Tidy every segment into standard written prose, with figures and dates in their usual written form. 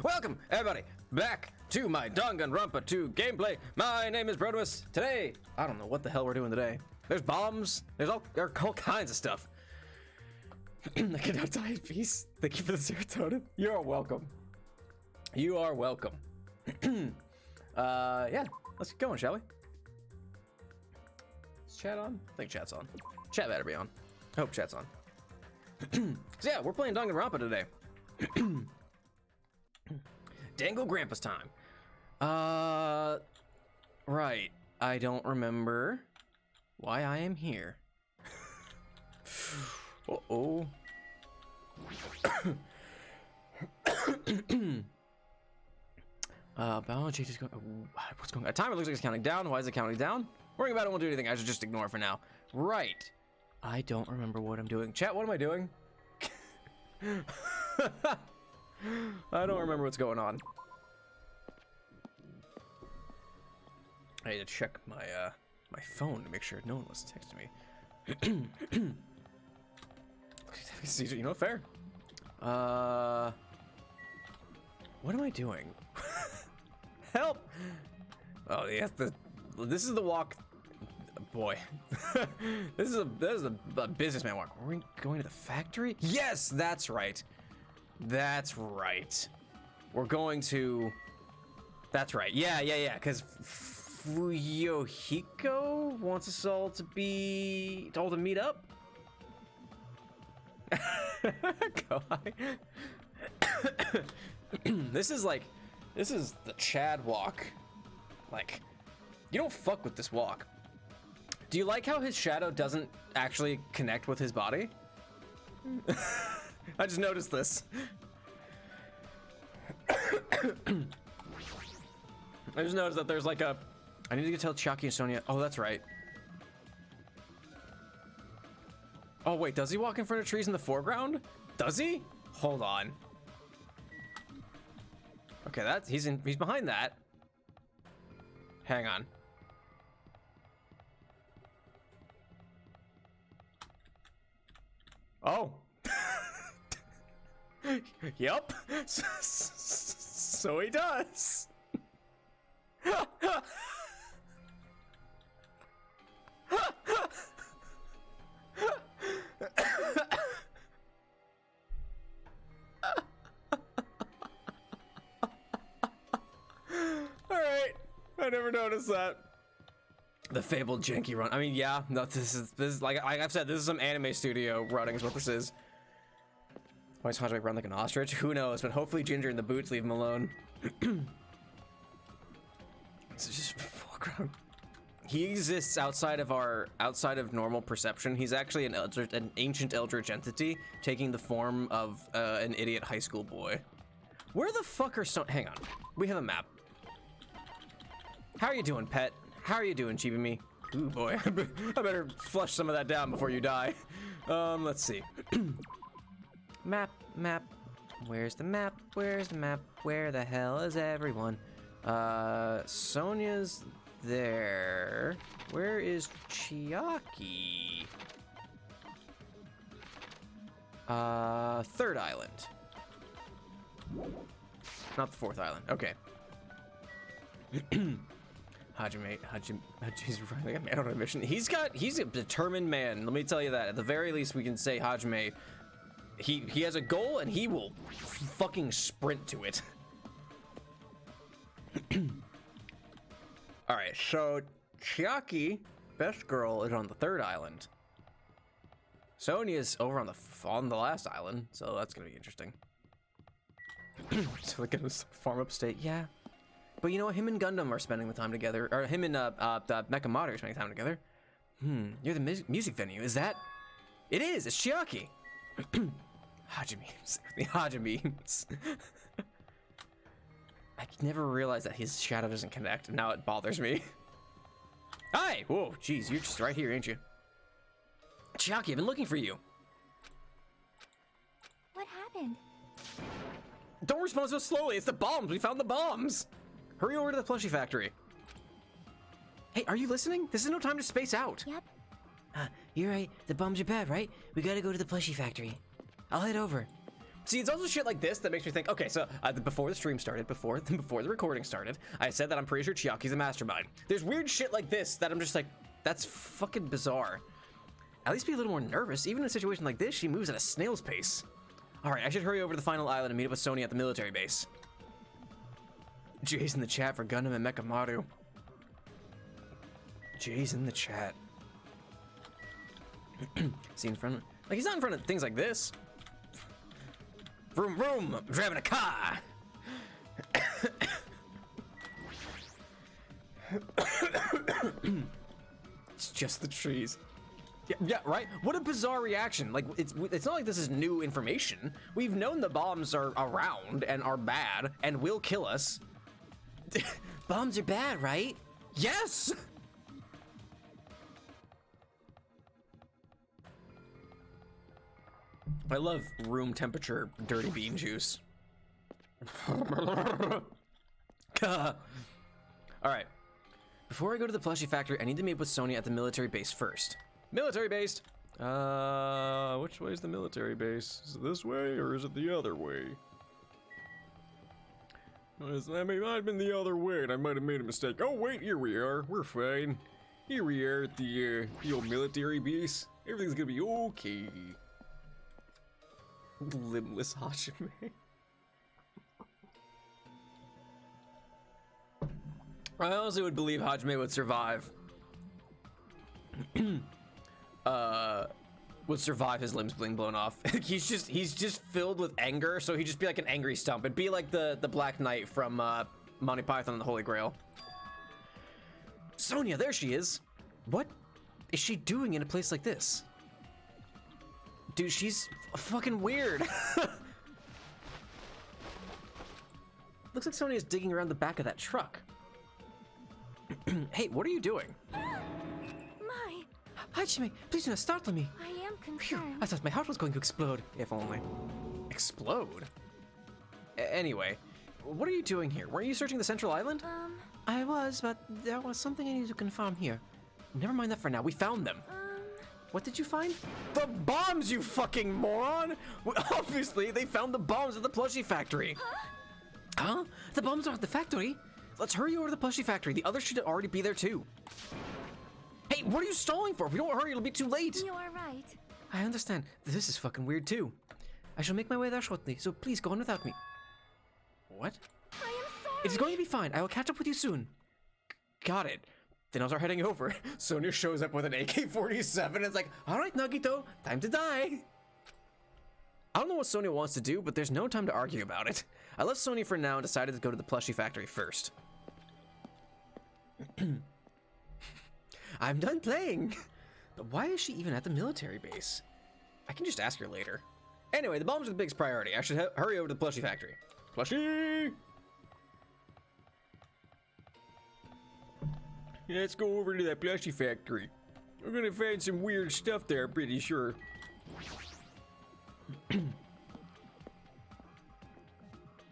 Welcome, everybody, back to my Danganronpa 2 gameplay. My name is Brodemus. Today, I don't know what the hell we're doing today. There's bombs. There are all kinds of stuff. I cannot die in peace. Thank you for the serotonin. You are welcome. You are welcome. Yeah, let's get going, shall we? Is chat on? I think chat's on. Chat better be on. I hope chat's on. So yeah, we're playing Danganronpa today. Dango Grandpa's time. Right. I don't remember why I am here. Uh-oh. Biology is going. What's going on? A timer looks like it's counting down. Why is it counting down? Worrying about it won't do anything. I should just ignore it for now. Right. I don't remember what I'm doing. Chat, what am I doing? I don't remember what's going on. I need to check my my phone to make sure no one was texting me. You know, fair. What am I doing? Help! Oh yeah, this is the walk. Boy, this is a businessman walk. Are we going to the factory? Yes, that's right. That's right. We're going to. That's right. Yeah. Because Fuyohiko wants us all to meet up. Go on. This is the Chad walk. Like, you don't fuck with this walk. Do you like how his shadow doesn't actually connect with his body? I just noticed this. I just noticed that there's like a. I need to tell Chiaki and Sonia. Oh, that's right. Oh wait, does he walk in front of trees in the foreground? Does he? Hold on. Okay, he's behind that. Hang on. Oh. Yep. So he does. All right. I never noticed that. The fabled janky run. I mean, yeah, no, this is like I've said, this is some anime studio running is what this is. Why is Hajime run like an ostrich? Who knows? But hopefully Ginger and the Boots leave him alone. So just walk around. He exists outside of normal perception. He's actually an ancient eldritch entity taking the form of an idiot high school boy. Where the fuck are hang on. We have a map. How are you doing, pet? How are you doing, Chibimi? Ooh, boy. I better flush some of that down before you die. Let's see. Map. Where's the map? Where's the map? Where the hell is everyone? Sonia's there. Where is Chiaki? Third island. Not the fourth island. Okay. Hajime's running a man on a mission. He's a determined man. Let me tell you that. At the very least, we can say Hajime. He has a goal and he will fucking sprint to it. All right, so Chiaki, best girl, is on the third island. Sonia's over on the last island, so that's gonna be interesting. So they're gonna farm upstate, yeah. But you know what? Him and Gundam are spending the time together, or him and the Mecha are spending time together. You're the music venue. Is that? It is. It's Chiaki. Hajime's. The Hajime's. I never realized that his shadow doesn't connect, and now it bothers me. Hi! Whoa, jeez, you're just right here, ain't you? Chiaki, I've been looking for you. What happened? Don't respond so slowly. It's the bombs. We found the bombs. Hurry over to the plushie factory. Hey, are you listening? This is no time to space out. Yep. You're right. The bombs are bad, right? We gotta go to the plushie factory. I'll head over. See, it's also shit like this that makes me think, okay, so before the stream started, before the recording started, I said that I'm pretty sure Chiaki's a mastermind. There's weird shit like this that I'm just like, that's fucking bizarre. At least be a little more nervous. Even in a situation like this, she moves at a snail's pace. All right, I should hurry over to the final island and meet up with Sonya at the military base. Jay's in the chat for Gundam and Mechamaru. Jay's in the chat. See in front of, like, he's not in front of things like this. Vroom vroom, I'm driving a car. It's just the trees. Yeah, right? What a bizarre reaction. Like, it's not like this is new information. We've known the bombs are around and are bad and will kill us. Bombs are bad, right? Yes! I love room temperature dirty bean juice. All right. Before I go to the plushie factory, I need to meet with Sonya at the military base first. Military base. Which way is the military base? Is it this way or is it the other way? I mean, it might have been the other way and I might have made a mistake. Oh wait, here we are. We're fine. Here we are at the old military base. Everything's gonna be okay. Limbless Hajime. I honestly would believe Hajime would survive. Would survive his limbs being blown off. he's just filled with anger, so he'd just be like an angry stump. It'd be like the Black Knight from Monty Python and the Holy Grail. Sonya, there she is. What is she doing in a place like this? Dude, she's fucking weird. Looks like Sonya's digging around the back of that truck. Hey, what are you doing? My. Hajime, please do not startle me. I am Phew, concerned. I thought my heart was going to explode. If only. Explode? Anyway, what are you doing here? Weren't you searching the central island? I was, but there was something I need to confirm here. Never mind that for now. We found them. What did you find? The bombs, you fucking moron! Well, obviously, they found the bombs at the plushie factory. Huh? The bombs are at the factory? Let's hurry over to the plushie factory. The others should already be there too. Hey, what are you stalling for? If we don't hurry, it'll be too late. You are right. I understand. This is fucking weird too. I shall make my way there shortly, so please go on without me. What? I am sorry. It's going to be fine. I will catch up with you soon. Got it. Then I'll start heading over. Sonya shows up with an AK-47 and it's like, all right, Nagito, time to die. I don't know what Sonya wants to do, but there's no time to argue about it. I left Sonya for now and decided to go to the plushie factory first. I'm done playing. But why is she even at the military base? I can just ask her later. Anyway, the bombs are the biggest priority. I should hurry over to the plushie factory. Plushie! Let's go over to that plushie factory. We're gonna find some weird stuff there, I'm pretty sure.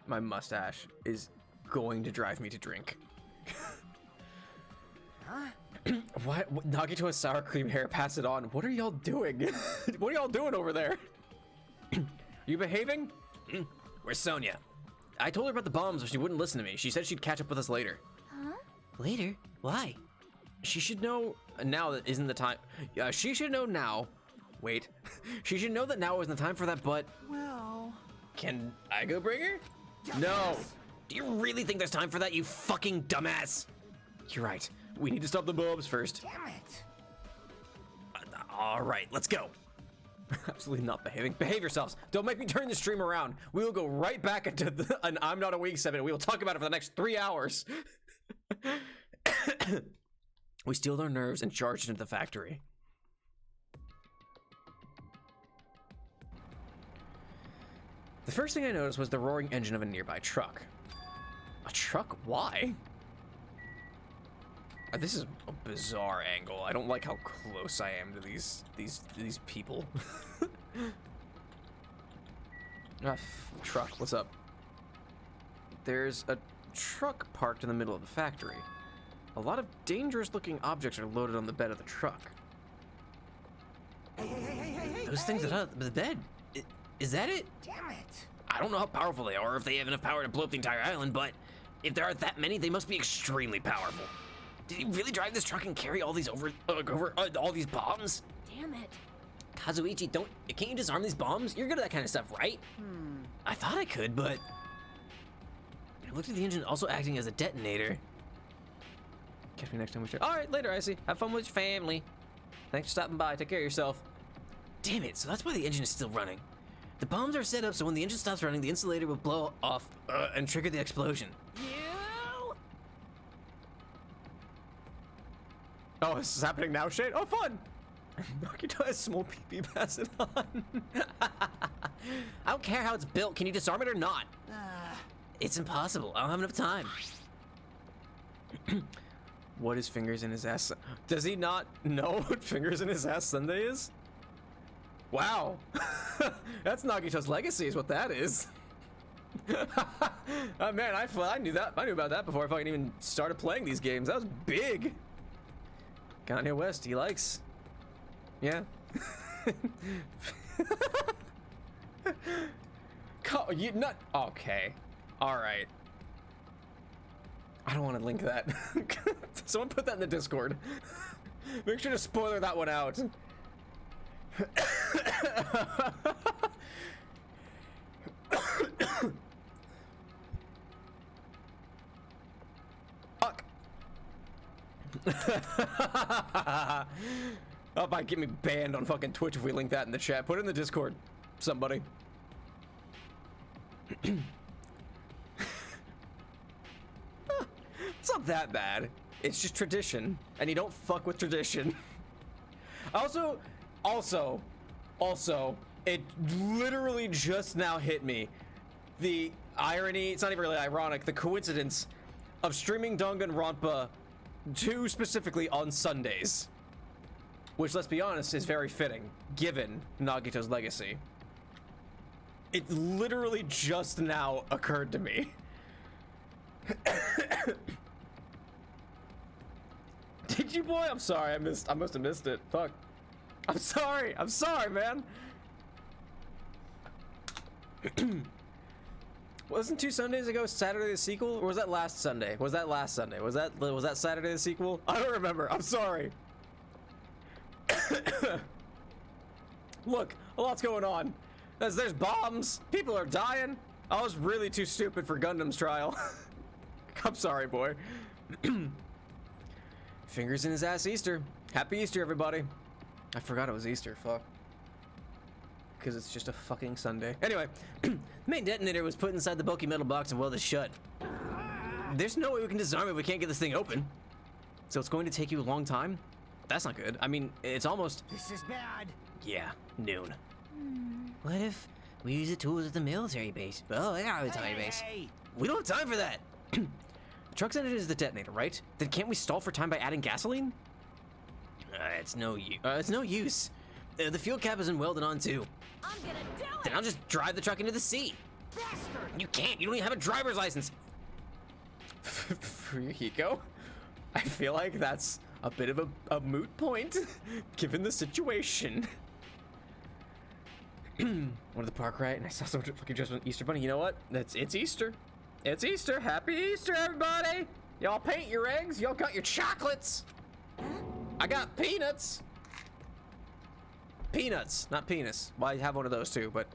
My mustache is going to drive me to drink. Huh? What? Nagito has sour cream hair, pass it on. What are y'all doing? What are y'all doing over there? You behaving? Where's Sonya? I told her about the bombs, but she wouldn't listen to me. She said she'd catch up with us later. Huh? Later? Why? She should know now that isn't the time. She should know now. Wait. She should know that now isn't the time for that, but... Well... Can I go bring her? No. Do you really think there's time for that, you fucking dumbass? You're right. We need to stop the bombs first. Damn it. All right, let's go. Absolutely not behaving. Behave yourselves. Don't make me turn the stream around. We will go right back into an I'm Not a Weak segment. We will talk about it for the next 3 hours. We steeled our nerves and charged into the factory. The first thing I noticed was the roaring engine of a nearby truck. A truck? Why? This is a bizarre angle. I don't like how close I am to these people. Truck, what's up? There's a truck parked in the middle of the factory. A lot of dangerous looking objects are loaded on the bed of the truck. Hey, Those things are on the bed. Is that it? Damn it. I don't know how powerful they are or if they have enough power to blow up the entire island, but if there are that many, they must be extremely powerful. Did he really drive this truck and carry all these all these bombs? Damn it. Kazuichi, can't you disarm these bombs? You're good at that kind of stuff, right? I thought I could, but I looked at the engine also acting as a detonator. Catch me next time we share. All right, later, Icy. Have fun with your family. Thanks for stopping by. Take care of yourself. Damn it, so that's why the engine is still running. The bombs are set up so when the engine stops running, the insulator will blow off and trigger the explosion. You? Oh, this is happening now, Shane? Oh, fun! Nagito has small PP, pass it on. I don't care how it's built. Can you disarm it or not? It's impossible. I don't have enough time. What is fingers in his ass? Does he not know what fingers in his ass Sunday is? Wow. That's Nagito's legacy is what that is. Oh, man, I knew that. I knew about that before I fucking even started playing these games. That was big. Kanye West, he likes. Yeah. You not okay. All right. I don't want to link that. Someone put that in the Discord. Make sure to spoiler that one out. Fuck. Oh, might get me banned on fucking Twitch if we link that in the chat. Put it in the Discord, somebody. It's not that bad. It's just tradition, and you don't fuck with tradition. Also, it literally just now hit me. The irony, it's not even really ironic, the coincidence of streaming Danganronpa 2 specifically on Sundays. Which, let's be honest, is very fitting, given Nagito's legacy. It literally just now occurred to me. Did you, boy? I'm sorry, I must have missed it. Fuck. I'm sorry, man. Wasn't 2 Sundays ago Saturday the sequel? Or was that last Sunday? Was that last Sunday? Was that Saturday the sequel? I don't remember, I'm sorry. Look, a lot's going on. There's bombs, people are dying. I was really too stupid for Gundam's trial. I'm sorry, boy. Fingers in his ass Easter. Happy Easter, everybody. I forgot it was Easter, fuck. Because it's just a fucking Sunday. Anyway, the main detonator was put inside the bulky metal box and welded shut. There's no way we can disarm it if we can't get this thing open. So it's going to take you a long time? That's not good. I mean, it's almost... This is bad. Yeah, noon. What if we use the tools at the military base? Oh, yeah, military base. Hey. We don't have time for that. The truck's engine is the detonator, right? Then can't we stall for time by adding gasoline? It's no use. The fuel cap isn't welded on too. I'm gonna do it. Then I'll just drive the truck into the sea. Bastard. You can't. You don't even have a driver's license. Fuyuhiko, I feel like that's a bit of a moot point, given the situation. Went to the park, right? And I saw someone fucking dressed as an Easter bunny. You know what? It's Easter. It's Easter. Happy Easter, everybody. Y'all paint your eggs. Y'all got your chocolates. I got peanuts. Peanuts, not penis. Well, I have one of those too, but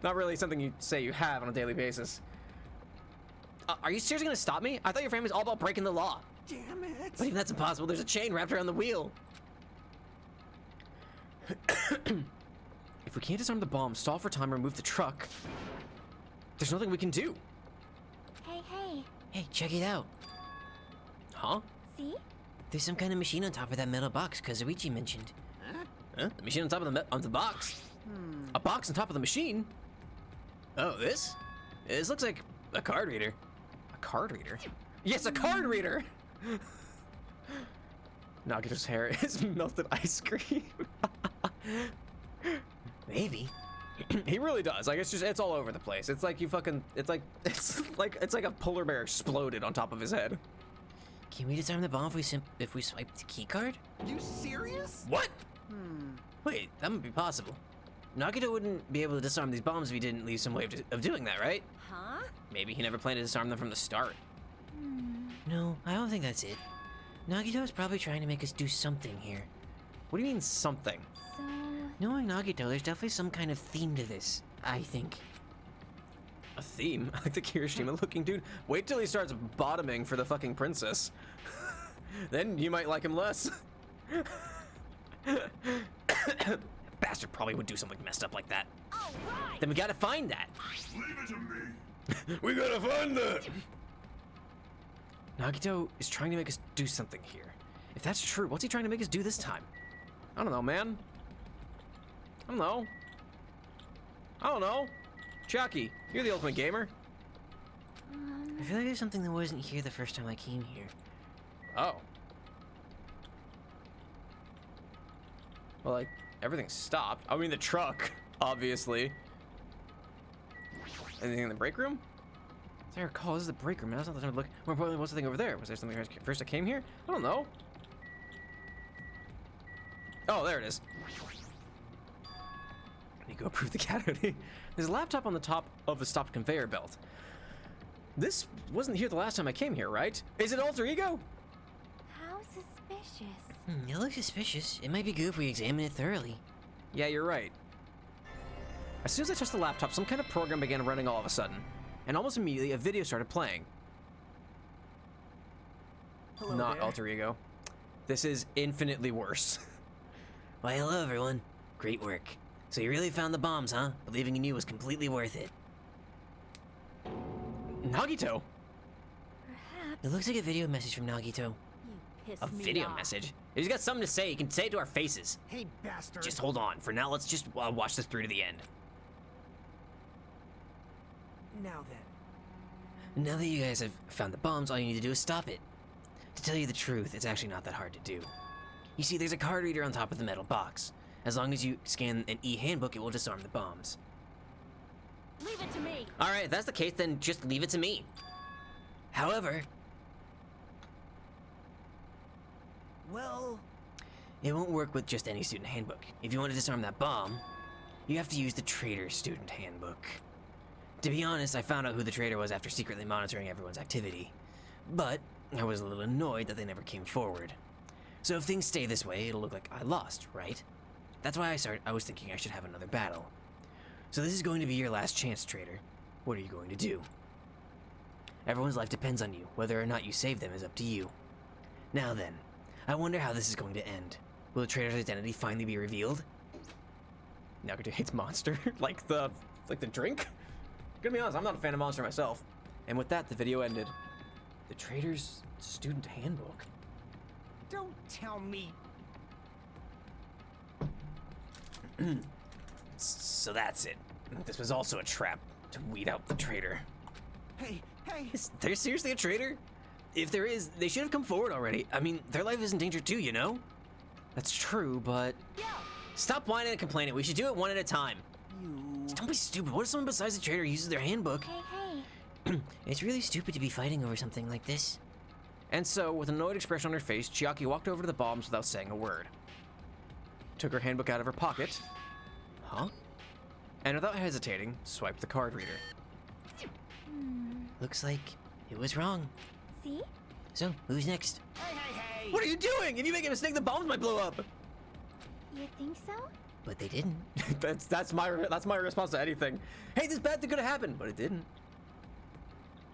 not really something you say you have on a daily basis. Are you seriously gonna stop me? I thought your family's all about breaking the law. Damn it. But even that's impossible. There's a chain wrapped around the wheel. If we can't disarm the bomb, stall for time, or remove the truck, there's nothing we can do. Hey. Hey, check it out. Huh? See? There's some kind of machine on top of that metal box Kazuichi mentioned. Huh? The machine on top of the box? A box on top of the machine? Oh, this? This looks like a card reader. A card reader? Yes, a card reader! Nagito's hair is melted ice cream. Maybe. He really does. Like, it's all over the place. It's like it's like a polar bear exploded on top of his head. Can we disarm the bomb if we swipe the key card? You serious? What? Wait, that might be possible. Nagito wouldn't be able to disarm these bombs if he didn't leave some way of doing that, right? Huh? Maybe he never planned to disarm them from the start. No, I don't think that's it. Nagito is probably trying to make us do something here. What do you mean, something? So, Knowing Nagito, there's definitely some kind of theme to this, I think. A theme? I like the Kirishima-looking dude. Wait till he starts bottoming for the fucking princess. Then you might like him less. Bastard probably would do something messed up like that. all right. Then we gotta find that. Leave it to me. We gotta find that! Nagito is trying to make us do something here. If that's true, what's he trying to make us do this time? I don't know, man. I don't know. Chucky, you're the ultimate gamer. I feel like there's something that wasn't here the first time I came here. Oh. Well, like, everything stopped. I mean, the truck, obviously. Anything in the break room? As I recall, this is the break room. That's not the time to look. More importantly, what's the thing over there? Was there something first I came here? I don't know. Oh, there it is. Let me go approve the cavity. There's a laptop on the top of the stopped conveyor belt. This wasn't here the last time I came here, right? Is it alter ego? How suspicious. It looks suspicious. It might be good if we examine it thoroughly. Yeah, you're right. As soon as I touched the laptop, some kind of program began running all of a sudden. And almost immediately, a video started playing. Hello Not there. alter ego. This is infinitely worse. Why, hello, everyone. Great work. So you really found the bombs, huh? Believing in you was completely worth it. Nagito? Perhaps It looks like a video message from Nagito. you pissed A me video off. message? If he's got something to say, he can say it to our faces. Hey, bastard. Just hold on. For now, let's just watch this through to the end. Now then. Now that you guys have found the bombs, all you need to do is stop it. To tell you the truth, it's actually not that hard to do. You see, there's a card reader on top of the metal box. As long as you scan an e-handbook, it will disarm the bombs. Leave it to me. All right, if that's the case, then just leave it to me. However, Well, it won't work with just any student handbook. If you want to disarm that bomb, you have to use the traitor student handbook. To be honest, I found out who the traitor was after secretly monitoring everyone's activity. But I was a little annoyed that they never came forward. So if things stay this way, it'll look like I lost, right? That's why I was thinking I should have another battle. So this is going to be your last chance, traitor. What are you going to do? Everyone's life depends on you. Whether or not you save them is up to you. Now then, I wonder how this is going to end. Will the traitor's identity finally be revealed? Nagito hates Monster. like the drink? Gonna be honest, I'm not a fan of Monster myself. And with that, the video ended. The traitor's student handbook. don't tell me. So that's it. This was also a trap to weed out the traitor. Hey, hey. Is there seriously a traitor? If there is, they should have come forward already. I mean, their life is in danger too, you know? That's true, but... Yo, Stop whining and complaining. We should do it one at a time. You. Don't be stupid. What if someone besides the traitor uses their handbook? hey. It's really stupid to be fighting over something like this. And so, with an annoyed expression on her face, Chiaki walked over to the bombs without saying a word. Took her handbook out of her pocket. Huh? And without hesitating, swiped the card reader. Looks like it was wrong. See? So, who's next? Hey, hey, hey. What are you doing? If you make a mistake, the bombs might blow up. You think so? But they didn't. that's my response to anything. Hey, this bad thing could have happened, but it didn't.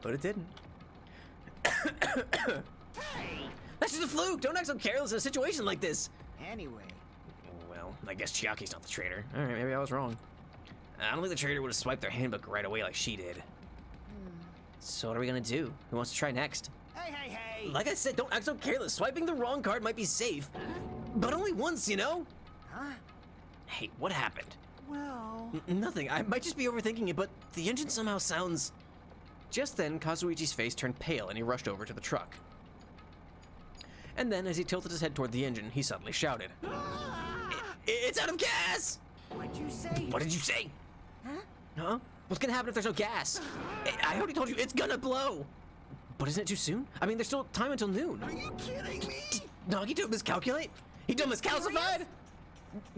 But it didn't. Hey. That's just a fluke. Don't act so careless in a situation like this. Anyway. Well, I guess Chiaki's not the traitor. All right, maybe I was wrong. I don't think the traitor would have swiped their handbook right away like she did. So what are we gonna do? Who wants to try next? Hey, hey, hey. Like I said, don't act so careless. Swiping the wrong card might be safe, but only once, you know? Huh? Hey, what happened? Well. Nothing. I might just be overthinking it, but the engine somehow sounds... Just then, Kazuichi's face turned pale and he rushed over to the truck. And then, as he tilted his head toward the engine, he suddenly shouted, It's out of gas! What'd you say? What did you say? Huh? Huh? What's gonna happen if there's no gas? I already told you, it's gonna blow! But isn't it too soon? I mean, there's still time until noon. Are you kidding me? Nagito miscalculate? He done miscalcified?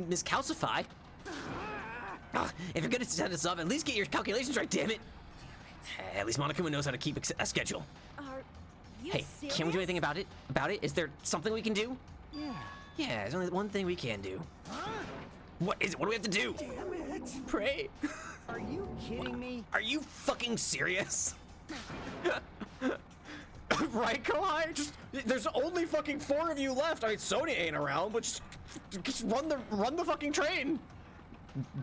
Miscalcified? If you're gonna set us up, at least get your calculations right, damn it! At least Monokuma knows how to keep a schedule. Are you Hey, serious? can we do anything about it? Is there something we can do? Yeah. Yeah, there's only one thing we can do. What is it? What do we have to do? Damn it. Pray. Are you kidding me? Are you fucking serious? Right, Kalai? There's only fucking 4 of you left. I mean, Sonya ain't around, but just run the fucking train.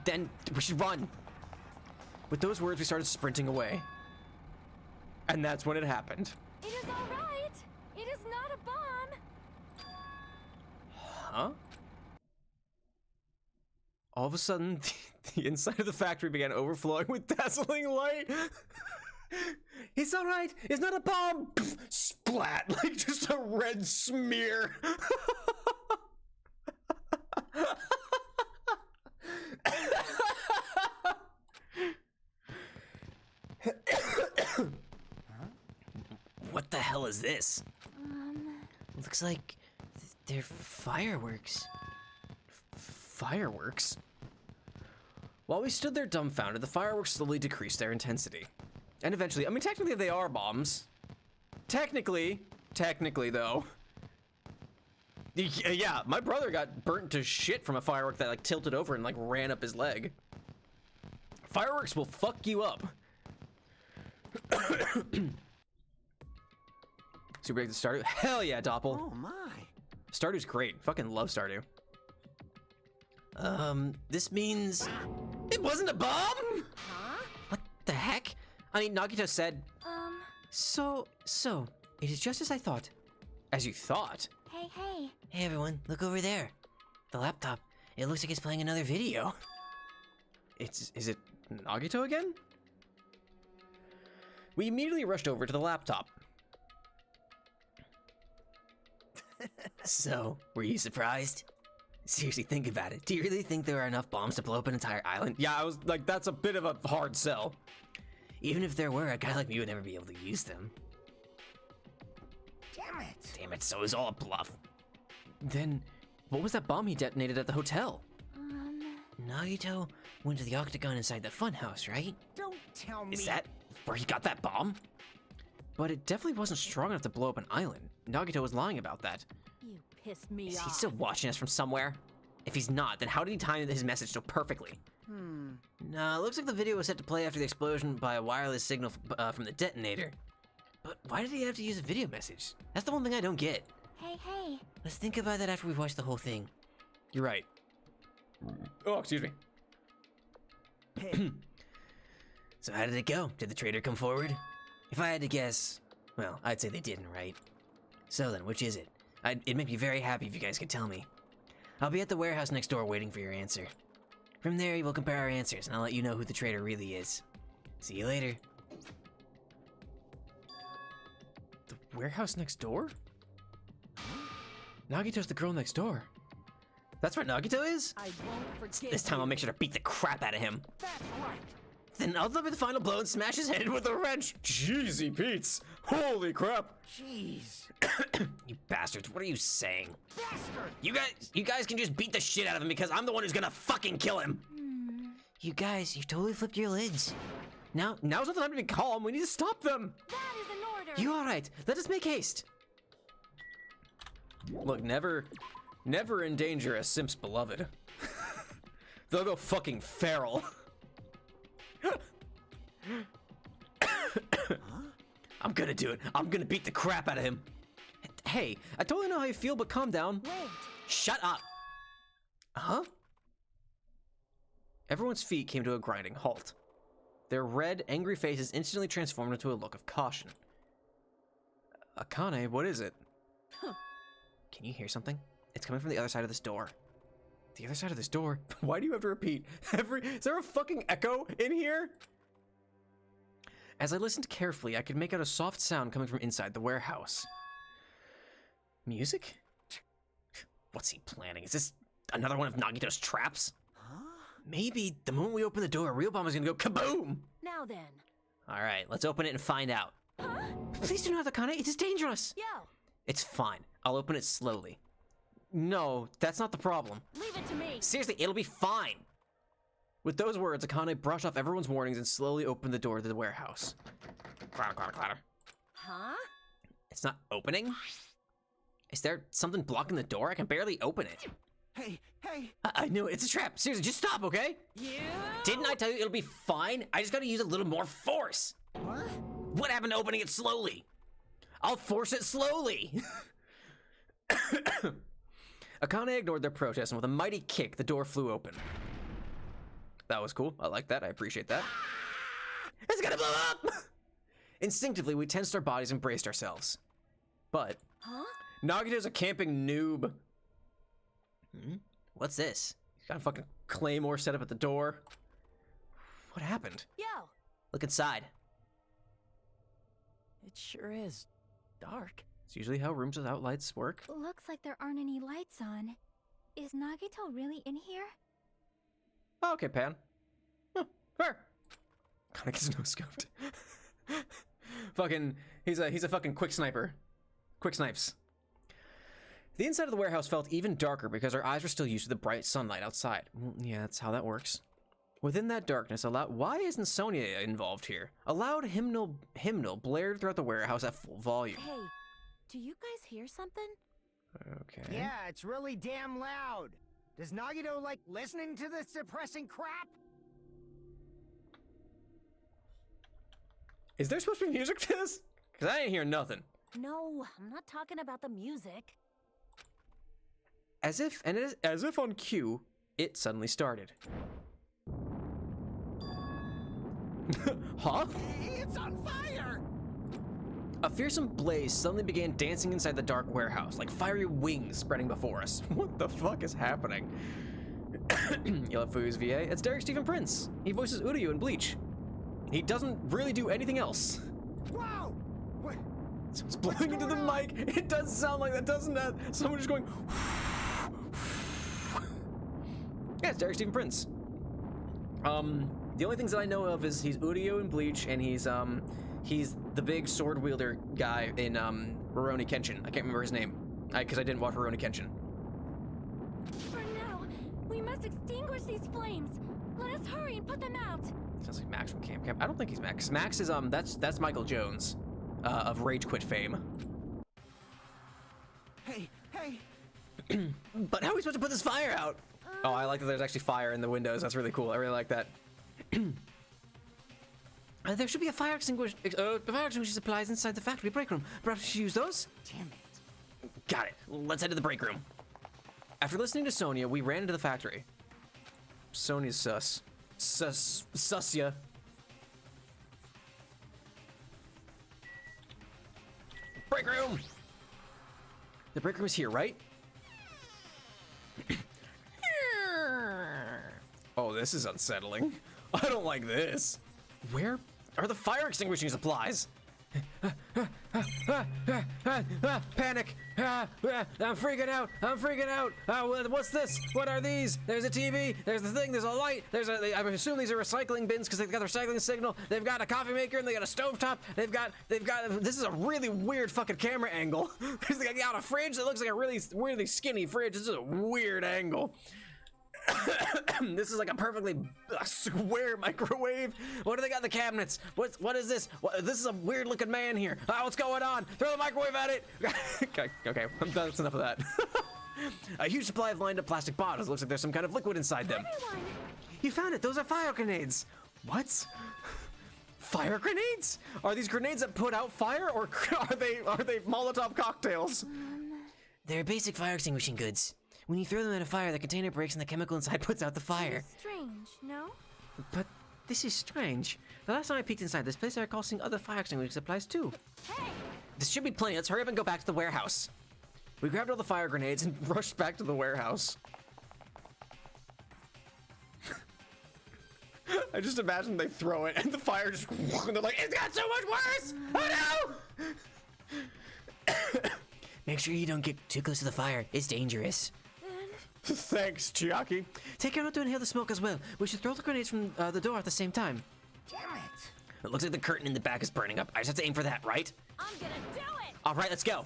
Then we should run. With those words, we started sprinting away. And that's when it happened. It is all right. It is not a bomb. Huh? All of a sudden, the inside of the factory began overflowing with dazzling light. It's all right. It's not a bomb. Splat, like just a red smear. What the hell is this? Looks like they're fireworks. Fireworks? While we stood there dumbfounded, the fireworks slowly decreased their intensity. And eventually, I mean, technically they are bombs. Technically though. Yeah, my brother got burnt to shit from a firework that like tilted over and like ran up his leg. Fireworks will fuck you up. Super big to Stardew? Hell yeah, Doppel. Oh my. Stardew's great. Fucking love Stardew. This means It wasn't a bomb? what the heck? I mean, Nagito said, So, it is just as I thought. as you thought. Hey, hey. Hey everyone, look over there. The laptop. It looks like it's playing another video. Is it Nagito again? We immediately rushed over to the laptop. So, were you surprised? Seriously, think about it. Do you really think there are enough bombs to blow up an entire island? Yeah, I was like, that's a bit of a hard sell. Even if there were, a guy like me would never be able to use them. Damn it. Damn it, so it was all a bluff. Then, what was that bomb he detonated at the hotel? Nagito went to the octagon inside the funhouse, right? Don't tell me. Is that where he got that bomb? But it definitely wasn't strong enough to blow up an island. Nagito was lying about that. You pissed me Is off. he still watching us from somewhere? If he's not, then how did he time his message so perfectly? Nah, looks like the video was set to play after the explosion by a wireless signal from the detonator. But why did he have to use a video message? That's the one thing I don't get. Hey, hey. Let's think about that after we've watched the whole thing. You're right. Oh, excuse me. Hey. So how did it go? Did the traitor come forward? If I had to guess, well, I'd say they didn't, right? So then, which is it? It'd make me very happy if you guys could tell me. I'll be at the warehouse next door waiting for your answer. From there, we'll compare our answers, and I'll let you know who the traitor really is. See you later. The warehouse next door? Nagito's the girl next door. That's where Nagito is? I won't forget This time I'll make sure to beat the crap out of him. That's right. Then I'll deliver the final blow and smash his head with a wrench. Jeezy Pete's. Holy crap. Jeez. You bastards, what are you saying? Bastard. You guys can just beat the shit out of him because I'm the one who's gonna fucking kill him. You guys, you've totally flipped your lids. Now's not the time to be calm. We need to stop them. That is an order. You all right? Let us make haste. Look, never endanger a simp's beloved. They'll go fucking feral. I'm gonna do it. I'm gonna beat the crap out of him. Hey, I totally know how you feel, but calm down. Wait. Shut up. Huh? Everyone's feet came to a grinding halt. Their red, angry faces instantly transformed into a look of caution. Akane, what is it? Can you hear something? It's coming from the other side of this door. The other side of this door? Why do you have to repeat? Is there a fucking echo in here? As I listened carefully, I could make out a soft sound coming from inside the warehouse. Music? What's he planning? Is this another one of Nagito's traps? Maybe the moment we open the door, a real bomb is gonna go kaboom! Now then. All right, let's open it and find out. Please do not, Akane. It is dangerous. Yo, It's fine. I'll open it slowly. No, that's not the problem. leave it to me. Seriously, it'll be fine. With those words, Akane brushed off everyone's warnings and slowly opened the door to the warehouse. Clatter, clatter, clatter. Huh? It's not opening? Is there something blocking the door? I can barely open it. Hey, hey. I knew it. It's a trap. Seriously, just stop, okay? You? Didn't I tell you it'll be fine? I just gotta use a little more force. What? What happened to opening it slowly? I'll force it slowly. Akane ignored their protest, and with a mighty kick, the door flew open. That was cool. I like that. I appreciate that. It's gonna blow up! Instinctively, we tensed our bodies and braced ourselves. But Huh? Nagito's a camping noob. What's this? He's got a fucking claymore set up at the door. What happened? Yo. Look inside. It sure is dark. It's usually how rooms without lights work. Looks like there aren't any lights on. Is Nagito really in here? Oh, okay, Pan. Huh, fair. Kinda gets no scoped. Fucking, he's a fucking quick sniper. Quick snipes. The inside of the warehouse felt even darker because our eyes were still used to the bright sunlight outside. Yeah, that's how that works. Within that darkness, why isn't Sonia involved here? A loud hymnal blared throughout the warehouse at full volume. Hey, do you guys hear something? Okay. Yeah, it's really damn loud. Does Nagito like listening to this depressing crap? Is there supposed to be music to this? Because I ain't hear nothing. No, I'm not talking about the music. As if on cue, it suddenly started. Huh? It's on fire! A fearsome blaze suddenly began dancing inside the dark warehouse, like fiery wings spreading before us. What the fuck is happening? Yell at Fuyu's VA. It's Derek Stephen Prince. He voices Uryu in Bleach. He doesn't really do anything else. Whoa! What? Someone's blowing into the mic. It does sound like that, doesn't it? Someone just going. Yeah, it's Derek Stephen Prince. The only things that I know of is he's Uryu in Bleach, and he's the big sword wielder guy in Rurouni Kenshin. I can't remember his name, because I didn't watch Rurouni Kenshin. For now, we must extinguish these flames. Let us hurry and put them out. Sounds like Max from Camp Camp. I don't think he's Max. Max is that's Michael Jones, of Rage Quit fame. Hey, hey. But how are we supposed to put this fire out? Oh, I like that there's actually fire in the windows. That's really cool. I really like that. There should be a fire extinguisher supplies inside the factory break room. Perhaps we should use those? Damn it. Got it. Let's head to the break room. After listening to Sonia, we ran into the factory. Sonia's sus. Susya. Break room! The break room is here, right? Oh, this is unsettling. I don't like this. Where are the fire extinguishing supplies? Panic! I'm freaking out! I'm freaking out! What's this? What are these? There's a TV. There's the thing. There's a light. I assume these are recycling bins because they've got the recycling signal. They've got a coffee maker and they got a stovetop. They've got. This is a really weird fucking camera angle. They got a fridge that looks like a really skinny fridge. This is a weird angle. This is like a perfectly square microwave. What do they got in the cabinets? What is this? This is a weird looking man here. What's going on? Throw the microwave at it. Okay, that's enough of that. A huge supply of lined up plastic bottles. Looks like there's some kind of liquid inside them. Everyone. You found it. Those are fire grenades. What? Fire grenades? Are these grenades that put out fire, or are they Molotov cocktails? They're basic fire extinguishing goods. When you throw them in a fire, the container breaks and the chemical inside puts out the fire. Strange, no? But this is strange. The last time I peeked inside this place, I recall seeing other fire extinguishing supplies too. Hey! This should be plenty. Let's hurry up and go back to the warehouse. We grabbed all the fire grenades and rushed back to the warehouse. I just imagine they throw it and the fire just, and they're like, it's got so much worse! Oh no! Make sure you don't get too close to the fire. It's dangerous. Thanks, Chiaki. Take care not to inhale the smoke as well. We should throw the grenades from the door at the same time. Damn it! It looks like the curtain in the back is burning up. I just have to aim for that, right? I'm gonna do it! All right, let's go.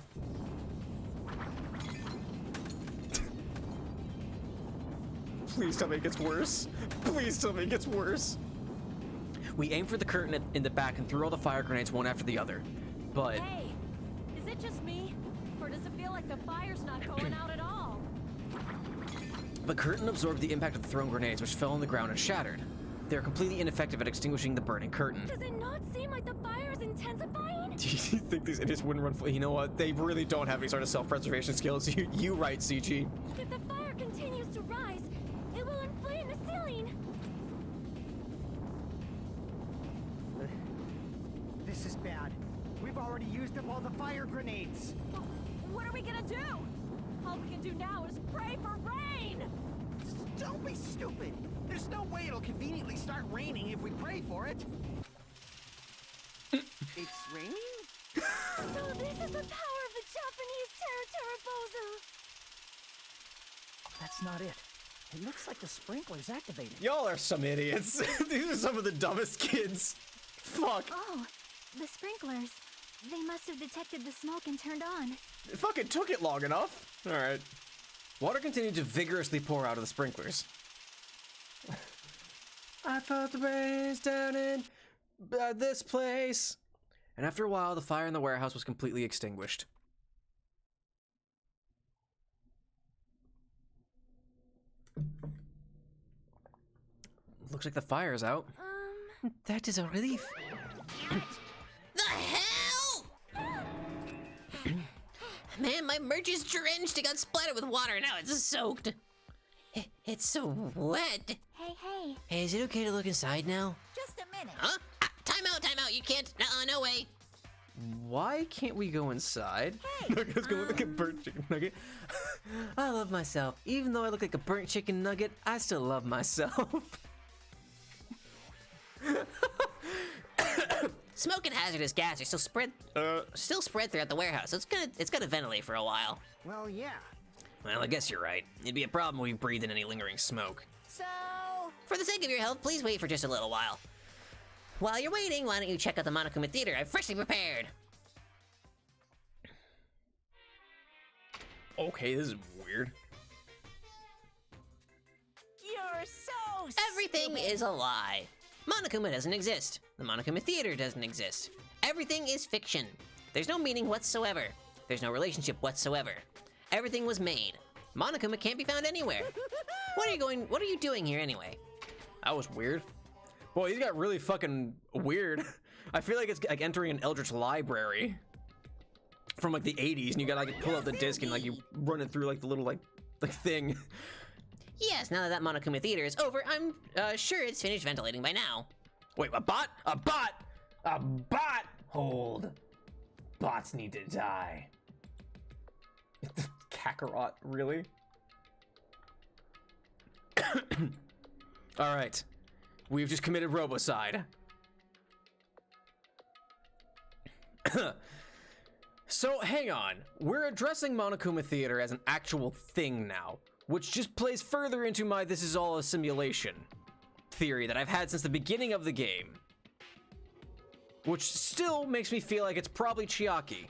Please tell me it gets worse. Please tell me it gets worse. We aimed for the curtain in the back and threw all the fire grenades one after the other. But Hey, is it just me? Or does it feel like the fire's not going out at all? the curtain absorbed the impact of the thrown grenades, which fell on the ground and shattered. They are completely ineffective at extinguishing the burning curtain. Does it not seem like the fire is intensifying? Do you think these idiots wouldn't run? You know what? They really don't have any sort of self-preservation skills. You right, CG. If the fire continues to rise, it will inflame the ceiling. This is bad. We've already used up all the fire grenades. What are we gonna do? All we can do now is pray for rain. Don't be stupid. There's no way it'll conveniently start raining if we pray for it. It's raining? So this is the power of the Japanese Terra. That's not it. It looks like the sprinkler's activated. Y'all are some idiots. These are some of the dumbest kids. Fuck. Oh, the sprinklers. They must have detected the smoke and turned on. It fucking took it long enough. All right. Water continued to vigorously pour out of the sprinklers. I felt the rains down in this place. And after a while, the fire in the warehouse was completely extinguished. Looks like the fire's out. That is a relief. The hell? Man, my merch is drenched. It got splattered with water. Now it's soaked. It's so wet. Hey, hey. Hey, is it okay to look inside now? Just a minute. Huh? Time out, time out. You can't. No way. Why can't we go inside? Nugget's gonna look like a burnt chicken nugget. I love myself. Even though I look like a burnt chicken nugget, I still love myself. Smoke and hazardous gas are still spread throughout the warehouse. So it's gonna ventilate for a while. Well, yeah. Well, I guess you're right. It'd be a problem if we breathe in any lingering smoke. So, for the sake of your health, please wait for just a little while. While you're waiting, why don't you check out the Monokuma Theater? I've freshly prepared. Okay, this is weird. You're so Everything is a lie. Monokuma doesn't exist. The Monokuma Theater doesn't exist. Everything is fiction. There's no meaning whatsoever. There's no relationship whatsoever. Everything was made. Monokuma can't be found anywhere. What are you doing here anyway? That was weird. Well, he's got really fucking weird. I feel like it's like entering an Eldritch library from like the 80s, and you gotta like pull out the disc and like you run it through like the little like thing. Yes, now that Monokuma Theater is over, I'm sure it's finished ventilating by now. Wait, a bot? A bot? A bot? Hold. Bots need to die. Kakarot, really? All right. We've just committed robocide. So, hang on. We're addressing Monokuma Theater as an actual thing now, which just plays further into my this is all a simulation theory that I've had since the beginning of the game. Which still makes me feel like it's probably Chiaki.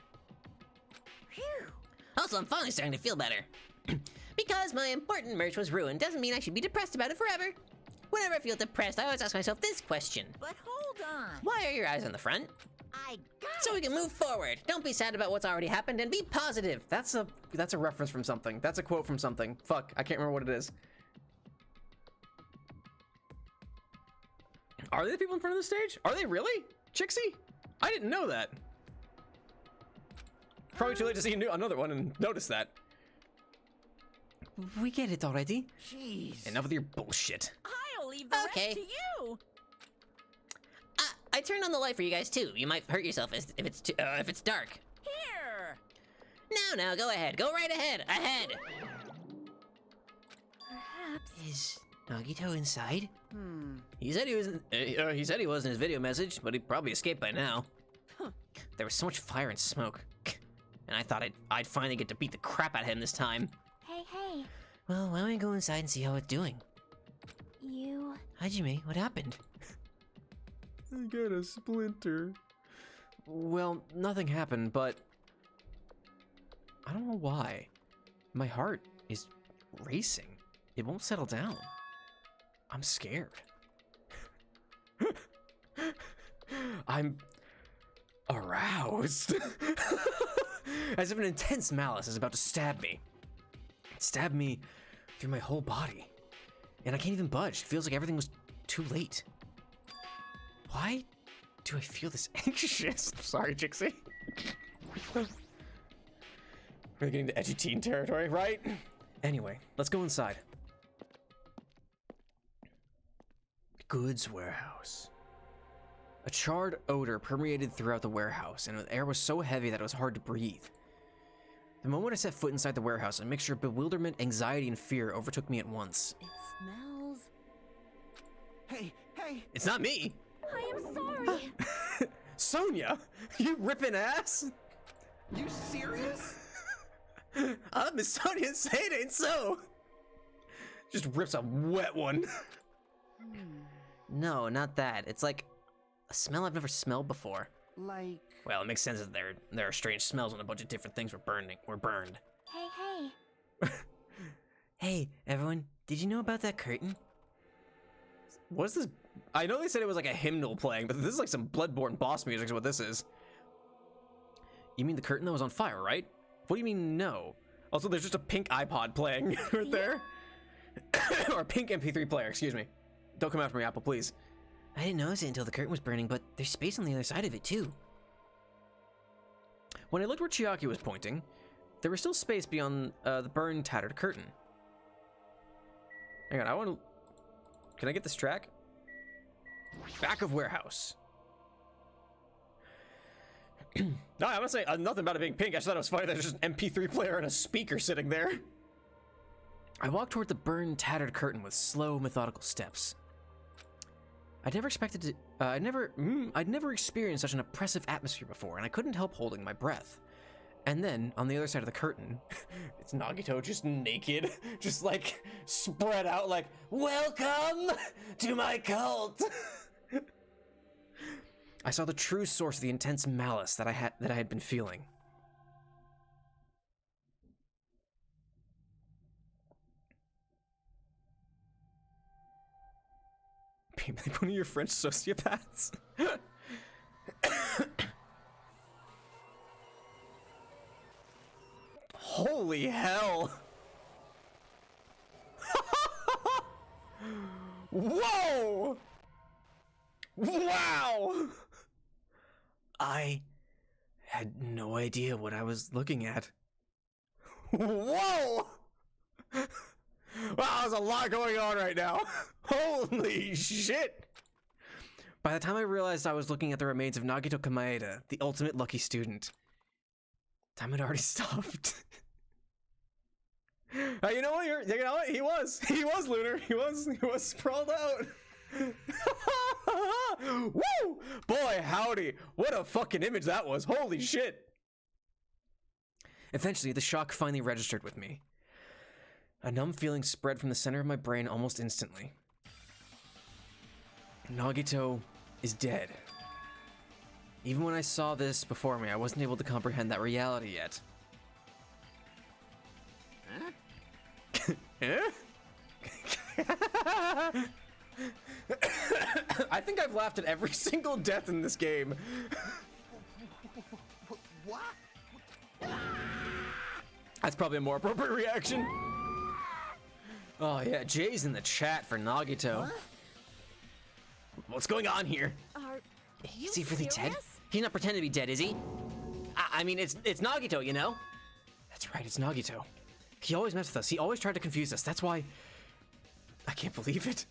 Also, I'm finally starting to feel better. Because my important merch was ruined doesn't mean I should be depressed about it forever. Whenever I feel depressed, I always ask myself this question. But hold on. Why are your eyes on the front? I got So we can move forward. Don't be sad about what's already happened and be positive. That's a reference from something. That's a quote from something. Fuck, I can't remember what it is. Are they the people in front of the stage? Are they really? Chixie? I didn't know that. Probably too late to see another one and notice that. We get it already. Jeez. Enough with your bullshit. I'll leave the Okay. rest to you. I turned on the light for you guys too. You might hurt yourself if it's dark. Here. No, go ahead. Go right ahead. Ahead. Perhaps. Is Nagito inside? He said he was. He said he was in his video message, but he probably escaped by now. There was so much fire and smoke, and I thought I'd finally get to beat the crap out of him this time. Hey, hey. Well, why don't we go inside and see how it's doing? You. Hajime, what happened? I got a splinter. Well, nothing happened, but I don't know why. My heart is racing. It won't settle down. I'm scared. I'm aroused. As if an intense malice is about to stab me. Stab me through my whole body. And I can't even budge. It feels like everything was too late. Why do I feel this anxious? I'm sorry, Jixie. We're getting to edgy teen territory, right? Anyway, let's go inside. Goods warehouse. A charred odor permeated throughout the warehouse, and the air was so heavy that it was hard to breathe. The moment I set foot inside the warehouse, a mixture of bewilderment, anxiety, and fear overtook me at once. It smells... Hey, hey! It's not me! I am sorry! Sonia! You ripping ass? You serious? Miss Sonia, say it ain't so! Just rips a wet one. No, not that. It's like a smell I've never smelled before. Like... Well, it makes sense that there are strange smells when a bunch of different things were burned. Hey, hey. Hey, everyone, did you know about that curtain? What's this? I know they said it was like a hymnal playing, but this is like some Bloodborne boss music is what this is. You mean the curtain that was on fire, right? What do you mean, no? Also, there's just a pink iPod playing right there. Or a pink MP3 player, excuse me. Don't come after me, Apple, please. I didn't notice it until the curtain was burning, but there's space on the other side of it, too. When I looked where Chiaki was pointing, there was still space beyond the burned, tattered curtain. Hang on, I want to... Can I get this track? Back of warehouse. No, I'm not saying nothing about it being pink. I just thought it was funny that there's just an MP3 player and a speaker sitting there. I walked toward the burned, tattered curtain with slow, methodical steps. I'd never expected to... I'd never experienced such an oppressive atmosphere before, and I couldn't help holding my breath. And then, on the other side of the curtain, it's Nagito just naked, just like spread out like, "Welcome to my cult!" I saw the true source of the intense malice that I had been feeling. Like one of your French sociopaths? Holy hell! Whoa! Wow! I had no idea what I was looking at. Whoa! Wow, there's a lot going on right now. Holy shit! By the time I realized I was looking at the remains of Nagito Kamaeda, the ultimate lucky student, time had already stopped. You know what? You know what? He was Lunar. He was sprawled out. Woo! Boy, howdy! What a fucking image that was. Holy shit! Eventually, the shock finally registered with me. A numb feeling spread from the center of my brain almost instantly. Nagito is dead. Even when I saw this before me, I wasn't able to comprehend that reality yet. Huh? I think I've laughed at every single death in this game. What? That's probably a more appropriate reaction. Oh yeah, Jay's in the chat for Nagito. Huh? What's going on here? Are you Is he really dead? serious? He's not pretending to be dead, is he? I mean, it's Nagito, you know? That's right, it's Nagito. He always messed with us. He always tried to confuse us. That's why... I can't believe it.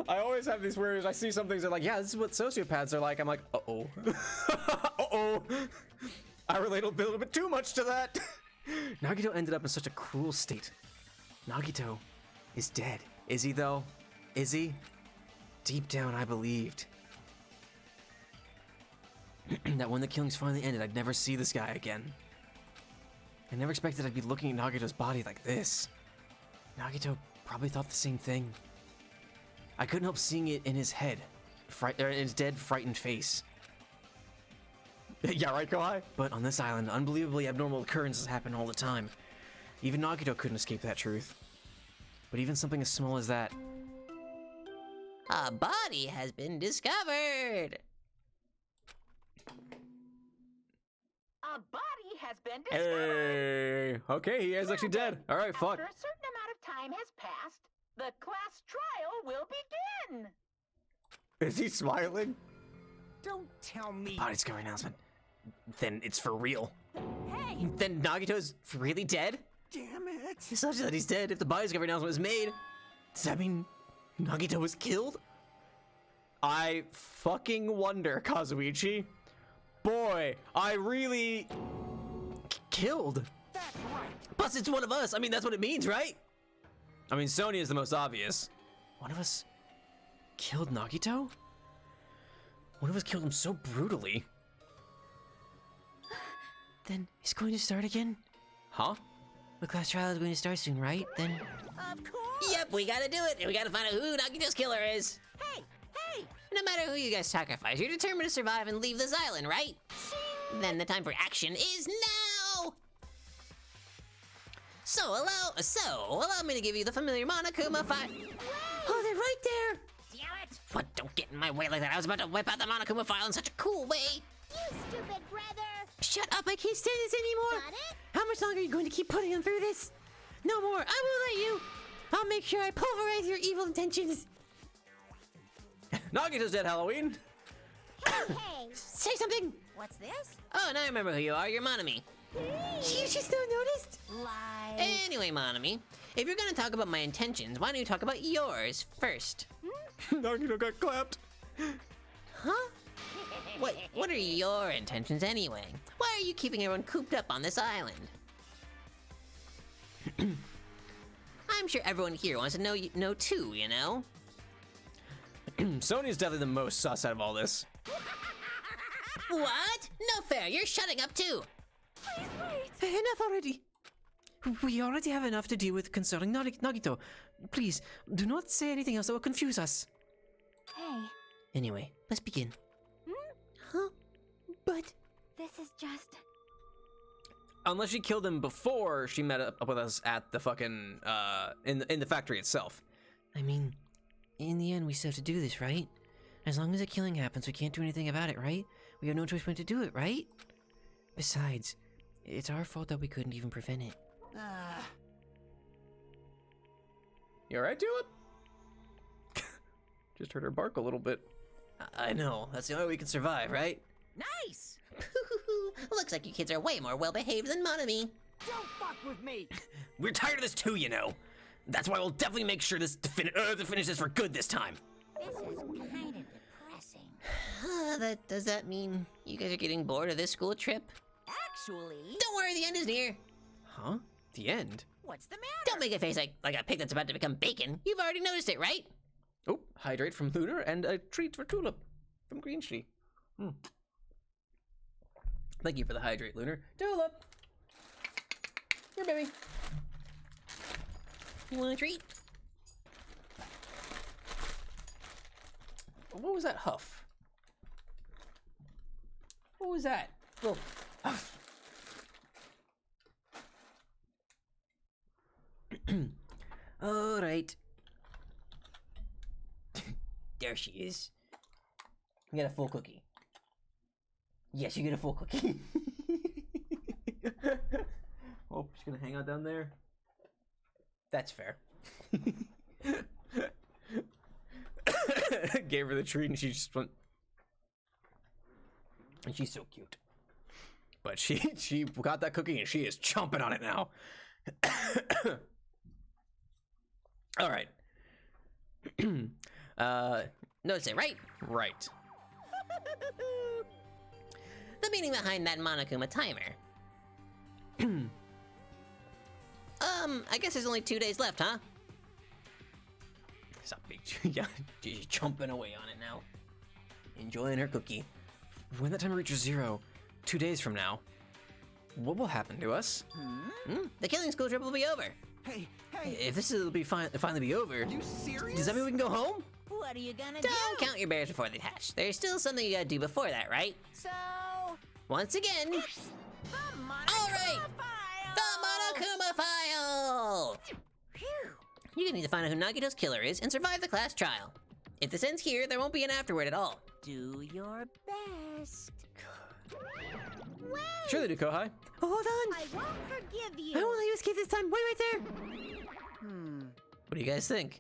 I always have these weird... I see some things that are like, yeah, this is what sociopaths are like. I'm like, uh-oh. Uh-oh. I relate a little bit too much to that. Nagito ended up in such a cruel state. Nagito is dead. Is he, though? Is he? Deep down, I believed that when the killings finally ended, I'd never see this guy again. I never expected I'd be looking at Nagito's body like this. Nagito probably thought the same thing. I couldn't help seeing it in his head, in his dead, frightened face. Yeah, right, Kohai? But on this island, unbelievably abnormal occurrences happen all the time. Even Nagito couldn't escape that truth. But even something as small as that. A body has been discovered. A body has been discovered. Hey! Okay, he is actually dead. Alright, fuck. After a certain amount of time has passed, the class trial will begin. Is he smiling? Don't tell me. Body discovery announcement. Then it's for real. Hey! Then Nagito's really dead? Damn it. It's not just that he's dead. If the body discovery announcement was made, does that mean Nagito was killed? I fucking wonder, Kazuichi. Boy, I really... killed. That's right. Plus, it's one of us. I mean, that's what it means, right? I mean, Sony is the most obvious. One of us killed Nagito? One of us killed him so brutally. Then it's going to start again? Huh? The class trial is going to start soon, right? Then... Of course. Yep, we gotta do it, and we gotta find out who Nagito's killer is. Hey, hey. No matter who you guys sacrifice, you're determined to survive and leave this island, right? Then the time for action is now! So allow me to give you the familiar Monokuma file. Oh, they're right there! Damn it. What, don't get in my way like that. I was about to wipe out the Monokuma file in such a cool way. You stupid brother! Shut up, I can't stand this anymore. Got it? How much longer are you going to keep putting him through this? No more, I won't let you. I'll make sure I pulverize your evil intentions. Nagito's dead, Halloween. Hey! Say something. What's this? Oh, now I remember who you are. You're Monami. You just not noticed? Lie. Anyway, Monami, if you're gonna talk about my intentions, why don't you talk about yours first? Nagito got clapped. Huh? What are your intentions anyway? Why are you keeping everyone cooped up on this island? I'm sure everyone here wants to know too, you know? Sony's definitely the most sus out of all this. What? No fair, you're shutting up too! Please wait! Enough already. We already have enough to deal with concerning Nagito. Please, do not say anything else that will confuse us. Hey, Anyway, let's begin. Huh? But... this is just... Unless she killed him before she met up with us at the fucking, in the factory itself. I mean, in the end, we still have to do this, right? As long as a killing happens, we can't do anything about it, right? We have no choice but to do it, right? Besides, it's our fault that we couldn't even prevent it. You alright, Tulip? Just heard her bark a little bit. I know, that's the only way we can survive, right? Nice. Looks like you kids are way more well-behaved than Monami. Don't fuck with me. We're tired of this too, you know. That's why we'll definitely make sure to finish this for good this time. This is kind of depressing. Does that mean you guys are getting bored of this school trip? Actually, Don't worry, the end is near. Huh? The end? what's the matter? Don't make a face like a pig that's about to become bacon. You've already noticed it, right? Oh, hydrate from Lunar and a treat for Tulip from Green Tree. Thank you for the hydrate, Lunar. Tulip! Here, baby. You want a treat? What was that huff? What was that? Oh. All right. There she is. You get a full cookie. Yes, you get a full cookie. Oh, she's gonna hang out down there. That's fair. Gave her the treat and she just went. And she's so cute. But she got that cookie and she is chomping on it now. All right. Notice it, right? Right. The meaning behind that Monokuma timer. I guess there's only 2 days left, huh? Stop big. Yeah, she's chomping away on it now. Enjoying her cookie. When that timer reaches 0, 2 days from now, what will happen to us? The killing school trip will be over. Hey, If this will be finally be over, you serious? does that mean we can go home? What are you gonna do? Don't count your bears before they hatch. There's still something you gotta do before that, right? So, Once again, The all right, the Monokuma file! You're gonna need to find out who Nagito's killer is and survive the class trial. If this ends here, there won't be an afterward at all. Do your best. Sure they do, Kohai. Oh, hold on! I won't forgive you. I won't let you escape this time. Wait right there! What do you guys think?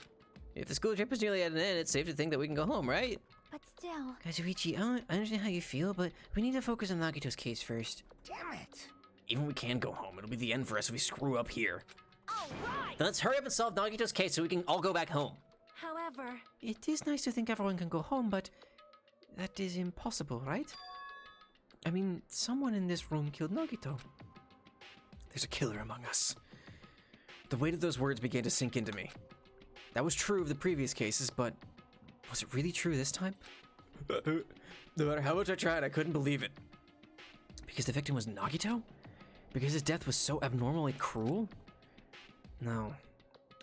If the school trip is nearly at an end, it's safe to think that we can go home, right? But still, Kazuichi, I understand how you feel, but we need to focus on Nagito's case first. Damn it. Even if we can go home, it'll be the end for us if we screw up here. all right. Then let's hurry up and solve Nagito's case so we can all go back home. However, It is nice to think everyone can go home, but that is impossible, right? I mean, someone in this room killed Nagito. There's a killer among us. The weight of those words began to sink into me. That was true of the previous cases, but was it really true this time? No matter how much I tried, I couldn't believe it. Because the victim was Nagito? Because his death was so abnormally cruel? No,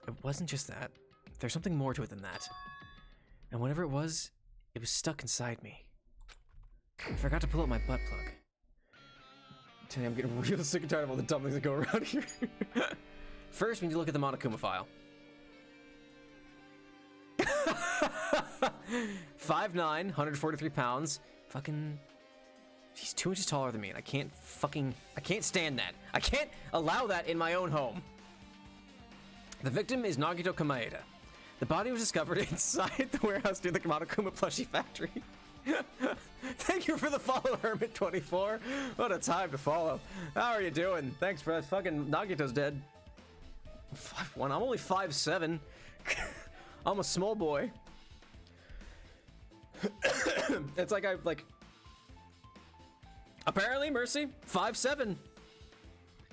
it wasn't just that. There's something more to it than that. And whatever it was stuck inside me. I forgot to pull out my butt plug. I'm telling you, I'm getting real sick and tired of all the dumb things that go around here. First, we need to look at the Monokuma file. 5'9", 143 pounds. Fucking... He's 2 inches taller than me, and I can't stand that. I can't allow that in my own home. The victim is Nagito Kamaeda. The body was discovered inside the warehouse near the Monokuma plushie factory. Thank you for the follow, Hermit24. What a time to follow. How are you doing? Thanks for that. Fucking Nagito's dead. 5'1". I'm only 5'7". I'm a small boy. It's like apparently, Mercy, 5'7".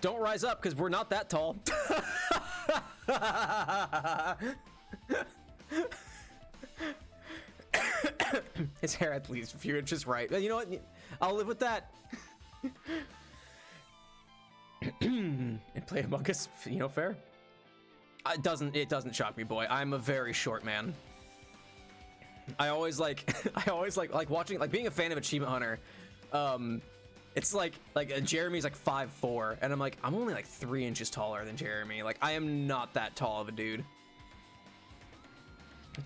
Don't rise up because we're not that tall. His hair at least a few inches right. You know what? I'll live with that. And play Among Us, you know, fair. It doesn't shock me, boy. I'm a very short man. I always like watching, like being a fan of Achievement Hunter. It's like Jeremy's like 5'4", and I'm like, I'm only like 3 inches taller than Jeremy. Like, I am not that tall of a dude.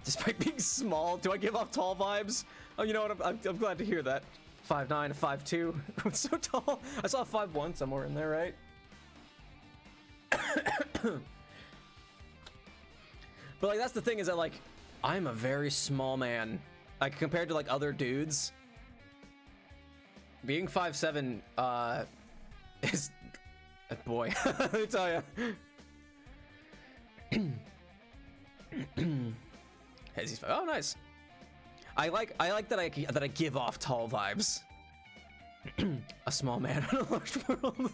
Despite being small, do I give off tall vibes? Oh, you know what? I'm glad to hear that. 5'9", 5'2". I'm so tall. I saw 5'1" somewhere in there, right? But like, that's the thing, is that like, I'm a very small man. Like, compared to like other dudes. Being 5'7", is... boy, let me tell you. Oh, nice. I like that I give off tall vibes. A small man in a large world.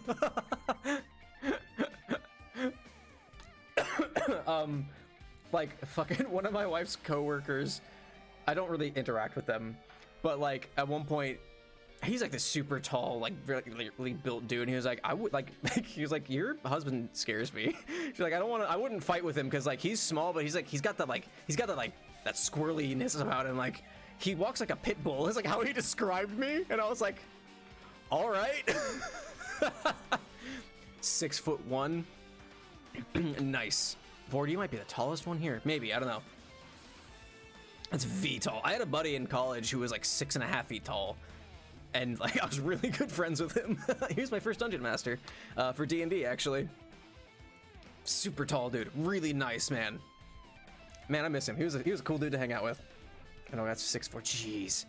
Like fucking one of my wife's coworkers. I don't really interact with them, but like at one point, he's like this super tall, like really built dude. And he was like, I would like, he was like, your husband scares me. She's like, I wouldn't fight with him because like he's small, but he's got that squirreliness about him. Like he walks like a pit bull. Is like how he described me, and I was like, all right. 6'1". Nice. Vord, you might be the tallest one here. Maybe, I don't know. That's V tall. I had a buddy in college who was like 6.5 feet tall. And like I was really good friends with him. He was my first dungeon master for D&D, actually. Super tall dude, really nice man. Man, I miss him. He was a cool dude to hang out with. I know that's 6'4". Jeez.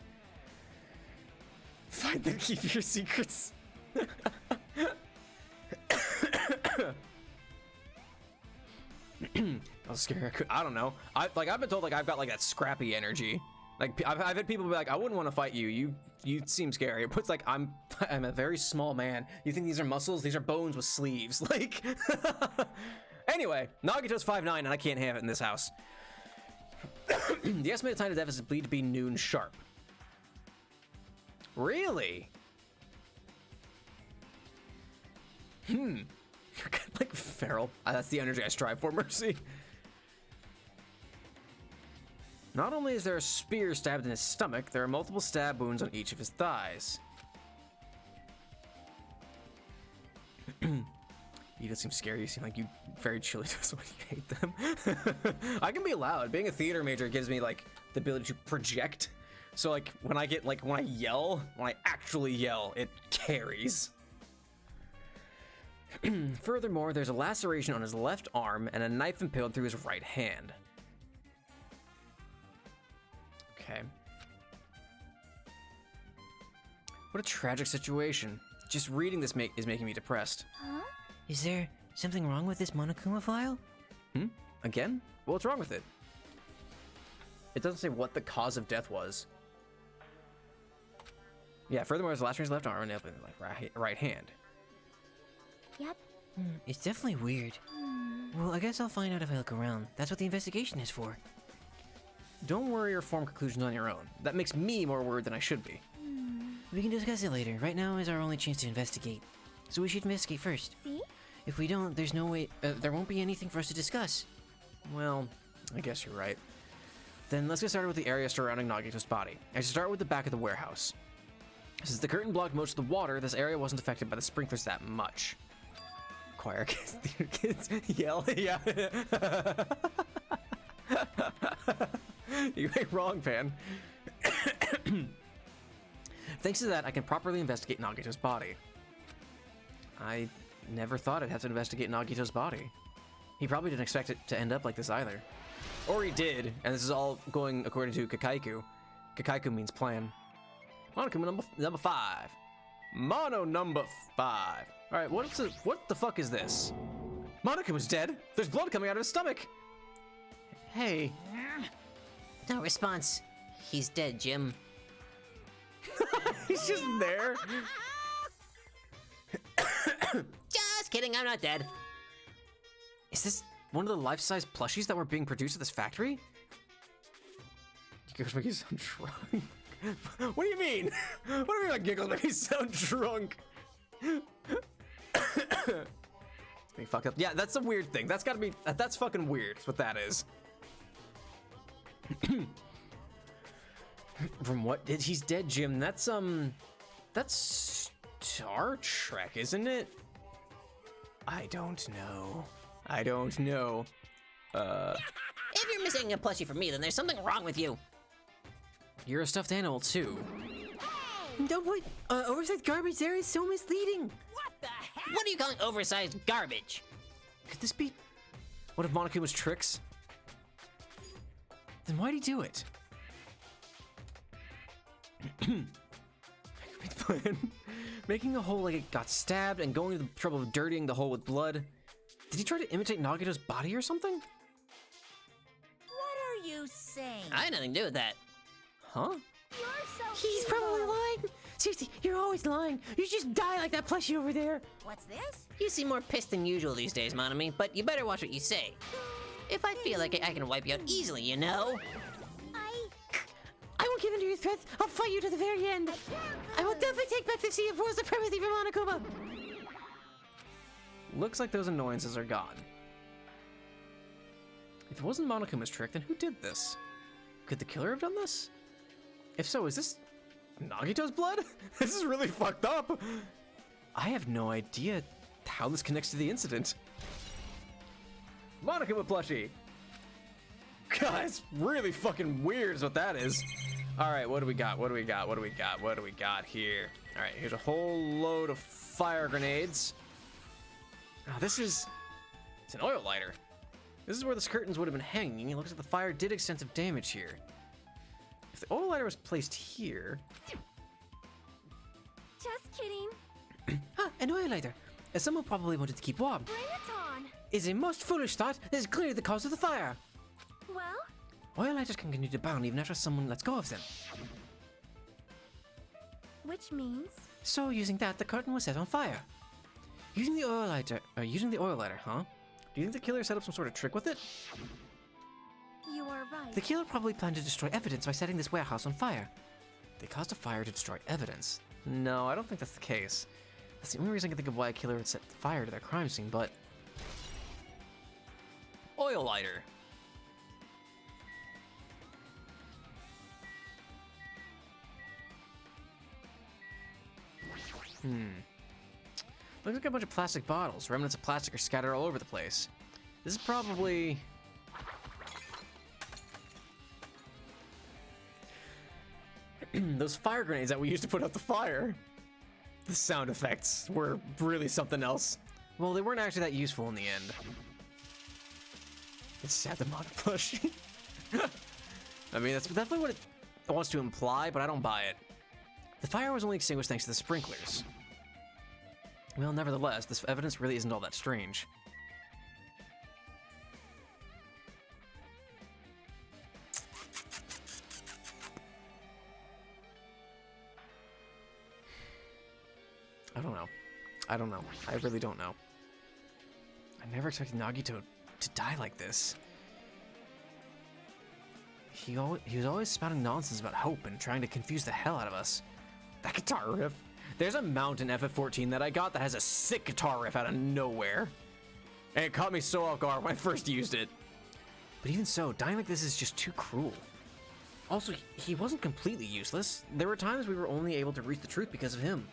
Find them, keep your secrets. I was scared. I don't know. I've been told like I've got like that scrappy energy. Like I've had people be like, I wouldn't want to fight you. You seem scary. It's like I'm a very small man. You think these are muscles? These are bones with sleeves. Like. Anyway, Nagito's 5'9", and I can't have it in this house. The estimated time to death is believed to be noon sharp. Really? You're kind of like feral. That's the energy I strive for, Mercy. Not only is there a spear stabbed in his stomach, there are multiple stab wounds on each of his thighs. You don't seem scary. You seem like you very chilly just when you hate them. I can be loud. Being a theater major gives me like the ability to project. So like when I yell, when I actually yell, it carries. Furthermore, there's a laceration on his left arm and a knife impaled through his right hand. Okay. What a tragic situation. Just reading this is making me depressed. Huh? Is there something wrong with this Monokuma file? Again? What's wrong with it? It doesn't say what the cause of death was. Yeah, furthermore, his last left arm and like right hand. Yep. It's definitely weird. Well, I guess I'll find out if I look around. That's what the investigation is for. Don't worry or form conclusions on your own. That makes me more worried than I should be. We can discuss it later. Right now is our only chance to investigate. So we should investigate first. See? If we don't, there's no way... there won't be anything for us to discuss. Well, I guess you're right. Then let's get started with the area surrounding Nagito's body. I should start with the back of the warehouse. Since the curtain blocked most of the water, this area wasn't affected by the sprinklers that much. Choir kids yell, yeah. You ain't wrong, Pan. Thanks to that, I can properly investigate Nagito's body. I never thought I'd have to investigate Nagito's body. He probably didn't expect it to end up like this either. Or he did, and this is all going according to Kakaiku. Kakaiku means plan. Monokuma number 5. Mono number 5. Alright, what the fuck is this? Monokuma's dead. There's blood coming out of his stomach. Hey. No response. He's dead, Jim. He's just there. Just kidding, I'm not dead. Is this one of the life-size plushies that were being produced at this factory? Giggles make you sound drunk. What do you mean? What do you mean like giggles make you sound drunk? Being fucked up. Yeah, that's a weird thing. That's gotta be, that's fucking weird. That's what that is. From what? He's dead, Jim. That's Star Trek, isn't it? I don't know. I don't know. If you're missing a plushie from me, then there's something wrong with you. You're a stuffed animal too. Don't put oversized garbage there is so misleading. What the heck? What are you calling oversized garbage? Could this be one of Monokuma's tricks? Then why'd he do it? Plan. Making a hole like it got stabbed and going to the trouble of dirtying the hole with blood. Did he try to imitate Nagito's body or something? What are you saying? I had nothing to do with that. Huh? You're so He's probably lying. Seriously, you're always lying. You just die like that plushie over there. What's this? You seem more pissed than usual these days, Monomi, but you better watch what you say. If I feel like it, I can wipe you out easily, you know? I won't give in to your threats. I'll fight you to the very end. I will definitely take back the Sea of War supremacy from Monokuma. Looks like those annoyances are gone. If it wasn't Monokuma's trick, then who did this? Could the killer have done this? If so, is this Nagito's blood? This is really fucked up. I have no idea how this connects to the incident. Monokuma plushie. God, it's really fucking weird is what that is. All right, what do we got? What do we got? What do we got? What do we got here? All right, here's a whole load of fire grenades. Oh, it's an oil lighter. This is where the curtains would have been hanging. It looks like the fire did extensive damage here. If the oil lighter was placed here. Just kidding. An oil lighter. As someone probably wanted to keep warm. Bring it on. Is a most foolish thought that is clearly the cause of the fire. Well, Oil lighters can continue to burn even after someone lets go of them. which means So using that, the curtain was set on fire. Using the oil lighter, huh? Do you think the killer set up some sort of trick with it? you are right. The killer probably planned to destroy evidence by setting this warehouse on fire. They caused a fire to destroy evidence. No, I don't think that's the case. That's the only reason I can think of why a killer would set fire to their crime scene, but... Oil lighter. Looks like a bunch of plastic bottles. Remnants of plastic are scattered all over the place. This is probably... those fire grenades that we used to put out the fire. The sound effects were really something else. Well, they weren't actually that useful in the end. It's sad the mod push. I mean, that's definitely what it wants to imply, but I don't buy it. The fire was only extinguished thanks to the sprinklers. Well, nevertheless, this evidence really isn't all that strange. I don't know. I don't know. I really don't know. I never expected Nagito to die like this. He was always spouting nonsense about hope and trying to confuse the hell out of us. That guitar riff. There's a mount in FF14 that I got that has a sick guitar riff out of nowhere. And it caught me so off guard when I first used it. But even so, dying like this is just too cruel. Also, he wasn't completely useless. There were times we were only able to reach the truth because of him.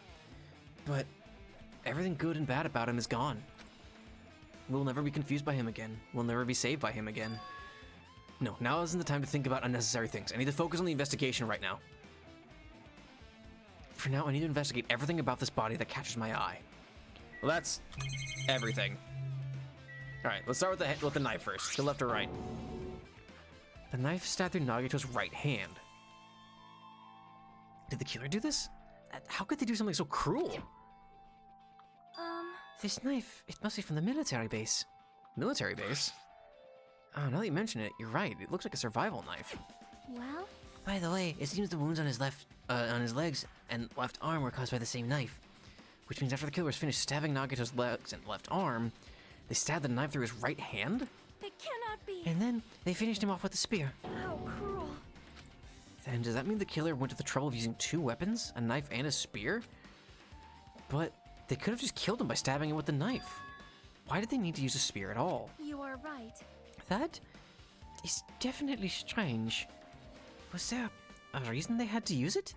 But everything good and bad about him is gone. We'll never be confused by him again. We'll never be saved by him again. No, now isn't the time to think about unnecessary things. I need to focus on the investigation right now. For now, I need to investigate everything about this body that catches my eye. Well, that's everything. All right, let's start with the knife first. To left or right? The knife stabbed through Nagito's right hand. Did the killer do this? How could they do something so cruel? This knife, it must be from the military base. Military base? Oh, now that you mention it, you're right. It looks like a survival knife. Well? By the way, it seems the wounds on his legs and left arm were caused by the same knife. Which means after the killers finished stabbing Nagito's legs and left arm, they stabbed the knife through his right hand? It cannot be. And then they finished him off with a spear. How cruel. Then does that mean the killer went to the trouble of using two weapons? A knife and a spear? But they could have just killed him by stabbing him with the knife. Why did they need to use a spear at all? You are right. That is definitely strange. Was there a reason they had to use it?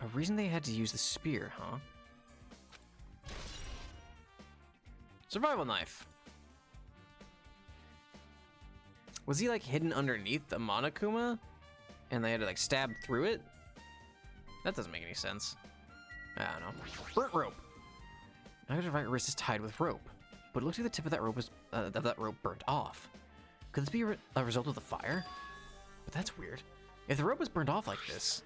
A reason they had to use the spear, huh? Survival knife. Was he like hidden underneath the Monokuma? And they had to like stab through it? That doesn't make any sense. I don't know. Burnt rope. Nagito's right wrist is tied with rope, but it looks like the tip of that rope was burnt off. Could this be a result of the fire? But that's weird. If the rope was burned off like this,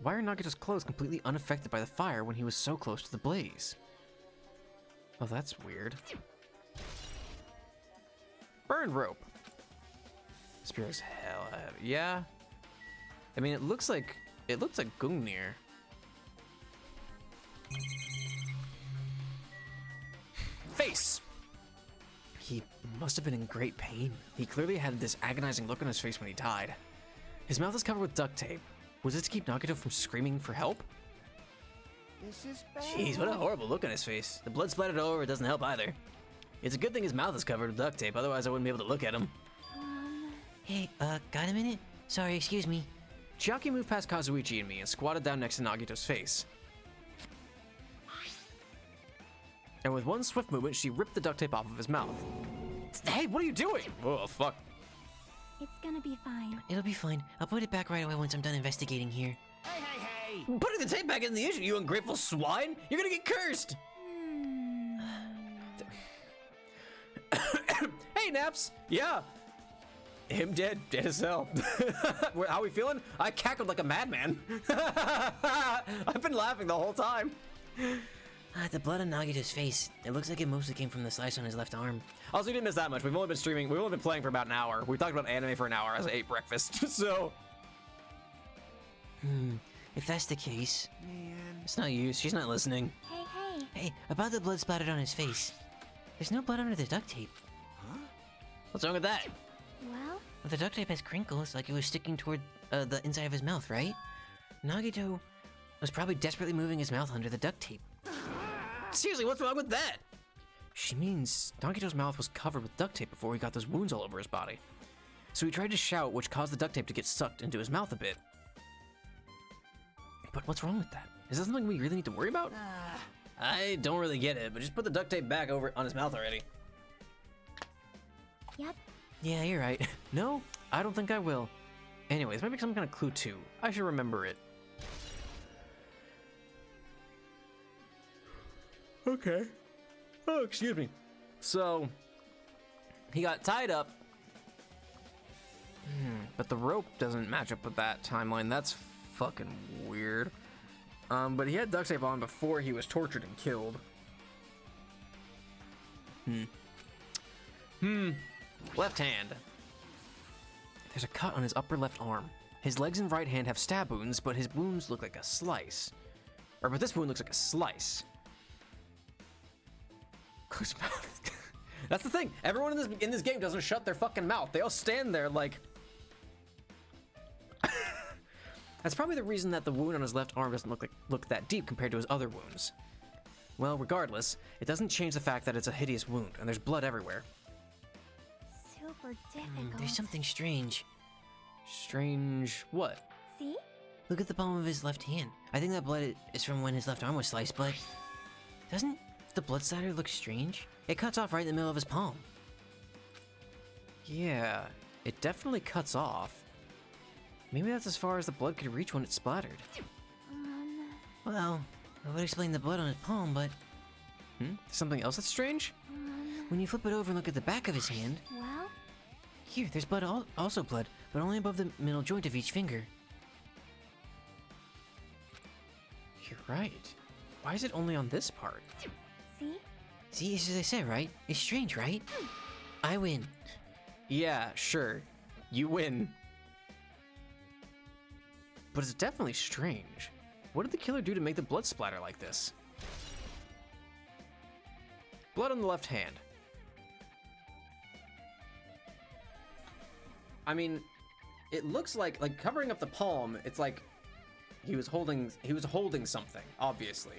why are Nagito's clothes completely unaffected by the fire when he was so close to the blaze? Oh, that's weird. Burned rope. Spear is hell heavy. Yeah. I mean, it looks like Gungnir. Face. He must have been in great pain. He clearly had this agonizing look on his face when he died. His mouth is covered with duct tape. Was it to keep Nagito from screaming for help? This is bad. Jeez, what a horrible look on his face. The blood splattered all over, it doesn't help either. It's a good thing his mouth is covered with duct tape, otherwise I wouldn't be able to look at him. Hey, got a minute? Sorry, excuse me. Chiaki moved past Kazuichi and me and squatted down next to Nagito's face. And with one swift movement, she ripped the duct tape off of his mouth. Hey, what are you doing? Oh, fuck. It's gonna be fine. It'll be fine. I'll put it back right away once I'm done investigating here. Hey, hey, hey! Putting the tape back in the issue, you ungrateful swine! You're gonna get cursed! Hey, Naps! Yeah! Him dead as hell. How we feeling? I cackled like a madman. I've been laughing the whole time. The blood on Nagito's face. It looks like it mostly came from the slice on his left arm. Also, we didn't miss that much. We've only been playing for about an hour. We talked about anime for an hour as I ate breakfast, so... If that's the case... Man. It's not you, she's not listening. Hey, hey. Hey, about the blood splattered on his face. There's no blood under the duct tape. What's wrong with that? Well, The duct tape has crinkles, like it was sticking toward the inside of his mouth, right? Nagito was probably desperately moving his mouth under the duct tape. Seriously, what's wrong with that? She means Nagito's mouth was covered with duct tape before he got those wounds all over his body. So he tried to shout, which caused the duct tape to get sucked into his mouth a bit. But what's wrong with that? Is that something we really need to worry about? I don't really get it, but just put the duct tape back over on his mouth already. Yep. Yeah, you're right. No, I don't think I will. Anyways, maybe some kind of clue too. I should remember it. Okay. Oh, excuse me. So, he got tied up. But the rope doesn't match up with that timeline. That's fucking weird. But he had duct tape on before he was tortured and killed. Left hand. There's a cut on his upper left arm. His legs and right hand have stab wounds, but his wounds look like a slice. But this wound looks like a slice. Close mouth. That's the thing. Everyone in this game doesn't shut their fucking mouth. They all stand there like. That's probably the reason that the wound on his left arm doesn't look that deep compared to his other wounds. Well, regardless, it doesn't change the fact that it's a hideous wound and there's blood everywhere. Super difficult. There's something strange. Strange what? See? Look at the palm of his left hand. I think that blood is from when his left arm was sliced, but doesn't the blood splatter look strange? It cuts off right in the middle of his palm. Yeah, it definitely cuts off. Maybe that's as far as the blood could reach when it splattered. Well, I would explain the blood on his palm, but Something else that's strange? when you flip it over and look at the back of his hand, Well, here, there's blood, also blood, but only above the middle joint of each finger. You're right. Why is it only on this part? see? See, it's as I said, right? It's strange, right? I win. Yeah, sure. You win. But it's definitely strange. What did the killer do to make the blood splatter like this? Blood on the left hand. I mean, it looks like covering up the palm, it's like he was holding something, obviously.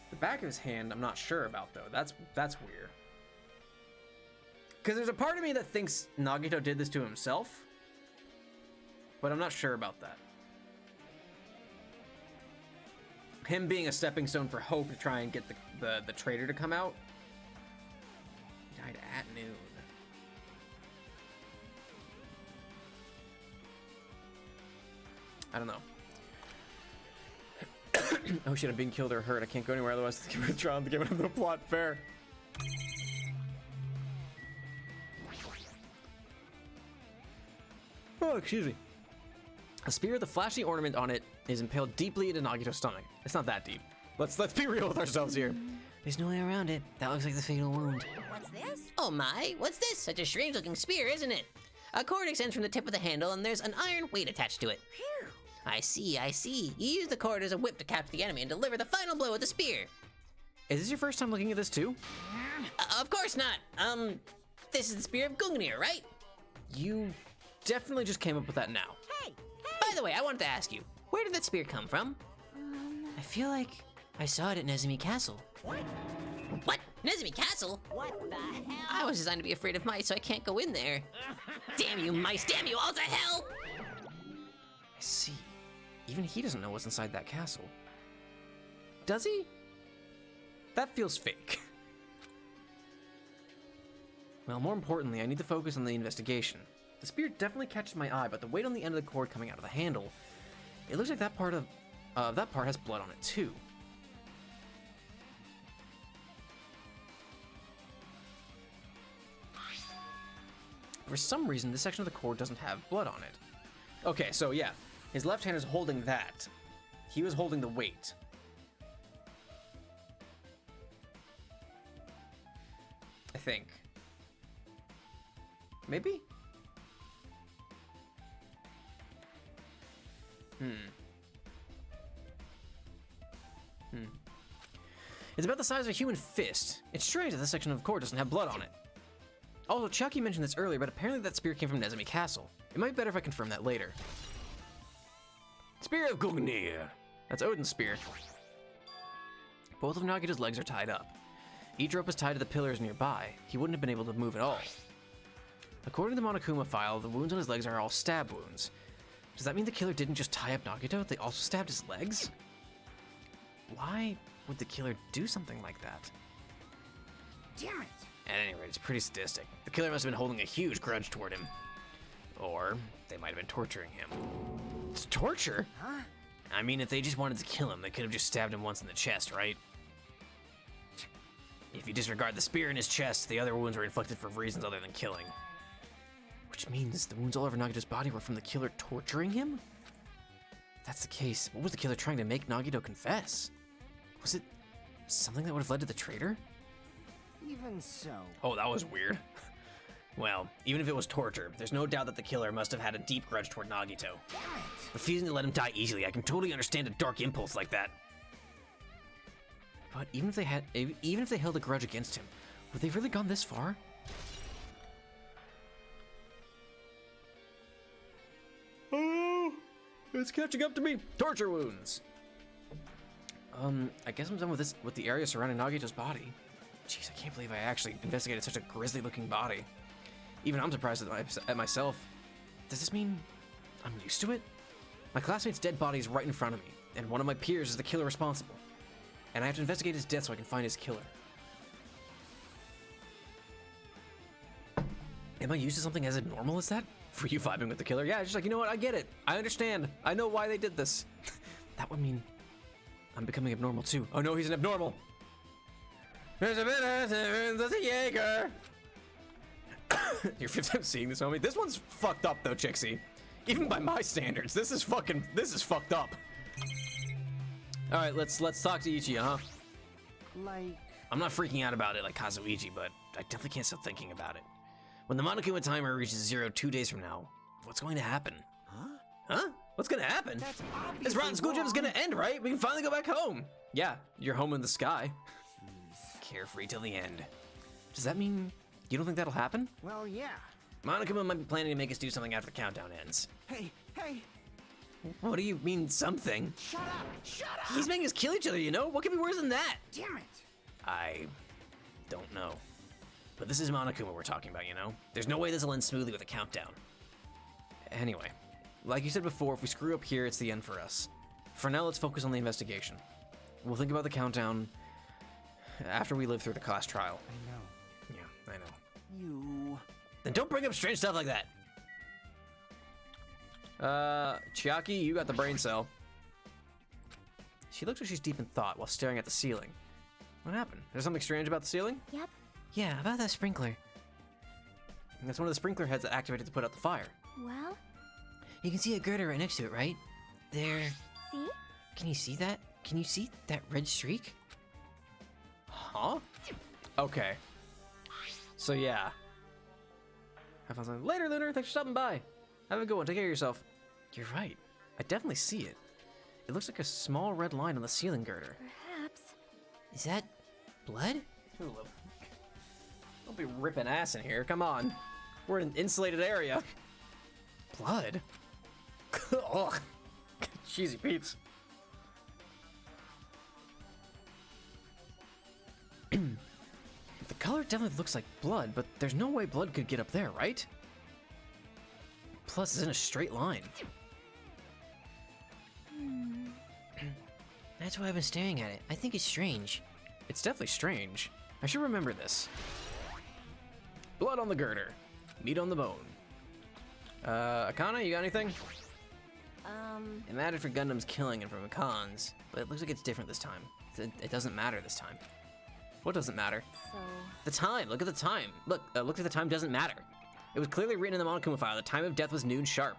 The back of his hand, I'm not sure about though. That's weird. Because there's a part of me that thinks Nagito did this to himself, but I'm not sure about that. Him being a stepping stone for Hope to try and get the traitor to come out. He died at noon. I don't know. Oh shit, I'm being killed or hurt. I can't go anywhere otherwise the withdrawn to give him the plot fair. Oh, excuse me. A spear with a flashy ornament on it is impaled deeply into Nagito's stomach. It's not that deep. Let's be real with ourselves here. There's no way around it. That looks like the fatal wound. What's this? Oh my, what's this? Such a strange looking spear, isn't it? A cord extends from the tip of the handle and there's an iron weight attached to it. Phew. I see. You use the cord as a whip to capture the enemy and deliver the final blow with the spear. Is this your first time looking at this too? Of course not. This is the spear of Gungnir, right? You definitely just came up with that now. Hey, By the way, I wanted to ask you, where did that spear come from? I feel like I saw it at Nezumi Castle. What? Nezumi Castle? what the hell? I was designed to be afraid of mice, so I can't go in there. Damn you, mice! Damn you all to hell! I see. Even he doesn't know what's inside that castle. Does he? That feels fake. Well, more importantly, I need to focus on the investigation. The spear definitely catches my eye, but the weight on the end of the cord coming out of the handle, it looks like that part has blood on it too. For some reason, this section of the cord doesn't have blood on it. Okay, so yeah, his left hand is holding that. He was holding the weight. I think. Maybe? It's about the size of a human fist. It's strange that this section of cord doesn't have blood on it. Also, Chucky mentioned this earlier, but apparently that spear came from Nezumi Castle. It might be better if I confirm that later. Spear of Gungnir. That's Odin's spear. Both of Nagito's legs are tied up. Each rope is tied to the pillars nearby. He wouldn't have been able to move at all. According to the Monokuma file, the wounds on his legs are all stab wounds. Does that mean the killer didn't just tie up Nagito? They also stabbed his legs? why would the killer do something like that? Damn it! At any rate, it's pretty sadistic. The killer must have been holding a huge grudge toward him. Or they might have been torturing him. It's torture? Huh? I mean, if they just wanted to kill him, they could have just stabbed him once in the chest, right? If you disregard the spear in his chest, the other wounds were inflicted for reasons other than killing. Which means the wounds all over Nagito's body were from the killer torturing him? If that's the case, what was the killer trying to make Nagito confess? Was it something that would have led to the traitor? Even so. Oh, that was weird. Well, even if it was torture, there's no doubt that the killer must have had a deep grudge toward Nagito. Damn it! Refusing to let him die easily, I can totally understand a dark impulse like that. But even if they held a grudge against him, would they really gone this far? Oh, it's catching up to me. Torture wounds. I guess I'm done with the area surrounding Nagito's body. Jeez, I can't believe I actually investigated such a grisly-looking body. Even I'm surprised at myself. Does this mean I'm used to it? My classmate's dead body is right in front of me, and one of my peers is the killer responsible. And I have to investigate his death so I can find his killer. Am I used to something as abnormal as that? For you vibing with the killer? Yeah, just like, you know what, I get it. I understand. I know why they did this. That would mean I'm becoming abnormal too. Oh no, he's an abnormal. There's a Jaeger. Your fifth time seeing this, homie. This one's fucked up though, Chixie. Even by my standards, this is fucked up. All right, let's talk to Ichi, huh? Like... I'm not freaking out about it like Kazuichi, but I definitely can't stop thinking about it. When the Monokuma timer reaches 0 2 days from now, what's going to happen? Huh? What's gonna happen? That's This rotten school wrong. trip is gonna end, right? We can finally go back home. Yeah, you're home in the sky. Carefree till the end. Does that mean you don't think that'll happen? Well, yeah. Monokuma might be planning to make us do something after the countdown ends. Hey, hey, What do you mean, something? Shut up! Shut up! He's making us kill each other, you know? What could be worse than that? Damn it! I don't know. But this is Monokuma we're talking about, you know? There's no way this will end smoothly with a countdown. Anyway, like you said before, if we screw up here, it's the end for us. For now, let's focus on the investigation. We'll think about the countdown after we live through the class trial. I know. Yeah, I know. You... Then don't bring up strange stuff like that. Chiaki, you got the brain cell. She looks like she's deep in thought while staring at the ceiling. What happened? There's something strange about the ceiling? Yep. Yeah, about that sprinkler. That's one of the sprinkler heads that activated to put out the fire. Well, You can see a girder right next to it, right? There. see? Can you see that? Can you see that red streak? Huh? Okay. So yeah. Have fun something. Later, Lunar. Thanks for stopping by. Have a good one. Take care of yourself. You're right. I definitely see it. It looks like a small red line on the ceiling girder. Perhaps. Is that blood? Tulip. Don't be ripping ass in here. Come on. We're in an insulated area. Blood? Ugh. Cheesy Pete's. The color definitely looks like blood, but there's no way blood could get up there, right? Plus, it's in a straight line. That's why I've been staring at it. I think it's strange. It's definitely strange. I should remember this. Blood on the girder. Meat on the bone. Akana, you got anything? It mattered for Gundam's killing and for Makan's, but it looks like it's different this time. It doesn't matter this time. What doesn't matter? So, The time. Look at the time. Look like the time doesn't matter. It was clearly written in the Monokuma file. The time of death was noon sharp.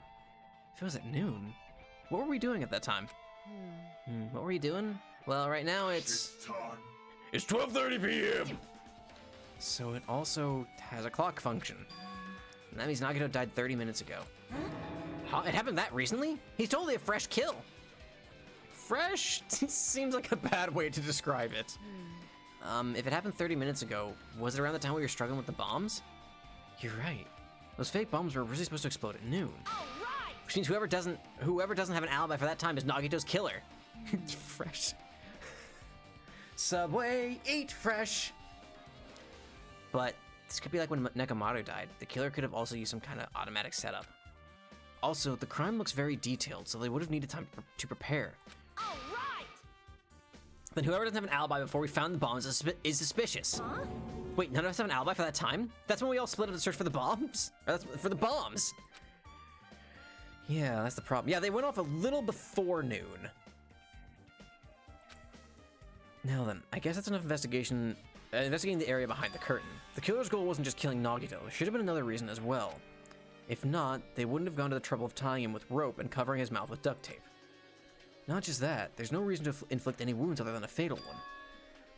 If it was at noon, what were we doing at that time? What were you doing? Well, right now it's It's time. It's 12:30 p.m. So it also has a clock function. And that means Nagito died 30 minutes ago. Huh? It happened that recently? He's totally a fresh kill. Fresh seems like a bad way to describe it. If it happened 30 minutes ago, was it around the time we were struggling with the bombs? You're right. Those fake bombs were originally supposed to explode at noon. Which means whoever doesn't have an alibi for that time is Nagito's killer. Fresh. Subway, eat fresh. But this could be like when Nekomaru died. The killer could have also used some kind of automatic setup. Also, the crime looks very detailed, so they would have needed time to prepare. Then whoever doesn't have an alibi before we found the bombs is suspicious. Huh? Wait, none of us have an alibi for that time? That's when we all split up to search for the bombs? Or that's for the bombs. Yeah, that's the problem. Yeah, they went off a little before noon. Now then, I guess that's enough investigating the area behind the curtain. The killer's goal wasn't just killing Nagito. There should have been another reason as well. If not, they wouldn't have gone to the trouble of tying him with rope and covering his mouth with duct tape. Not just that, there's no reason to inflict any wounds other than a fatal one.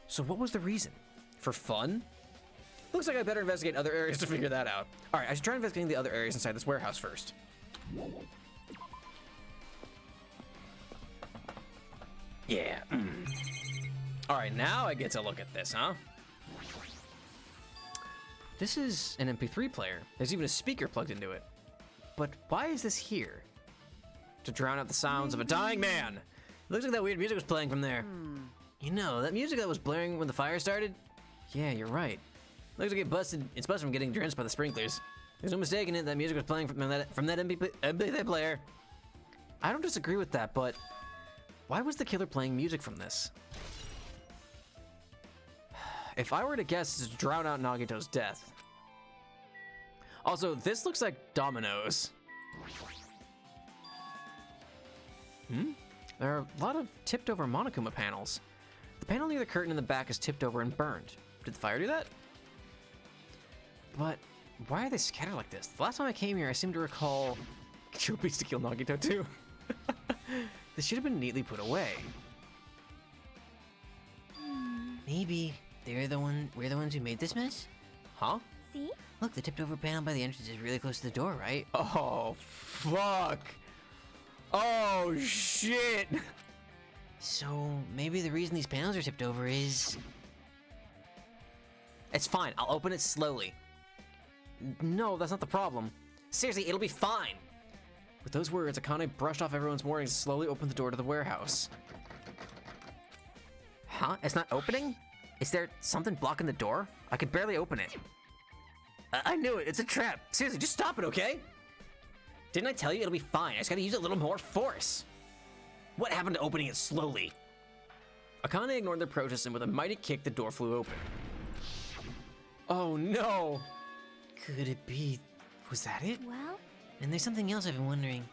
So what was the reason? For fun? Looks like I better investigate other areas to figure that out. Alright, I should try investigating the other areas inside this warehouse first. Yeah. Alright, now I get to look at this, huh? This is an MP3 player. There's even a speaker plugged into it. But why is this here? To drown out the sounds of a dying man. It looks like that weird music was playing from there. You know, that music that was blaring when the fire started? Yeah, you're right. Looks like it's busted from getting drenched by the sprinklers. There's no mistaking it, that music was playing from that MP3 player. I don't disagree with that, but why was the killer playing music from this? If I were to guess, it's to drown out Nagito's death. Also, this looks like dominoes. There are a lot of tipped over Monokuma panels. The panel near the curtain in the back is tipped over and burned. Did the fire do that? But why are they scattered like this? The last time I came here, I seem to recall Chopi's to kill Nagito too. This should have been neatly put away. Maybe we're the ones who made this mess? Huh? See? Look, the tipped over panel by the entrance is really close to the door, right? Oh, fuck. Oh, shit. So maybe the reason these panels are tipped over is... It's fine. I'll open it slowly. No, that's not the problem. Seriously, it'll be fine. With those words, Akane brushed off everyone's warnings and slowly opened the door to the warehouse. Huh? It's not opening? Is there something blocking the door? I could barely open it. I knew it. It's a trap. Seriously, just stop it, okay? Didn't I tell you it'll be fine? I just gotta use a little more force. What happened to opening it slowly? Akane ignored their protest and with a mighty kick, the door flew open. Oh no! Could it be... Was that it? Well, And there's something else I've been wondering.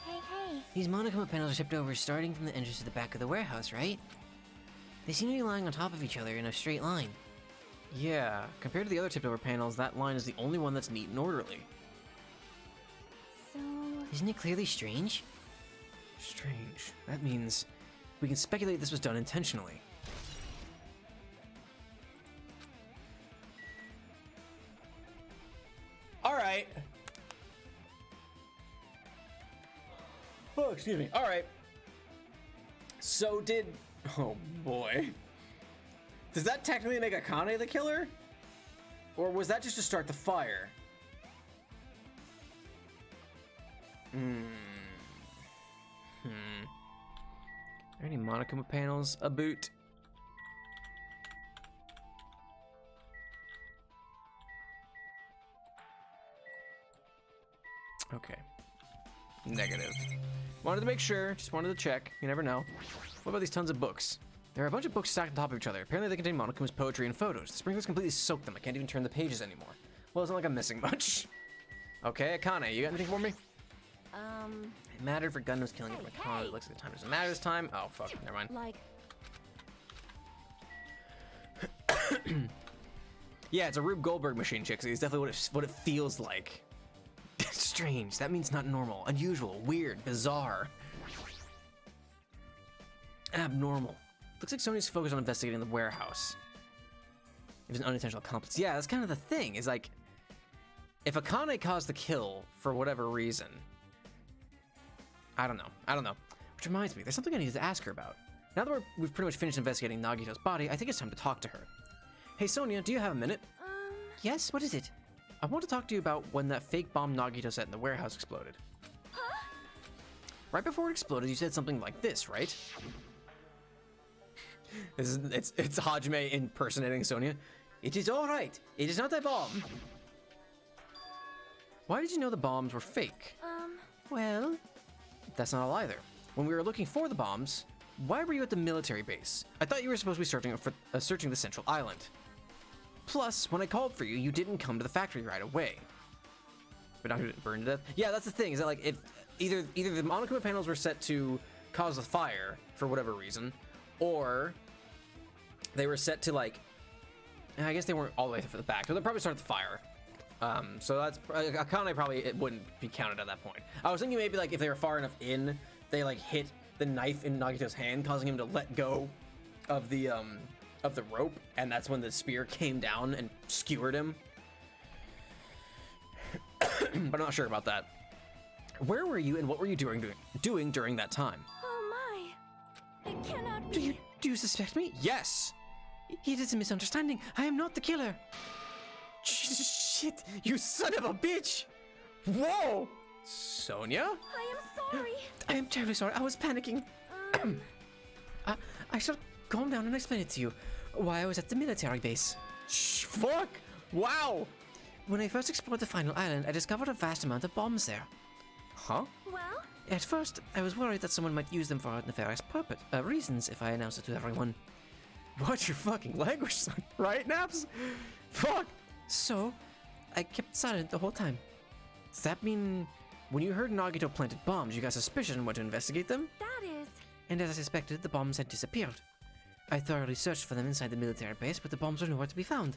hey. These Monokuma panels are tipped over starting from the entrance to the back of the warehouse, right? They seem to be lying on top of each other in a straight line. Yeah, compared to the other tipped over panels, that line is the only one that's neat and orderly. So, Isn't it clearly strange? Strange. That means we can speculate this was done intentionally. Alright. Oh, excuse me. Alright. So did... Oh boy. Does that technically make Akane the killer? Or was that just to start the fire? Are there any Monokuma panels? A boot. Okay. Negative. Wanted to make sure, just wanted to check. You never know. What about these tons of books? There are a bunch of books stacked on top of each other. Apparently they contain Monokuma's poetry and photos. The sprinklers completely soaked them. I can't even turn the pages anymore. Well, it's not like I'm missing much. Okay, Akane, you got anything for me? It mattered for Gundam's killing from Akane. It looks like the time doesn't matter this time. Oh, fuck. Never mind. like, Yeah, it's a Rube Goldberg machine, Chixie. It's definitely what it feels like. Strange. That means not normal, unusual, weird, bizarre. Abnormal. Looks like Sony's focused on investigating the warehouse. It was an unintentional accomplice. Yeah, that's kind of the thing, is like, if Akane caused the kill for whatever reason, I don't know. Which reminds me, there's something I need to ask her about. Now that we've pretty much finished investigating Nagito's body, I think it's time to talk to her. Hey Sonia, do you have a minute? Yes, what is it? I want to talk to you about when that fake bomb Nagito set in the warehouse exploded. Right before it exploded, you said something like this, right? It's Hajime impersonating Sonia. It is all right. It is not a bomb. Why did you know the bombs were fake? Well, That's not all either. When we were looking for the bombs, Why were you at the military base? I thought you were supposed to be searching the central island. Plus, when I called for you, you didn't come to the factory right away. But Nagito didn't burn to death? Yeah, that's the thing, is that like, if either the Monokuma panels were set to cause a fire, for whatever reason, or they were set to like, I guess they weren't all the way for the back, so they probably started the fire. So that's, Akane probably, it wouldn't be counted at that point. I was thinking maybe like if they were far enough in, they like hit the knife in Nagito's hand, causing him to let go of the rope, and that's when the spear came down and skewered him. But I'm not sure about that. Where were you and what were you doing during that time? Oh my. It cannot be. Do you suspect me? Yes! It is a misunderstanding. I am not the killer. Shit, you son of a bitch! Whoa! Sonia? I am sorry. I am terribly sorry. I was panicking. I shall calm down and explain it to you. Why I was at the military base. Shh, fuck! Wow! When I first explored the final island, I discovered a vast amount of bombs there. Huh? Well, At first, I was worried that someone might use them for nefarious reasons if I announced it to everyone. What's your fucking language, son? Right, Naps? Fuck! So, I kept silent the whole time. Does that mean when you heard Nagito planted bombs, you got suspicion and went to investigate them? that is. And as I suspected, the bombs had disappeared. I thoroughly searched for them inside the military base, but the bombs were nowhere to be found.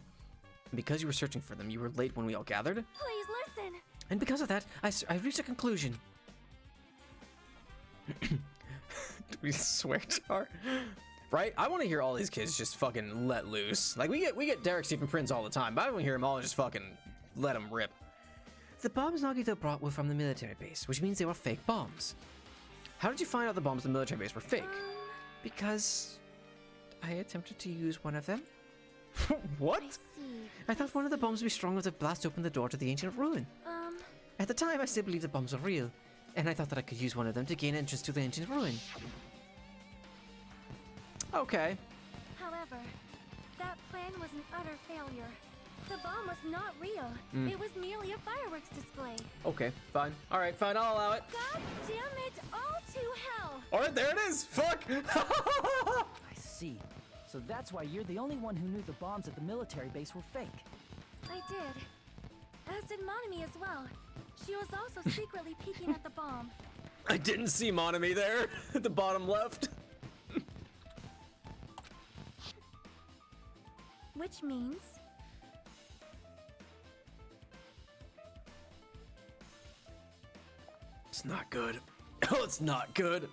And because you were searching for them, you were late when we all gathered? Please listen. And because of that, I reached a conclusion. Do we swear jar? Right? I want to hear all these kids just fucking let loose. Like, we get Derek Stephen Prince all the time, but I want to hear them all just fucking let them rip. The bombs Nagito brought were from the military base, which means they were fake bombs. How did you find out the bombs in the military base were fake? Because I attempted to use one of them. What? I see. I thought one of the bombs would be strong enough to blast open the door to the ancient ruin. At the time, I still believed the bombs were real, and I thought that I could use one of them to gain entrance to the ancient ruin. Okay. However, that plan was an utter failure. The bomb was not real. It was merely a fireworks display. Okay, fine. Alright, fine, I'll allow it. God damn it all to hell! Alright, there it is! Fuck! I see. So that's why you're the only one who knew the bombs at the military base were fake. I did. As did Monami as well. She was also secretly peeking at the bomb. I didn't see Monami there at the bottom left. Which means... It's not good. Oh, it's not good.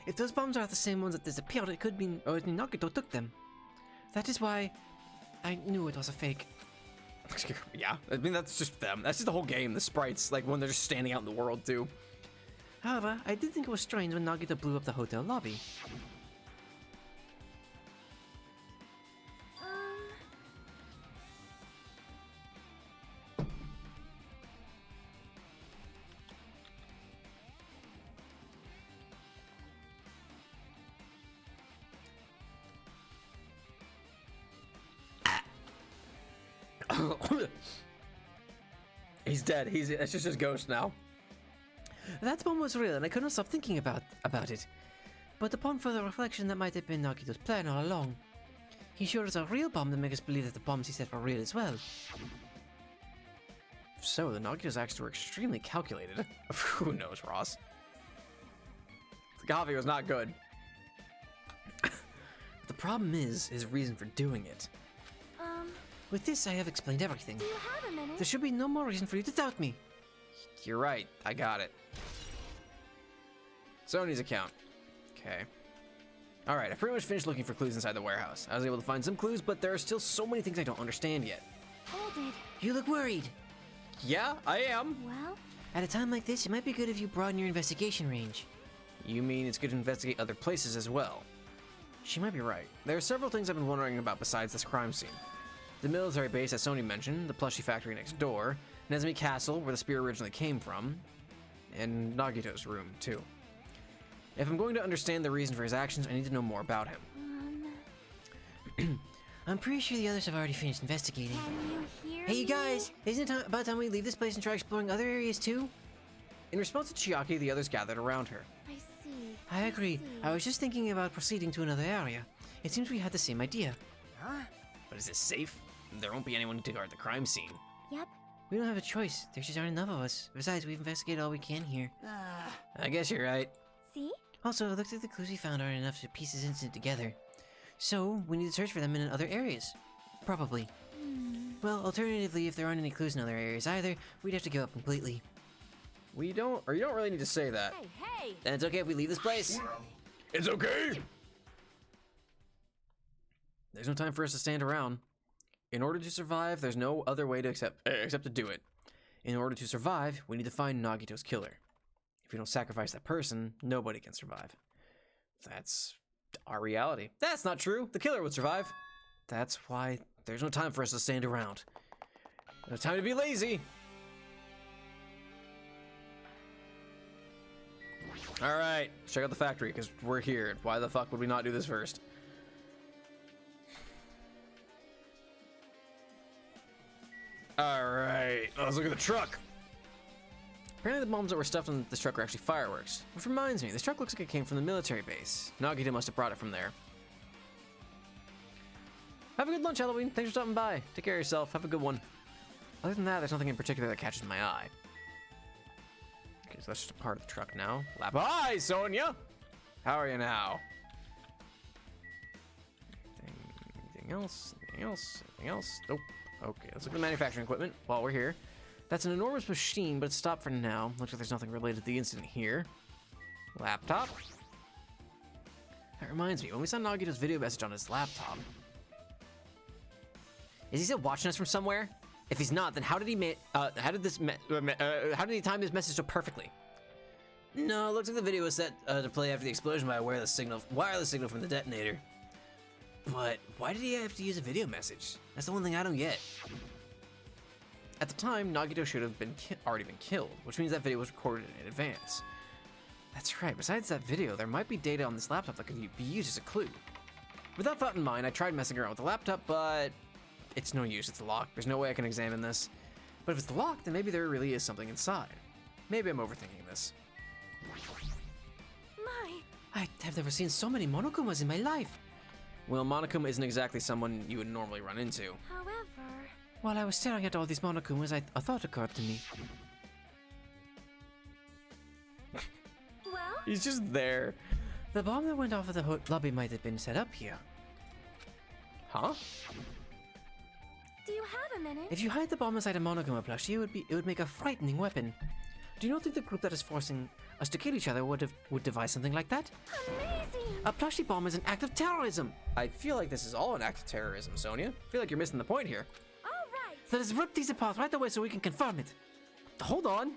If those bombs are the same ones that disappeared, it could mean Nagito took them. That is why I knew it was a fake. Yeah, I mean, that's just them. That's just the whole game, the sprites, like when they're just standing out in the world, too. However, I did think it was strange when Nagito blew up the hotel lobby. He's dead. It's just his ghost now. That bomb was real, and I couldn't stop thinking about it. But upon further reflection, that might have been Nagito's plan all along. He showed us a real bomb to make us believe that the bombs he set were real as well. So, the Nagito's actions were extremely calculated. Who knows, Ross? The coffee was not good. The problem is his reason for doing it. With this, I have explained everything. Do you have a minute? There should be no more reason for you to doubt me. You're right. I got it. Sony's account. Okay. Alright, I pretty much finished looking for clues inside the warehouse. I was able to find some clues, but there are still so many things I don't understand yet. Hold it. You look worried. Yeah, I am. Well, At a time like this, it might be good if you broaden your investigation range. You mean it's good to investigate other places as well? She might be right. There are several things I've been wondering about besides this crime scene. The military base that Sony mentioned, the plushie factory next door, Nezumi Castle, where the spear originally came from, and Nagito's room, too. If I'm going to understand the reason for his actions, I need to know more about him. I'm pretty sure the others have already finished investigating. can you hear Hey, you me? guys! Isn't it about time we leave this place and try exploring other areas too? In response to Chiaki, the others gathered around her. I see. I agree. see. I was just thinking about proceeding to another area. It seems we had the same idea. Huh? But is this safe? There won't be anyone to guard the crime scene. Yep. We don't have a choice. There just aren't enough of us. Besides, we've investigated all we can here. I guess you're right. See? Also, it looks like the clues we found aren't enough to piece this incident together. So, we need to search for them in other areas. Probably. Well, alternatively, if there aren't any clues in other areas either, we'd have to give up completely. We don't, or you don't really need to say that. Hey, hey! And it's okay if we leave this place. It's okay! There's no time for us to stand around. In order to survive, there's no other way to except to do it. In order to survive, we need to find Nagito's killer. If we don't sacrifice that person, nobody can survive. That's our reality. That's not true. The killer would survive. That's why there's no time for us to stand around. No time to be lazy. All right, check out the factory because we're here. Why the fuck would we not do this first? All right, let's look at the truck. Apparently the bombs that were stuffed in this truck are actually fireworks. Which reminds me, this truck looks like it came from the military base. Nagito must have brought it from there. Have a good lunch, Halloween. Thanks for stopping by. Take care of yourself. Have a good one. Other than that, there's nothing in particular that catches my eye. Okay, so that's just a part of the truck now. Hi, Sonia! How are you now? Anything else? Anything else? Anything else? Nope. Okay, let's look at the manufacturing equipment while we're here. That's an enormous machine, but it's stopped for now. Looks like there's nothing related to the incident here. Laptop. That reminds me, when we saw Nagito's video message on his laptop, is he still watching us from somewhere? If he's not, then how did he how did he time his message so perfectly? No, it looks like the video was set to play after the explosion by a wireless signal from the detonator. But why did he have to use a video message? That's the one thing I don't get. At the time, Nagito should have already been killed, which means that video was recorded in advance. That's right, besides that video, there might be data on this laptop that could be used as a clue. With that thought in mind, I tried messing around with the laptop, but it's no use, it's locked. There's no way I can examine this. But if it's locked, then maybe there really is something inside. Maybe I'm overthinking this. My! I have never seen so many Monokumas in my life. Well, Monokuma isn't exactly someone you would normally run into. However... While I was staring at all these Monokumas, a thought occurred to me. Well? He's just there. The bomb that went off of the lobby might have been set up here. Huh? Do you have a minute? If you hide the bomb inside a Monokuma plushie, it would make a frightening weapon. Do you not think the group that is forcing us to kill each other would devise something like that? Amazing! A plushie bomb is an act of terrorism. I feel like this is all an act of terrorism, Sonia. I feel like you're missing the point here. Alright! Let us rip these apart right away so we can confirm it. Hold on.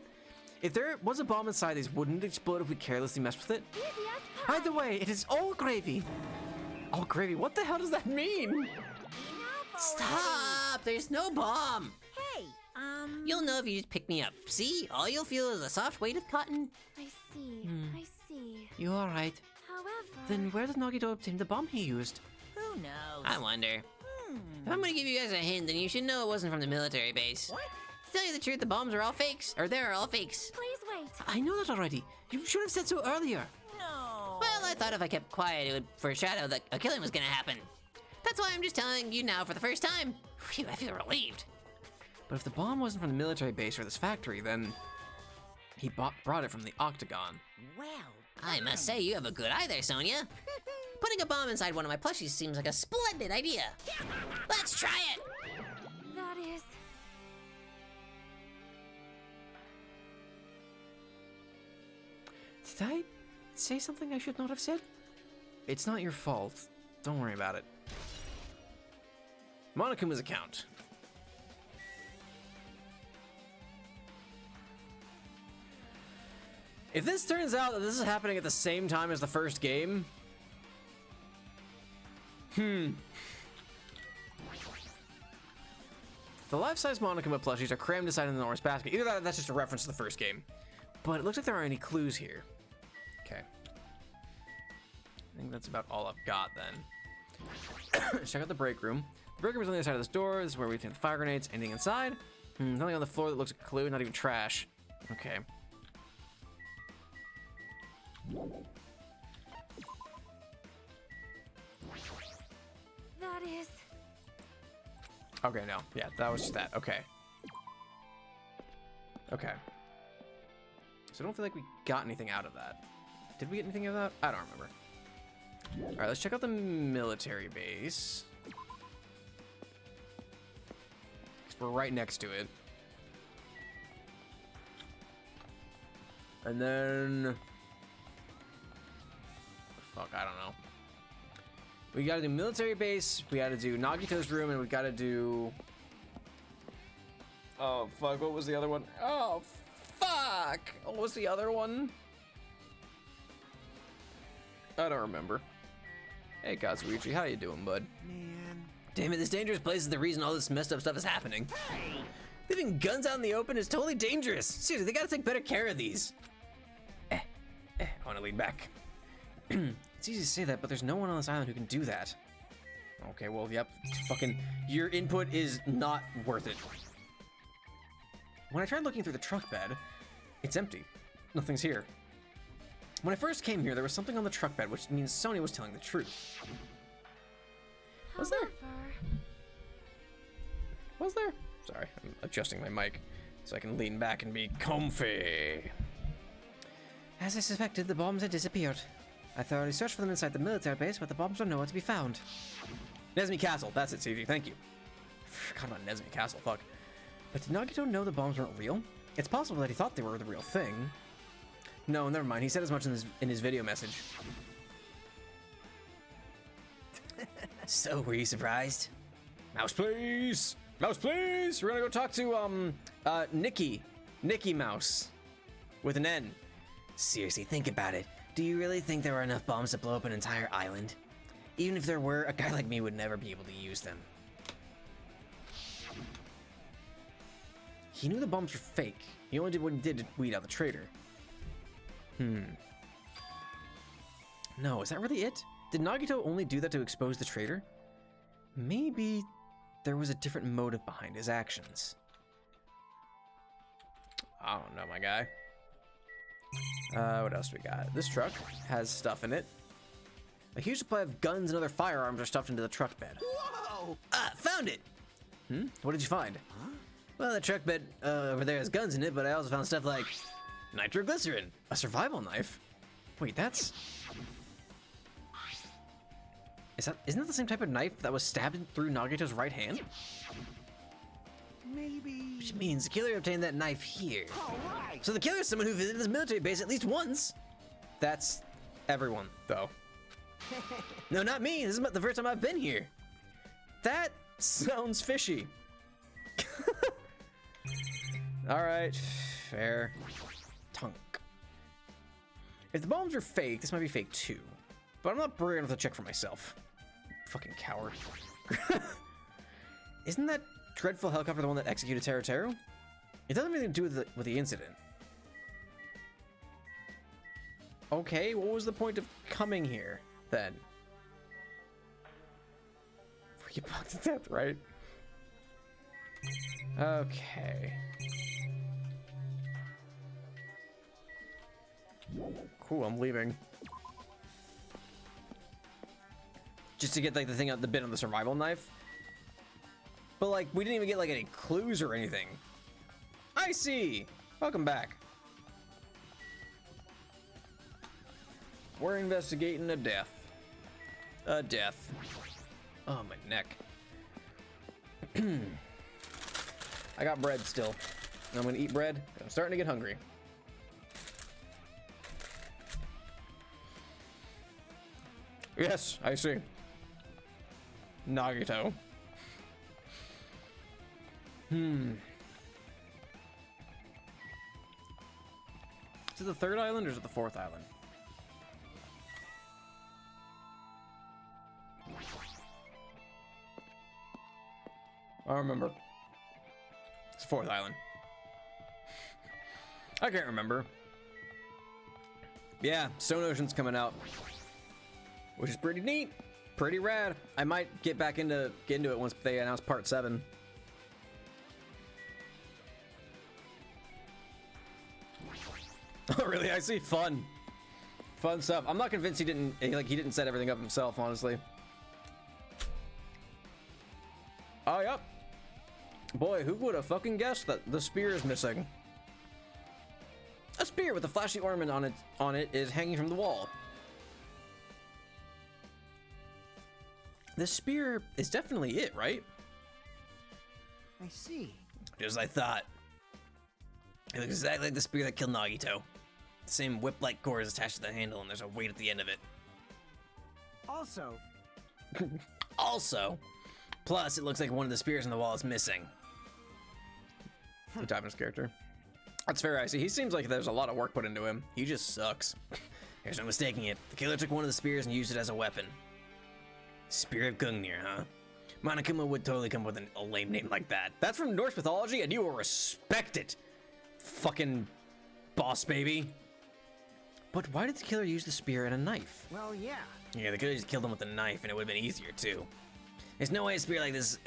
If there was a bomb inside these, wouldn't it explode if we carelessly messed with it? Easy as pie! Either way, it is all gravy. All gravy? What the hell does that mean? Stop! There's no bomb! Hey, You'll know if you just pick me up. See? All you'll feel is a soft weight of cotton. I see. I see. You are right. However... Then where did Nagito obtain the bomb he used? Who knows? I wonder. If I'm gonna give you guys a hint, then you should know it wasn't from the military base. What? To tell you the truth, the bombs are all fakes. Or they're all fakes. Please wait. I know that already. You should have said so earlier. No. Well, I thought if I kept quiet, it would foreshadow that a killing was gonna happen. That's why I'm just telling you now for the first time. Phew, I feel relieved. But if the bomb wasn't from the military base or this factory, then he brought it from the Octagon. Well, I must say, you have a good eye there, Sonia. Putting a bomb inside one of my plushies seems like a splendid idea. Let's try it! That is... Did I say something I should not have said? It's not your fault. Don't worry about it. Monokuma's account. If this turns out that this is happening at the same time as the first game... The life-size Monokuma plushies are crammed inside an enormous basket. Either that's just a reference to the first game. But it looks like there aren't any clues here. Okay. I think that's about all I've got then. Let's check out the break room. The break room is on the other side of this door. This is where we obtain the fire grenades. Anything inside? Nothing on the floor that looks like a clue. Not even trash. Okay. is... Okay, no. Yeah, that was just that. Okay. Okay. So I don't feel like we got anything out of that. Did we get anything out of that? I don't remember. All right, let's check out the military base. 'Cause we're right next to it. And then... Fuck, I don't know. We gotta do military base, we gotta do Nagito's room, and we gotta do... Oh, fuck, what was the other one? Oh, fuck! What was the other one? I don't remember. Hey, Kazuichi, how you doing, bud? Man. Damn it, this dangerous place is the reason all this messed up stuff is happening. Leaving guns out in the open is totally dangerous. Seriously, they gotta take better care of these. I wanna lean back. It's easy to say that, but there's no one on this island who can do that. Okay, well, yep, fucking, your input is not worth it. When I tried looking through the truck bed, it's empty. Nothing's here. When I first came here, there was something on the truck bed, which means Sony was telling the truth. Was there? Was there? Sorry, I'm adjusting my mic so I can lean back and be comfy. As I suspected, the bombs had disappeared. I thoroughly searched for them inside the military base, but the bombs are nowhere to be found. Nesmi Castle, that's it, CG, thank you. Forgot about Nesmi Castle, fuck. But did Nagito know the bombs weren't real? It's possible that he thought they were the real thing. No, never mind, he said as much in his video message. So, were you surprised? Mouse, please! Mouse, please! We're gonna go talk to, Nikki Mouse. With an N. Seriously, think about it. Do you really think there were enough bombs to blow up an entire island? Even if there were, a guy like me would never be able to use them. He knew the bombs were fake. He only did what he did to weed out the traitor. No, is that really it? Did Nagito only do that to expose the traitor? Maybe there was a different motive behind his actions. I don't know, my guy. What else we got? This truck has stuff in it. A huge supply of guns and other firearms are stuffed into the truck bed. Whoa! Found it! What did you find? Huh? Well, the truck bed over there has guns in it, but I also found stuff like nitroglycerin, a survival knife. Wait, that's... Isn't that the same type of knife that was stabbed through Nagito's right hand? Maybe... Which means the killer obtained that knife here. All right. So the killer is someone who visited this military base at least once. That's everyone, though. No, not me. This is the first time I've been here. That sounds fishy. All right, fair. Tunk. If the bombs are fake, this might be fake too. But I'm not brave enough to check for myself. Fucking coward. Isn't that dreadful helicopter the one that executed Teru? It doesn't have anything to do with the incident. Okay, what was the point of coming here then? We get fucked to death, right? Okay. Cool, I'm leaving. Just to get like the thing out, the bit on the survival knife. But like, we didn't even get like any clues or anything. I see. Welcome back. We're investigating a death. A death. Oh, my neck. I got bread still. I'm gonna eat bread. I'm starting to get hungry. Yes, I see. Nagito. Is it the third island or is it the fourth island? I don't remember. It's fourth island. I can't remember. Yeah, Stone Ocean's coming out, which is pretty neat, pretty rad. I might get into it once they announce part 7. Oh really? I see. Fun stuff. I'm not convinced he didn't set everything up himself, honestly. Oh, yep. Boy, who would have fucking guessed that the spear is missing? A spear with a flashy ornament on it is hanging from the wall. This spear is definitely it, right? I see. Just as I thought. It looks exactly like the spear that killed Nagito. The same whip-like core is attached to the handle, and there's a weight at the end of it. Also, Plus, it looks like one of the spears in the wall is missing. Good time in his character. That's fair, I see. He seems like there's a lot of work put into him. He just sucks. There's no mistaking it. The killer took one of the spears and used it as a weapon. Spear of Gungnir, huh? Monokuma would totally come up with a lame name like that. That's from Norse mythology, and you will respect it. Fucking boss baby. But why did the killer use the spear and a knife? well, yeah. Yeah, the killer just killed him with a knife, and it would have been easier too. There's no way a spear like this,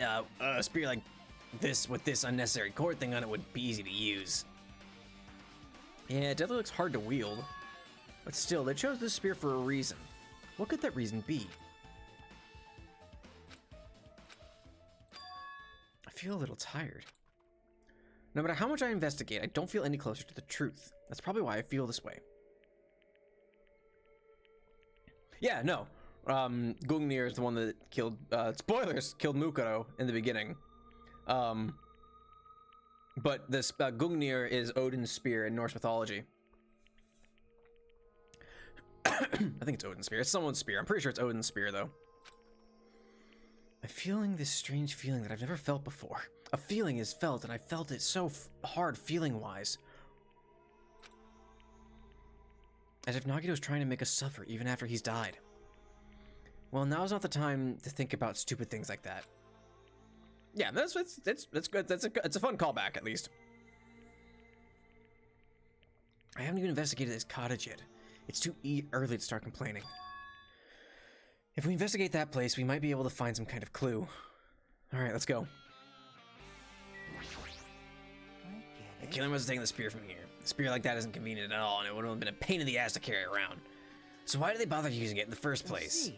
with this unnecessary cord thing on it would be easy to use. Yeah, it definitely looks hard to wield. But still, they chose this spear for a reason. What could that reason be? I feel a little tired. No matter how much I investigate, I don't feel any closer to the truth. That's probably why I feel this way. Yeah, no. Gungnir is the one that killed, spoilers, killed Mukuro in the beginning. But this Gungnir is Odin's spear in Norse mythology. I think it's Odin's spear. It's someone's spear. I'm pretty sure it's Odin's spear, though. I'm feeling this strange feeling that I've never felt before. A feeling is felt, and I felt it so hard feeling-wise. As if Nagito's trying to make us suffer even after he's died. Well, now's not the time to think about stupid things like that. Yeah, that's good. It's a fun callback, at least. I haven't even investigated this cottage yet. It's too early to start complaining. If we investigate that place, we might be able to find some kind of clue. All right, let's go. The killer must have taken the spear from here. A spear like that isn't convenient at all, and it would have been a pain in the ass to carry around. So why did they bother using it in the first place?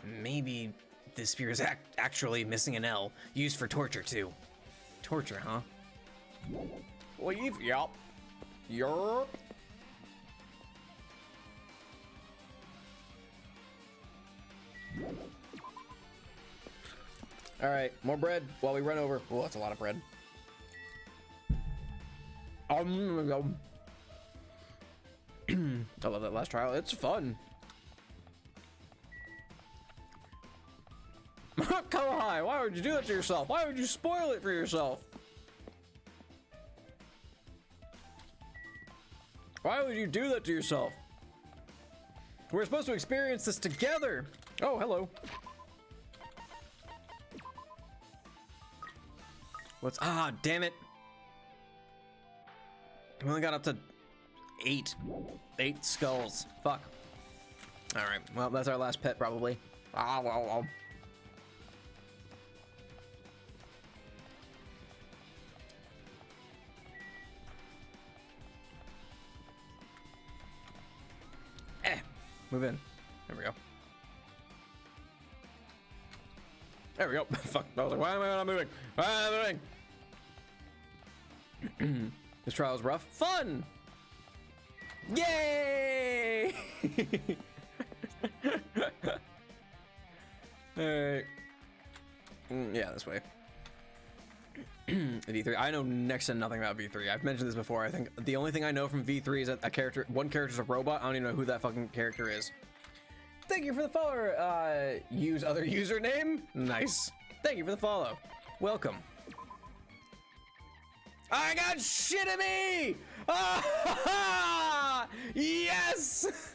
Maybe this spear is actually missing an L, used for torture too. Torture, huh? Leave, yup. Yup. All right, more bread while we run over. Oh, that's a lot of bread. I love that last trial. It's fun. Kohai, why would you do that to yourself? Why would you spoil it for yourself? Why would you do that to yourself? We're supposed to experience this together. Oh, hello. Damn it. We only got up to 8 skulls. Fuck. All right, well, that's our last pet probably. Move in. There we go. There we go. Fuck. I was like, why am I not moving? Why am I moving? This trial is rough. Fun! Yay! Alright. Yeah, this way. V3. I know next to nothing about V3. I've mentioned this before. I think the only thing I know from V3 is that one character's a robot. I don't even know who that fucking character is. Thank you for the follower. Use other username. Nice. Thank you for the follow. Welcome. I got shit at me! Ah, yes!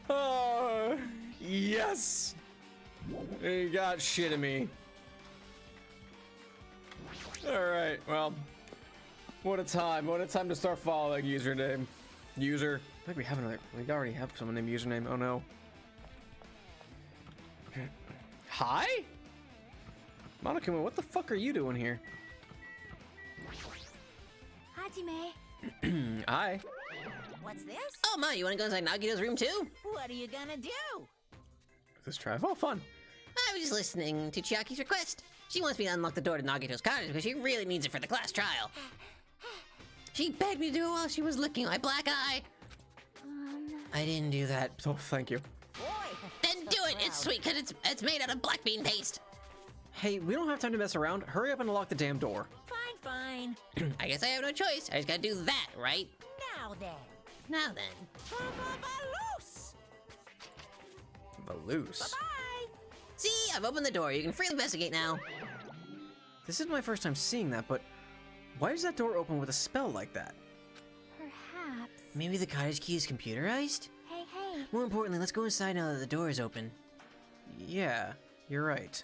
Oh, yes! You got shit at me. Alright, well, what a time to start following username. User. I think we already have someone named username. Oh no. Hi? Monokuma, what the fuck are you doing here? Hajime. Hi. What's this? Oh my, you wanna go inside Nagito's room too? What are you gonna do? Let's try. Oh, fun. I was just listening to Chiaki's request. She wants me to unlock the door to Nagito's cottage because she really needs it for the class trial. She begged me to do it while she was licking my black eye. I didn't do that. Oh, thank you. Boy, Then do it! It's sweet because it's made out of black bean paste. Hey, we don't have time to mess around. Hurry up and lock the damn door. fine. I guess I have no choice. I just gotta do that, right? Now then. Now then. Loose. Valoose. Bye. See, I've opened the door. You can freely investigate now. This is my first time seeing that, but why does that door open with a spell like that? Perhaps. Maybe the cottage key is computerized? Hey, hey. More importantly, let's go inside now that the door is open. Yeah, you're right.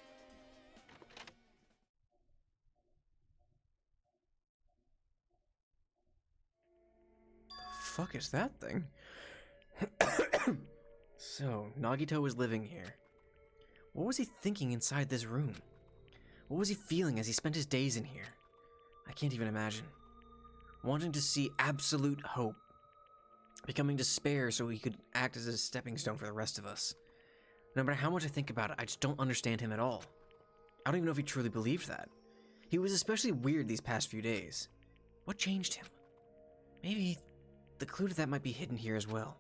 The fuck is that thing? So, Nagito was living here. What was he thinking inside this room? What was he feeling as he spent his days in here? I can't even imagine. Wanting to see absolute hope. Becoming despair so he could act as a stepping stone for the rest of us. No matter how much I think about it, I just don't understand him at all. I don't even know if he truly believed that. He was especially weird these past few days. What changed him? Maybe the clue to that might be hidden here as well.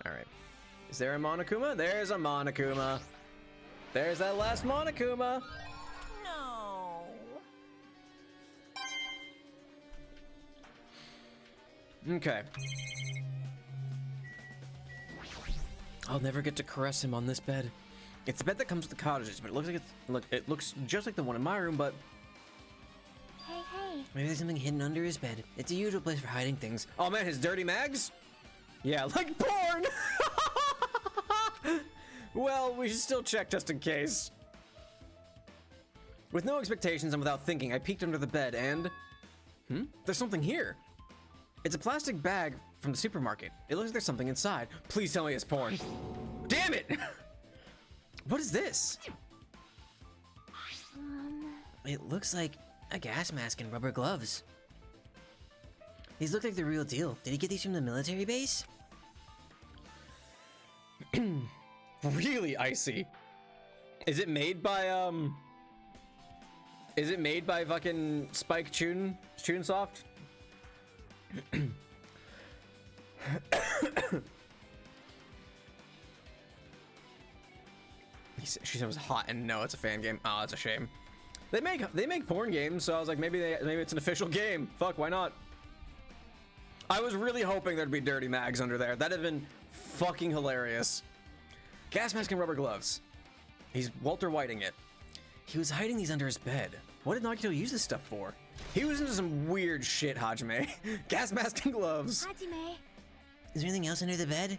Alright. Is there a Monokuma? There's a Monokuma. There's that last Monokuma. No. Okay. I'll never get to caress him on this bed. It's the bed that comes with the cottages, but it looks like it looks just like the one in my room, but Hey, hey. Maybe there's something hidden under his bed. It's a usual place for hiding things. oh man, his dirty mags? Yeah, like porn. Well, we should still check just in case. With no expectations and without thinking, I peeked under the bed and there's something here. It's a plastic bag from the supermarket. It looks like there's something inside. Please tell me it's porn. Damn it! What is this? It looks like a gas mask and rubber gloves. These look like the real deal. Did he get these from the military base? Really icy. Is it made by Is it made by fucking Spike Chunsoft? She said it was hot, and no, it's a fan game. Oh, it's a shame. They make porn games, so I was like, maybe it's an official game. Fuck, why not? I was really hoping there'd be dirty mags under there. That'd have been fucking hilarious. Gas mask and rubber gloves. He's Walter Whiting it. He was hiding these under his bed. What did Nagito use this stuff for? He was into some weird shit, Hajime. Gas mask and gloves. Hajime. Is there anything else under the bed?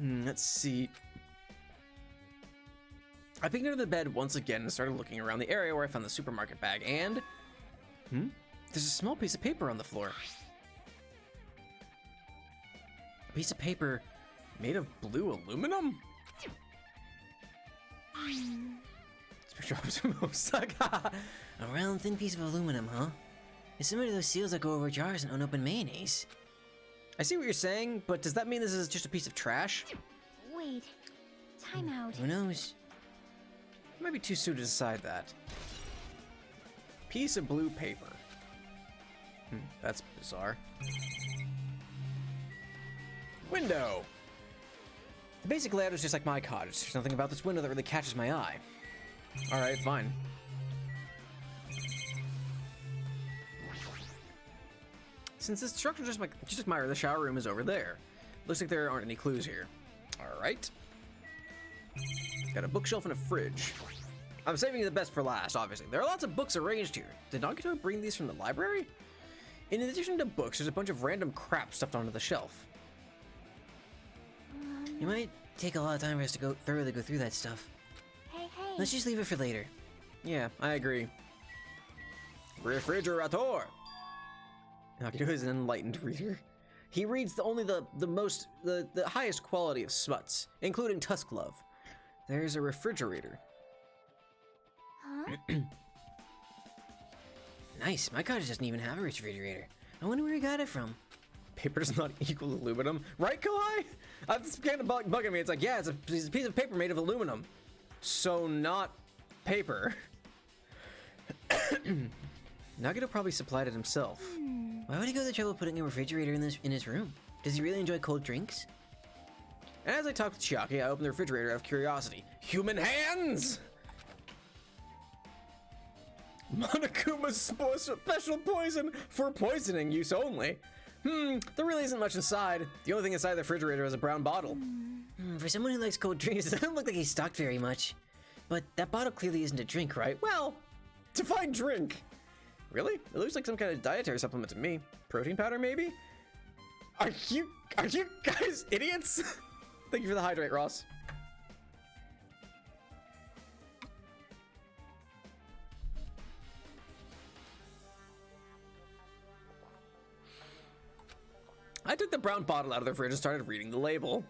Let's see. I peeked under the bed once again and started looking around the area where I found the supermarket bag, and there's a small piece of paper on the floor. A piece of paper made of blue aluminum? It's a picture of Osaka. A round, thin piece of aluminum, huh? It's similar to those seals that go over jars and unopened mayonnaise. I see what you're saying, but does that mean this is just a piece of trash? Wait. Time out. Who knows? It might be too soon to decide that. Piece of blue paper. That's bizarre. Window. The basic layout is just like my cottage. There's nothing about this window that really catches my eye. Alright, fine. Since this structure just like the shower room is over there. Looks like there aren't any clues here. Alright. Got a bookshelf and a fridge. I'm saving the best for last, obviously. There are lots of books arranged here. Did Nagito bring these from the library? In addition to books, there's a bunch of random crap stuffed onto the shelf. It might take a lot of time for us to thoroughly go through that stuff. Hey, hey. Let's just leave it for later. Yeah, I agree. Refrigerator! Nagito is an enlightened reader. He reads only the highest quality of smuts, including Tusk Love. There's a refrigerator. Huh? Nice. My cottage doesn't even have a refrigerator. I wonder where he got it from. Paper does not equal aluminum. Right, Kawhi? That's kind of bugging me. It's like, yeah, it's a piece of paper made of aluminum. So not paper. Nagito probably supplied it himself. Why would he go to the trouble of putting a refrigerator in his room? Does he really enjoy cold drinks? As I talked to Chiaki, I opened the refrigerator out of curiosity. Human hands! Monokuma's special poison for poisoning use only. There really isn't much inside. The only thing inside the refrigerator is a brown bottle. For someone who likes cold drinks, it doesn't look like he's stocked very much. But that bottle clearly isn't a drink, right? Well, define drink. Really? It looks like some kind of dietary supplement to me. Protein powder, maybe? Are you guys idiots? Thank you for the hydrate, Ross. I took the brown bottle out of the fridge and started reading the label.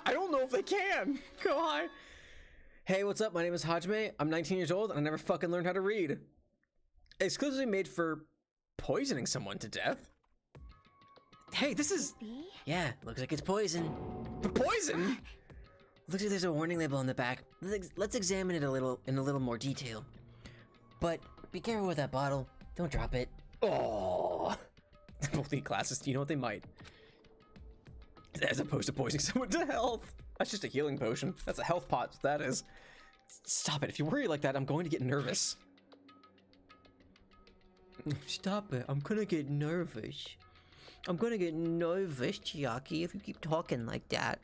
I don't know if they can. Go hi. Hey, what's up? My name is Hajime. I'm 19 years old and I never fucking learned how to read. Exclusively made for poisoning someone to death. Hey, this is... Yeah, looks like it's poison. Poison? Looks like there's a warning label on the back. Let's examine it in a little more detail. But be careful with that bottle. Don't drop it. Oh. Both need glasses, you know what, they might. As opposed to poisoning someone to health. That's just a healing potion. That's a health pot, that is. Stop it. If you worry like that, I'm going to get nervous. Stop it. I'm gonna get nervous. I'm gonna get nervous, Chiaki, if you keep talking like that.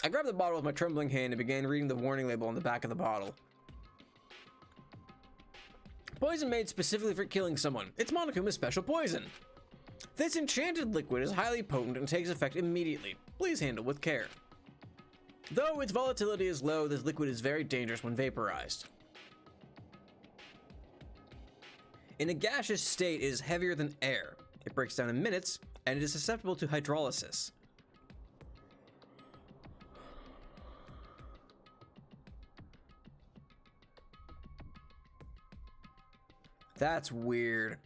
I grabbed the bottle with my trembling hand and began reading the warning label on the back of the bottle. Poison made specifically for killing someone. It's Monokuma's special poison. This enchanted liquid is highly potent and takes effect immediately. Please handle with care. Though its volatility is low, this liquid is very dangerous when vaporized. In a gaseous state, it is heavier than air. It breaks down in minutes, and it is susceptible to hydrolysis. That's weird.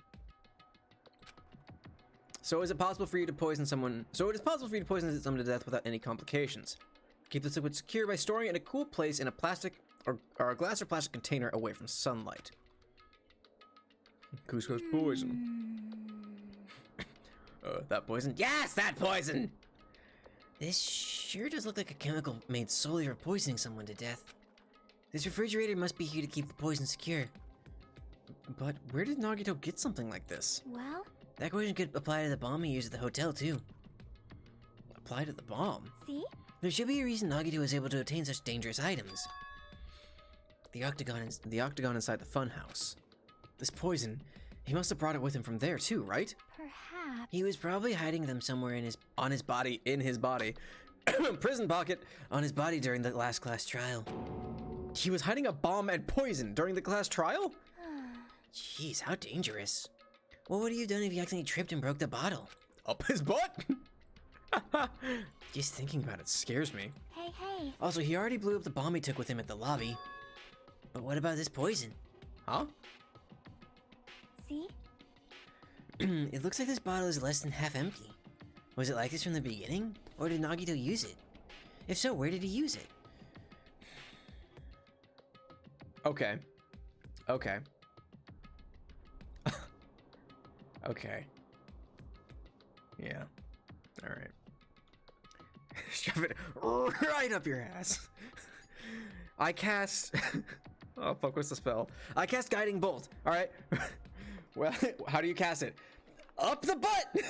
So is it possible for you to poison someone? So it is possible for you to poison someone to death without any complications. Keep the liquid secure by storing it in a cool place in a plastic or a glass or plastic container away from sunlight. Cusco's poison. That poison? Yes, that poison! This sure does look like a chemical made solely for poisoning someone to death. This refrigerator must be here to keep the poison secure. But where did Nagito get something like this? Well, That poison could apply to the bomb he used at the hotel, too. Apply to the bomb? see? There should be a reason Nagito was able to obtain such dangerous items. The octagon inside the funhouse. This poison, he must have brought it with him from there too, right? Perhaps. He was probably hiding them somewhere in his body, prison pocket. on his body during the last class trial. He was hiding a bomb and poison during the class trial? Jeez, how dangerous. What would he have done if he accidentally tripped and broke the bottle? Up his butt? Just thinking about it scares me. Hey, hey. Also, he already blew up the bomb he took with him at the lobby. But what about this poison? Huh? See? It looks like this bottle is less than half empty. Was it like this from the beginning? Or did Nagito use it? If so, where did he use it? Okay. Okay. Okay. Yeah. Alright. Shove it right up your ass. I cast... Oh, fuck, what's the spell? I cast Guiding Bolt, alright? Well, how do you cast it? Up the butt!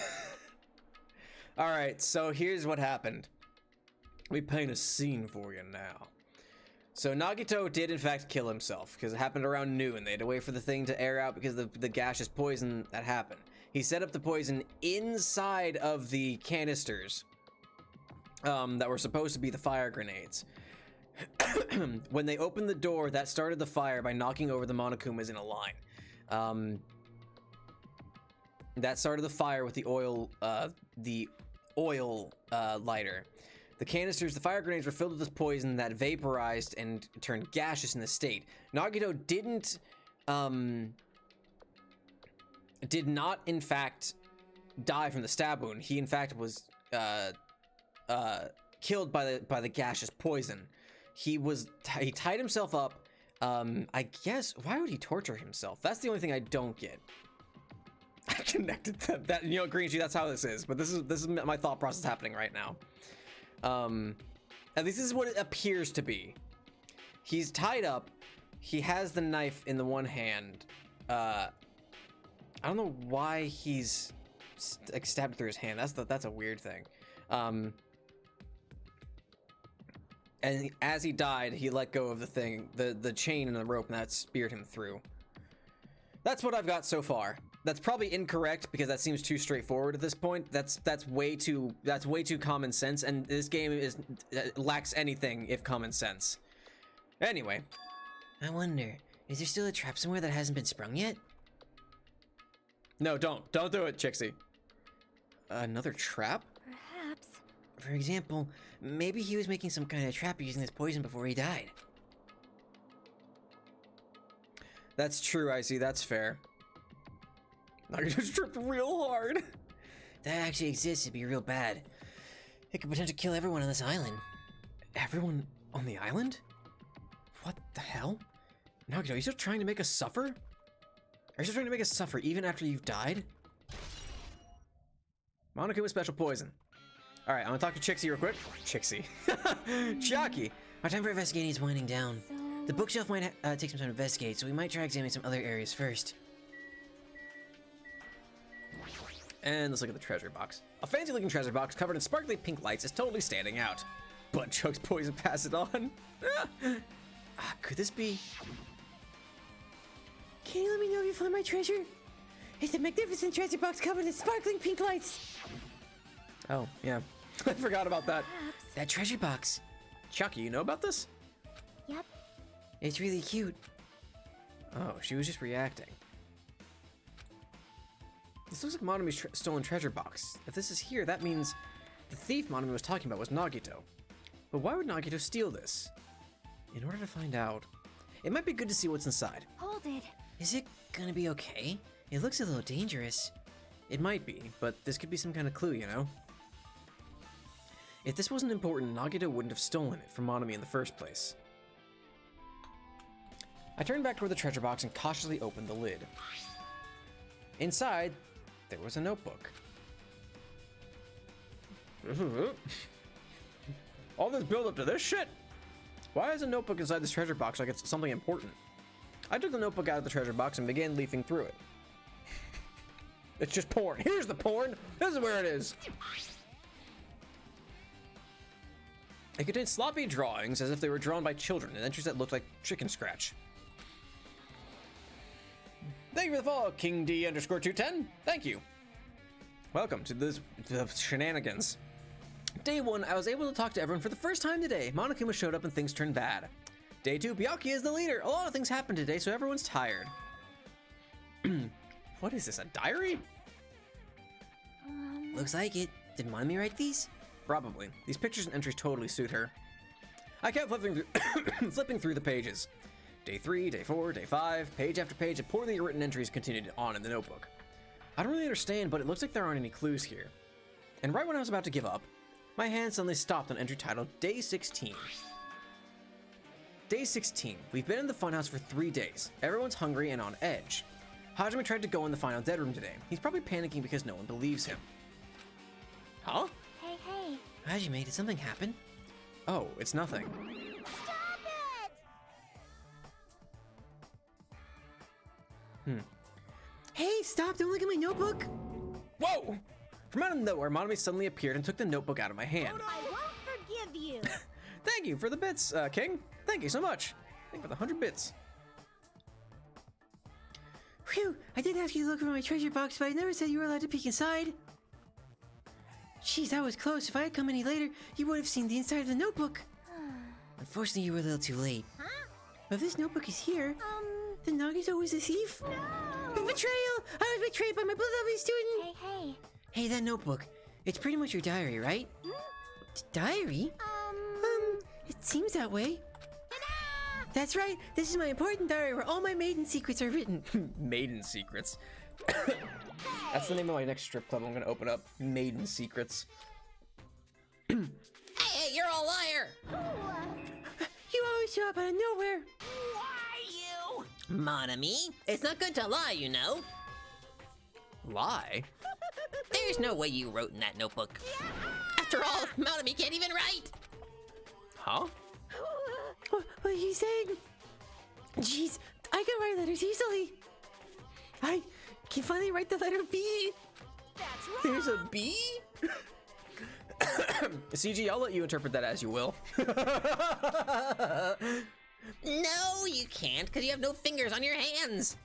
Alright, so here's what happened. We paint a scene for you now. So Nagito did in fact kill himself, because it happened around noon. They had to wait for the thing to air out because of the gaseous poison that happened. He set up the poison inside of the canisters that were supposed to be the fire grenades. When they opened the door, that started the fire by knocking over the Monokumas in a line. That started the fire with the oil lighter. The canisters, the fire grenades were filled with this poison that vaporized and turned gaseous in the state. Nagito did not in fact die from the stab wound. He in fact was killed by the gaseous poison. He tied himself up. I guess, why would he torture himself? That's the only thing I don't get. I connected that, you know, Green Sheet, that's how this is, but this is my thought process happening right now. At least this is what it appears to be. He's tied up. He has the knife in the one hand. I don't know why he's like stabbed through his hand. That's a weird thing. And as he died, he let go of the thing, the chain and the rope, and that speared him through. That's what I've got so far. That's probably incorrect because that seems too straightforward at this point. That's way too common sense, and this game lacks anything if common sense. Anyway, I wonder, is there still a trap somewhere that hasn't been sprung yet? No, don't do it, Chixie. Another trap? Perhaps. For example, maybe he was making some kind of trap using this poison before he died. That's true, I see. That's fair. Nagito tripped real hard. If that actually exists, it'd be real bad. It could potentially kill everyone on this island. Everyone on the island? What the hell? Nagito, are you still trying to make us suffer? Are you still trying to make us suffer even after you've died? Monokuma special poison. Alright, I'm gonna talk to Chixie real quick. Chixie. Chiaki! Our time for investigating is winding down. The bookshelf might take some time to investigate, so we might try examining some other areas first. And let's look at the treasure box. A fancy looking treasure box covered in sparkly pink lights is totally standing out. But chugs poison, pass it on. Could this be? Can you let me know if you find my treasure? It's a magnificent treasure box covered in sparkling pink lights. Oh, yeah. I forgot about that. That treasure box. Chucky, you know about this? Yep. It's really cute. Oh, she was just reacting. This looks like Monomi's stolen treasure box. If this is here, that means the thief Monomi was talking about was Nagito. But why would Nagito steal this? In order to find out, it might be good to see what's inside. Hold it. Is it gonna be okay? It looks a little dangerous. It might be, but this could be some kind of clue, you know? If this wasn't important, Nagito wouldn't have stolen it from Monomi in the first place. I turned back toward the treasure box and cautiously opened the lid. Inside, there was a notebook. All this build up to this shit? Why is a notebook inside this treasure box like it's something important? I took the notebook out of the treasure box and began leafing through it. It's just porn. Here's the porn. This is where it is. It contained sloppy drawings as if they were drawn by children and entries that looked like chicken scratch. Thank you for the follow, King D_210. Thank you. Welcome to the shenanigans. Day 1, I was able to talk to everyone for the first time today. Monokuma showed up and things turned bad. Day 2, Byakuya is the leader. A lot of things happened today, so everyone's tired. What is this, a diary? Looks like it. Did Monomi write these? Probably. These pictures and entries totally suit her. I kept flipping through the pages. Day 3, day 4, day 5, page after page of poorly written entries continued on in the notebook. I don't really understand, but it looks like there aren't any clues here. And right when I was about to give up, my hand suddenly stopped on entry titled Day 16. Day 16. We've been in the funhouse for 3 days. Everyone's hungry and on edge. Hajime tried to go in the final dead room today. He's probably panicking because no one believes him. Huh? Hey, hey. Hajime, did something happen? Oh, it's nothing. Stop it! Hey, stop! Don't look at my notebook! Whoa! From out of nowhere, Monomi suddenly appeared and took the notebook out of my hand. I won't forgive you. Thank you for the bits, King. Thank you so much. Thank you for the 100 bits. Phew! I did ask you to look for my treasure box, but I never said you were allowed to peek inside. Jeez, that was close. If I had come any later, you would have seen the inside of the notebook. Unfortunately, you were a little too late. Huh? But if this notebook is here, then Nagito was a thief? No. Betrayal! I was betrayed by my beloved student! Hey, hey. Hey, that notebook. It's pretty much your diary, right? Diary? It seems that way. That's right. This is my important diary where all my maiden secrets are written. Maiden Secrets. That's the name of my next strip club I'm gonna open up. Maiden Secrets. Hey, you're a liar! You always show up out of nowhere. Why you? Monami, it's not good to lie, you know. Lie? There's no way you wrote in that notebook. After all, Monami can't even write. Huh? What are you saying? Jeez, I can write letters easily. I can finally write the letter B. That's right. There's a B? CG, I'll let you interpret that as you will. No, you can't, because you have no fingers on your hands.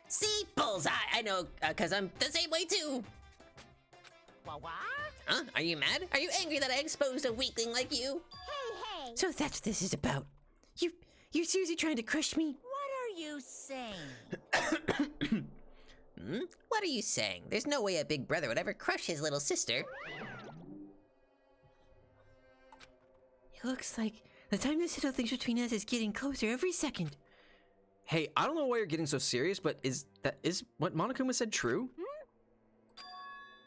See, bullseye. I know, because I'm the same way too. What? Huh? Are you mad? Are you angry that I exposed a weakling like you? Hey, So that's what this is about. You're seriously trying to crush me? What are you saying? What are you saying? There's no way a big brother would ever crush his little sister. It looks like the time to settle things between us is getting closer every second. Hey, I don't know why you're getting so serious, but is what Monokuma said true?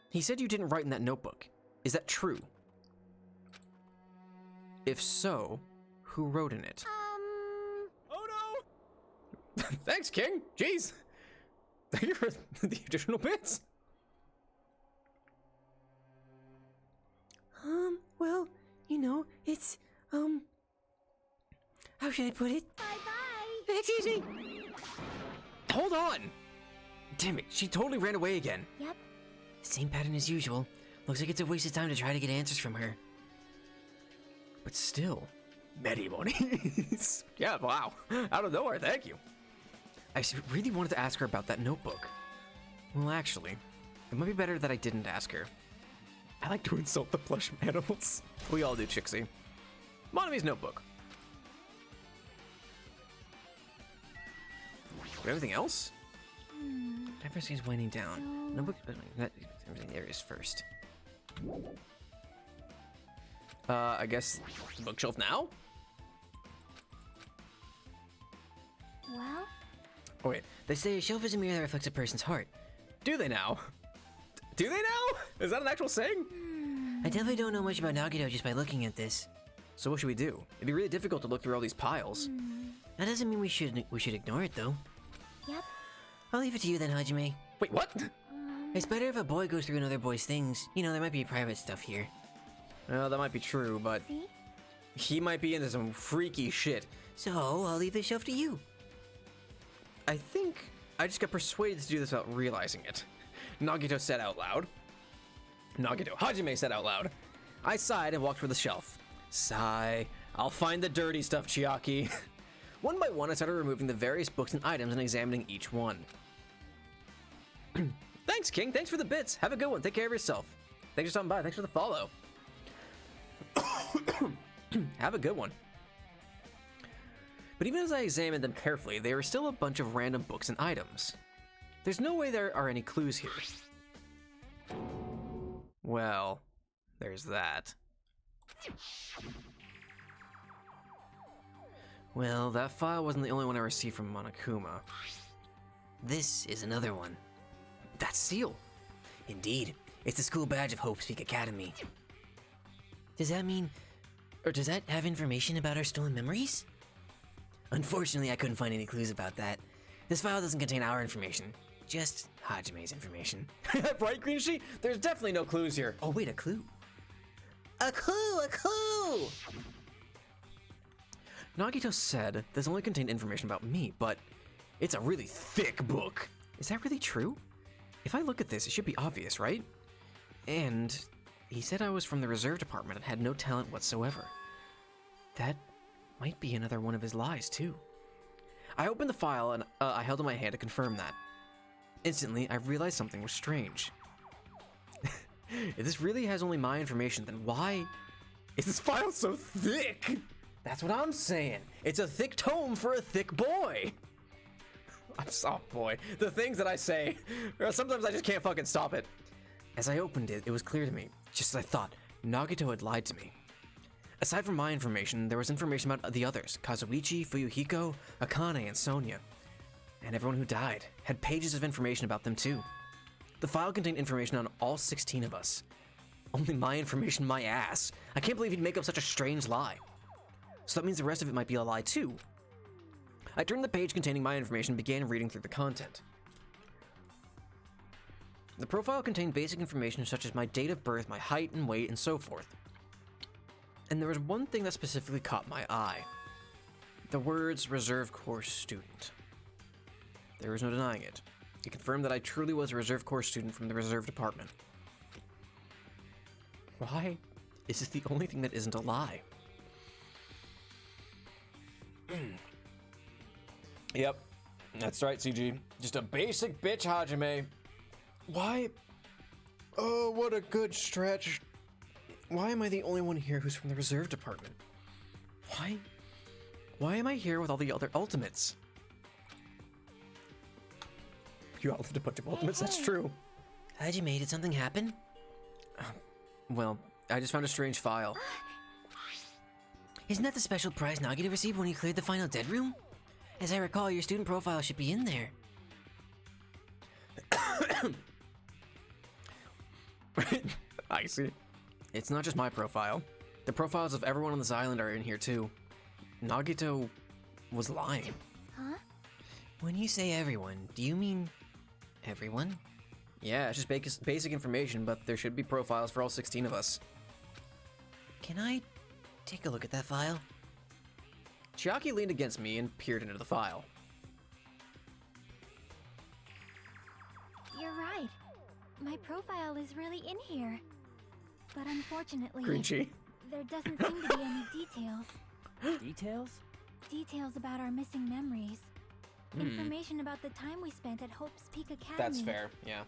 He said you didn't write in that notebook. Is that true? If so, who wrote in it? Oh no! Thanks, King. Jeez. Thank you for the additional bits. Well, you know, it's, how should I put it? bye-bye. Excuse me! Hold on! Damn it, she totally ran away again. Yep. Same pattern as usual. Looks like it's a waste of time to try to get answers from her. But still, many monies. Yeah, wow. Out of nowhere, thank you. I really wanted to ask her about that notebook. Well, actually, it might be better that I didn't ask her. I like to insult the plush animals. We all do, Chixie. Monami's notebook. Anything else? Diversity is winding down. Notebook. Everything there is first. I guess the bookshelf now? Well, Oh wait, They say a shelf is a mirror that reflects a person's heart. do they now? Do they now? Is that an actual saying? I definitely don't know much about Nagito just by looking at this. So what should we do? It'd be really difficult to look through all these piles. That doesn't mean we should ignore it though. yep. I'll leave it to you then, Hajime. Wait, what? It's better if a boy goes through another boy's things. You know, there might be private stuff here. Well, that might be true, but See? he might be into some freaky shit. So, I'll leave the shelf to you. I think I just got persuaded to do this without realizing it. Nagito said out loud. Hajime said out loud. I sighed and walked for the shelf. Sigh. I'll find the dirty stuff, Chiaki. One by one, I started removing the various books and items and examining each one. Thanks, King. Thanks for the bits. Have a good one. Take care of yourself. Thanks for stopping by. Thanks for the follow. Have a good one. But even as I examined them carefully, there were still a bunch of random books and items. There's no way there are any clues here. Well, there's that. Well, that file wasn't the only one I received from Monokuma. This is another one. That seal. Indeed, it's the school badge of Hope's Peak Academy. Does that mean, or does that have information about our stolen memories? Unfortunately, I couldn't find any clues about that. This file doesn't contain our information, just Hajime's information. Bright green sheet? There's definitely no clues here. Oh wait, a clue. A clue, a clue! Nagito said this only contained information about me, but it's a really thick book. Is that really true? If I look at this, it should be obvious, right? And he said I was from the reserve department and had no talent whatsoever. That might be another one of his lies, too. I opened the file and I held in my hand to confirm that. Instantly, I realized something was strange. If this really has only my information, then why is this file so thick? That's what I'm saying. It's a thick tome for a thick boy. I'm soft boy. The things that I say, sometimes I just can't fucking stop it. As I opened it, it was clear to me, just as I thought, Nagito had lied to me. Aside from my information, there was information about the others, Kazuichi, Fuyuhiko, Akane, and Sonia. And everyone who died had pages of information about them too. The file contained information on all 16 of us. Only my information, my ass. I can't believe he'd make up such a strange lie. So that means the rest of it might be a lie too. I turned the page containing my information and began reading through the content. The profile contained basic information such as my date of birth, my height and weight, and so forth. And there was one thing that specifically caught my eye. The words reserve course student. There was no denying it. It confirmed that I truly was a reserve course student from the reserve department. Why is this the only thing that isn't a lie? Yep, that's right, CG. Just a basic bitch, Hajime. Why? Oh, what a good stretch. Why am I the only one here who's from the reserve department? Why am I here with all the other ultimates? You outlived a bunch of ultimates, that's true. Hajime, did something happen? Well, I just found a strange file. Isn't that the special prize Nagito received when he cleared the final dead room? As I recall, your student profile should be in there. I see. It's not just my profile. The profiles of everyone on this island are in here too. Nagito was lying. Huh? When you say everyone, do you mean everyone? Yeah, it's just basic information, but there should be profiles for all 16 of us. Can I take a look at that file? Chiaki leaned against me and peered into the file. You're right. My profile is really in here. But unfortunately, Grinchy. there doesn't seem to be any details. Details? Details about our missing memories. Information about the time we spent at Hope's Peak Academy. That's fair, yeah.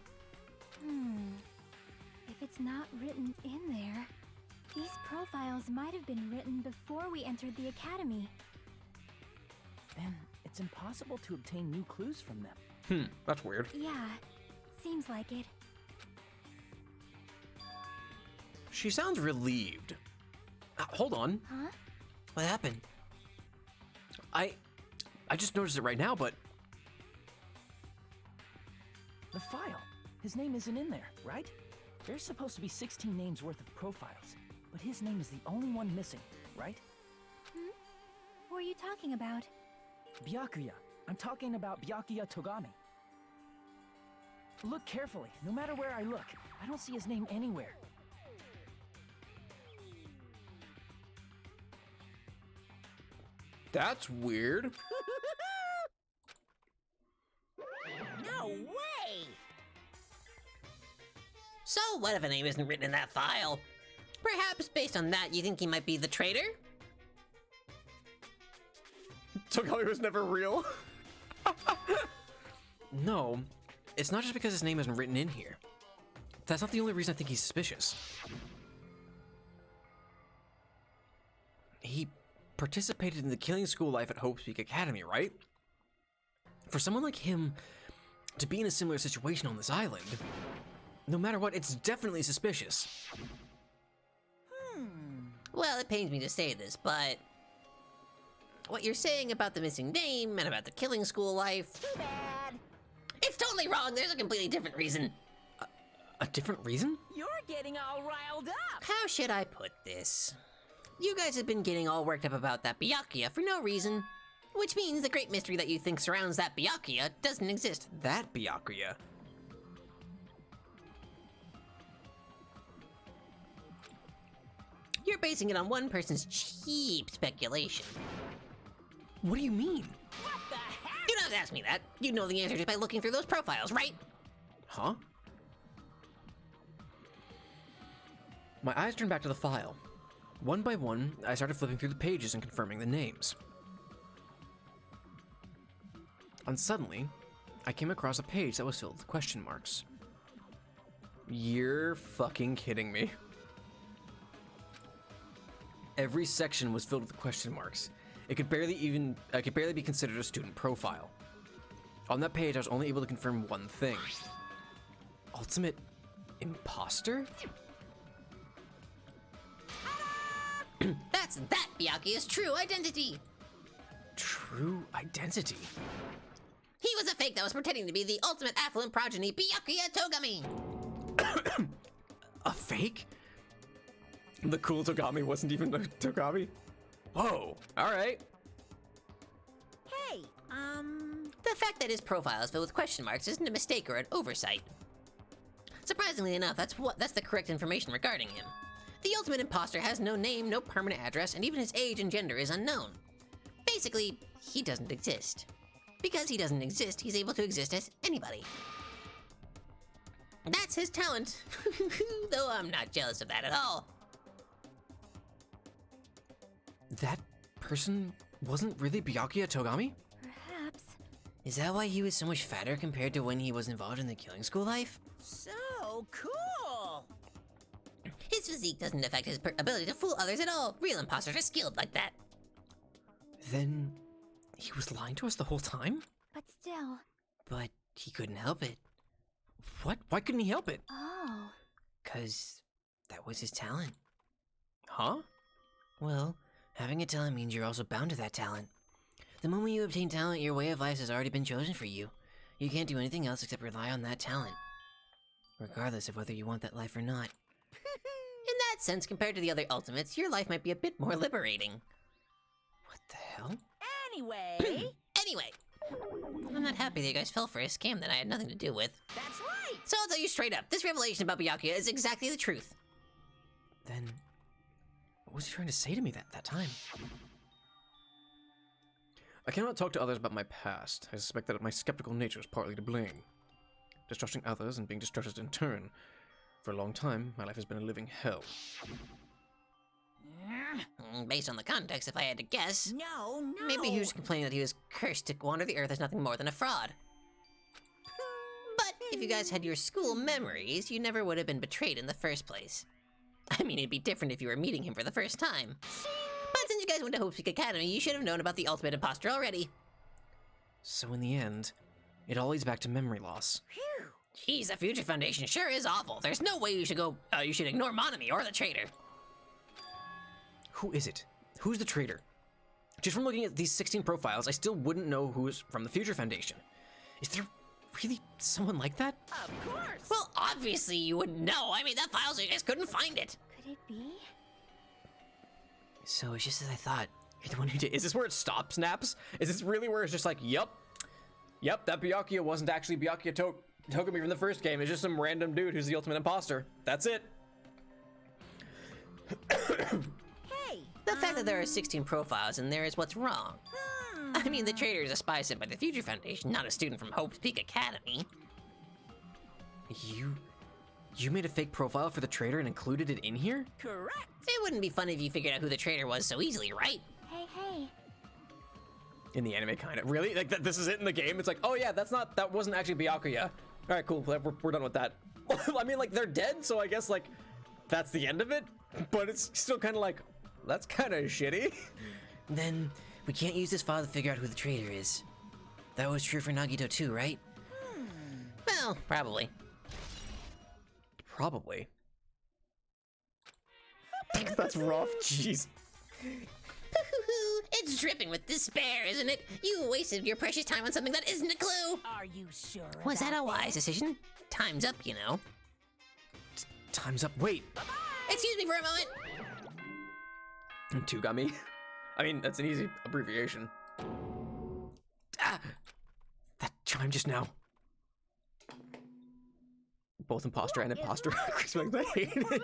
If it's not written in there, these profiles might have been written before we entered the academy. Then it's impossible to obtain new clues from them. That's weird. Yeah, seems like it. She sounds relieved. Hold on. Huh? What happened? I just noticed it right now, but The file. His name isn't in there, right? There's supposed to be 16 names worth of profiles, but his name is the only one missing, right? Who are you talking about? Byakuya. I'm talking about Byakuya Togami. Look carefully. No matter where I look, I don't see his name anywhere. that's weird. No way! So, what if a name isn't written in that file? Perhaps based on that, you think he might be the traitor? Togami was never real. No, it's not just because his name isn't written in here. That's not the only reason I think he's suspicious. He participated in the killing school life at Hope's Peak Academy, right? For someone like him to be in a similar situation on this island, no matter what, it's definitely suspicious. Well, it pains me to say this, but what you're saying about the missing name and about the killing school life, Too bad. it's totally wrong. There's a completely different reason. A different reason? You're getting all riled up. How should I put this? You guys have been getting all worked up about that Byakuya for no reason, which means the great mystery that you think surrounds that Byakuya doesn't exist. That Byakuya. You're basing it on one person's cheap speculation. What do you mean? What the heck? You don't have to ask me that. You know the answer just by looking through those profiles, right? Huh? My eyes turned back to the file. One by one, I started flipping through the pages and confirming the names. And suddenly, I came across a page that was filled with question marks. You're fucking kidding me. Every section was filled with question marks. It could barely be considered a student profile. On that page, I was only able to confirm one thing. Ultimate Imposter? That's Byakuya's true identity. True identity? He was a fake that was pretending to be the ultimate affluent progeny, Byakuya Togami. A fake? The cool Togami wasn't even a Togami? Whoa, alright. Hey, The fact that his profile is filled with question marks isn't a mistake or an oversight. Surprisingly enough, that's the correct information regarding him. The ultimate imposter has no name, no permanent address, and even his age and gender is unknown. Basically, he doesn't exist. Because he doesn't exist, he's able to exist as anybody. That's his talent, though I'm not jealous of that at all. That person wasn't really Byakuya Togami? Perhaps. Is that why he was so much fatter compared to when he was involved in the killing school life? so cool. His physique doesn't affect his ability to fool others at all. Real imposters are skilled like that. Then he was lying to us the whole time? But still. But he couldn't help it. What? Why couldn't he help it? Oh. 'Cause that was his talent. Huh? Well, having a talent means you're also bound to that talent. The moment you obtain talent, your way of life has already been chosen for you. You can't do anything else except rely on that talent. Regardless of whether you want that life or not. In that sense, compared to the other ultimates, your life might be a bit more liberating. What the hell? Anyway, Anyway, I'm not happy that you guys fell for a scam that I had nothing to do with. that's right. So I'll tell you straight up, this revelation about Byakuya is exactly the truth. Then what was he trying to say to me that time? I cannot talk to others about my past. I suspect that my skeptical nature is partly to blame. Distrusting others and being distrusted in turn. For a long time, my life has been a living hell. Based on the context, if I had to guess, No. maybe he was complaining that he was cursed to wander the earth as nothing more than a fraud. But if you guys had your school memories, you never would have been betrayed in the first place. I mean, it'd be different if you were meeting him for the first time. But since you guys went to Hope Peak Academy, you should have known about the ultimate imposter already. So in the end, it all leads back to memory loss. Geez, the Future Foundation sure is awful. There's no way you should ignore Monami or the traitor. Who is it? Who's the traitor? Just from looking at these 16 profiles, I still wouldn't know who's from the Future Foundation. Is there really someone like that? Of course. Well, obviously you wouldn't know. I mean, that file so you guys couldn't find it. Could it be? So it's just as I thought. You're the one who did. Is this where it stops, Naps? Is this really where it's just like, yep, that Byakuya wasn't actually Byakuya Togami from the first game. It's just some random dude who's the ultimate imposter. That's it. Hey. The fact that there are 16 profiles in there is what's wrong. I mean, the traitor is a spy sent by the Future Foundation, not a student from Hope's Peak Academy. You made a fake profile for the traitor and included it in here? Correct. It wouldn't be fun if you figured out who the traitor was so easily, right? Hey. In the anime, kind of. Really? Like, this is it in the game? It's like, oh yeah, that wasn't actually Byakuya. All right, cool, we're done with that. I mean, like, they're dead, so I guess, like, that's the end of it? But it's still kind of like, that's kind of shitty. Then, we can't use this file to figure out who the traitor is. That was true for Nagito too, right? Well, probably. Probably. That's rough, jeez. It's dripping with despair, isn't it? You wasted your precious time on something that isn't a clue. Are you sure? Was that about a wise decision? Time's up, you know. Time's up. Wait. Excuse me for a moment. Tugami. I mean, that's an easy abbreviation. Ah! That chime just now. Both imposter and imposter. I hate it. Living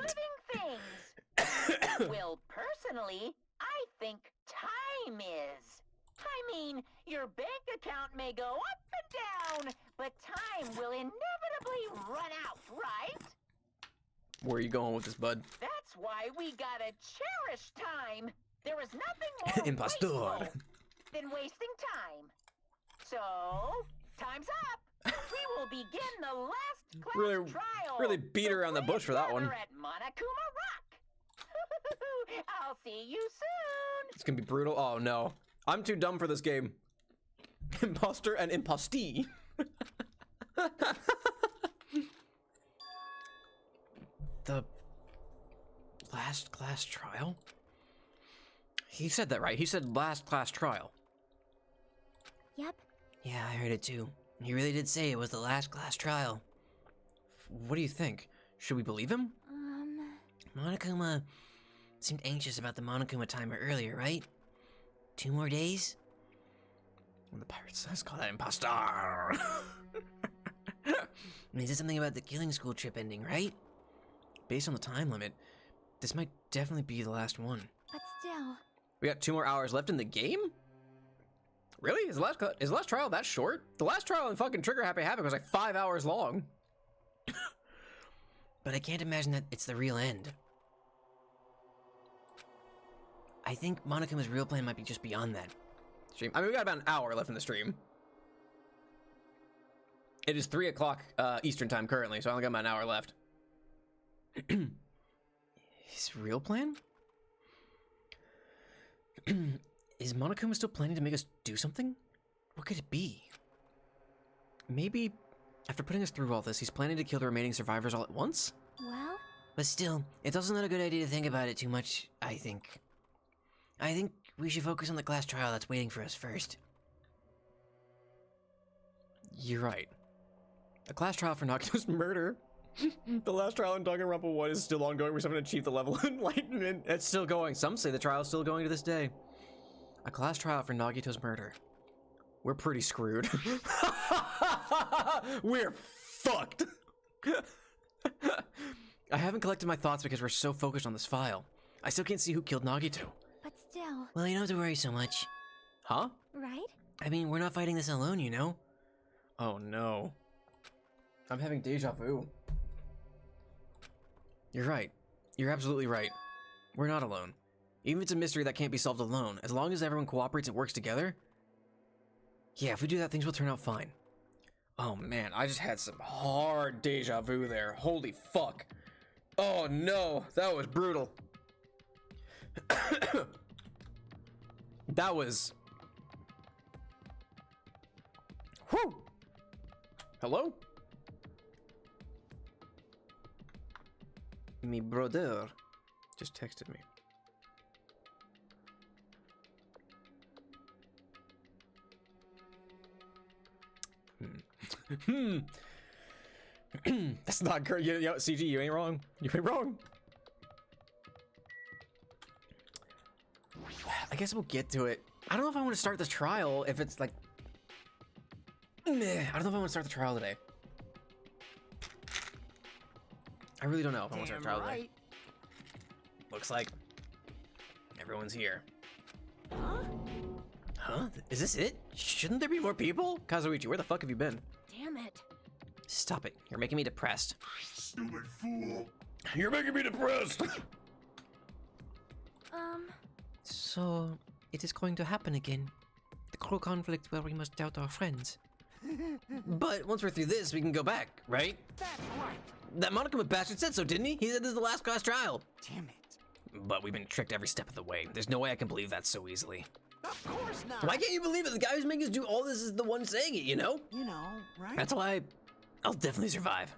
things. Well, personally, I think time is. I mean, your bank account may go up and down, but time will inevitably run out, right? Where are you going with this, bud? That's why we gotta cherish time. There is nothing more Impostor. wasteful than wasting time. So, time's up. We will begin the last class trial. Really beat around the bush for that one. At Monokuma Rock. I'll see you soon. It's gonna be brutal. Oh no, I'm too dumb for this game. Imposter and impostee. The last class trial? He said that, right? He said last class trial. Yep. Yeah, I heard it too. He really did say it was the last class trial. What do you think? Should we believe him? Monokuma seemed anxious about the Monokuma timer earlier, right? 2 more days? The pirates says call that impostor. He said something about the killing school trip ending, right? Based on the time limit, this might definitely be the last one. But still. We got 2 more hours left in the game? Really? Is the last trial that short? The last trial in fucking Trigger Happy Havoc was like 5 hours long. But I can't imagine that it's the real end. I think Monokuma's real plan might be just beyond that. Stream. I mean, we got about an hour left in the stream. It is 3 o'clock Eastern time currently, so I only got about an hour left. His real plan? Is Monokuma still planning to make us do something? What could it be? Maybe after putting us through all this, he's planning to kill the remaining survivors all at once? Well? But still, it's also not a good idea to think about it too much, I think. I think we should focus on the class trial that's waiting for us first. You're right. A class trial for Nagito's murder. The last trial in Danganronpa 1 is still ongoing. We still haven't achieved the level of enlightenment. It's still going. Some say the trial is still going to this day. A class trial for Nagito's murder. We're pretty screwed. We're fucked. I haven't collected my thoughts because we're so focused on this file. I still can't see who killed Nagito. But still. Well, you don't have to worry so much. Huh? Right? I mean, we're not fighting this alone, you know? Oh no. I'm having deja vu. You're right. You're absolutely right. We're not alone. Even if it's a mystery that can't be solved alone, as long as everyone cooperates and works together. Yeah, if we do that, things will turn out fine. Oh man, I just had some hard deja vu there. Holy fuck. Oh no, that was brutal. That was... Whew! Hello? Me brother just texted me. That's not great. Yo, CG, you ain't wrong. You ain't wrong. I guess we'll get to it. I don't know if I want to start this trial if it's like... Meh. I don't know if I want to start the trial today. I really don't know if I want to start the trial today. Looks like everyone's here. Huh? Is this it? Shouldn't there be more people? Kazuichi, where the fuck have you been? Damn it. Stop it. You're making me depressed. Stupid fool. You're making me depressed! So, it is going to happen again. The cruel conflict where we must doubt our friends. But once we're through this, we can go back, right? That's right. That Monokuma bastard said so, didn't he? He said this is the last class trial. Damn it. But we've been tricked every step of the way. There's no way I can believe that so easily. Of course not. Why can't you believe it? The guy who's making us do all this is the one saying it, you know? You know, right? That's why I'll definitely survive.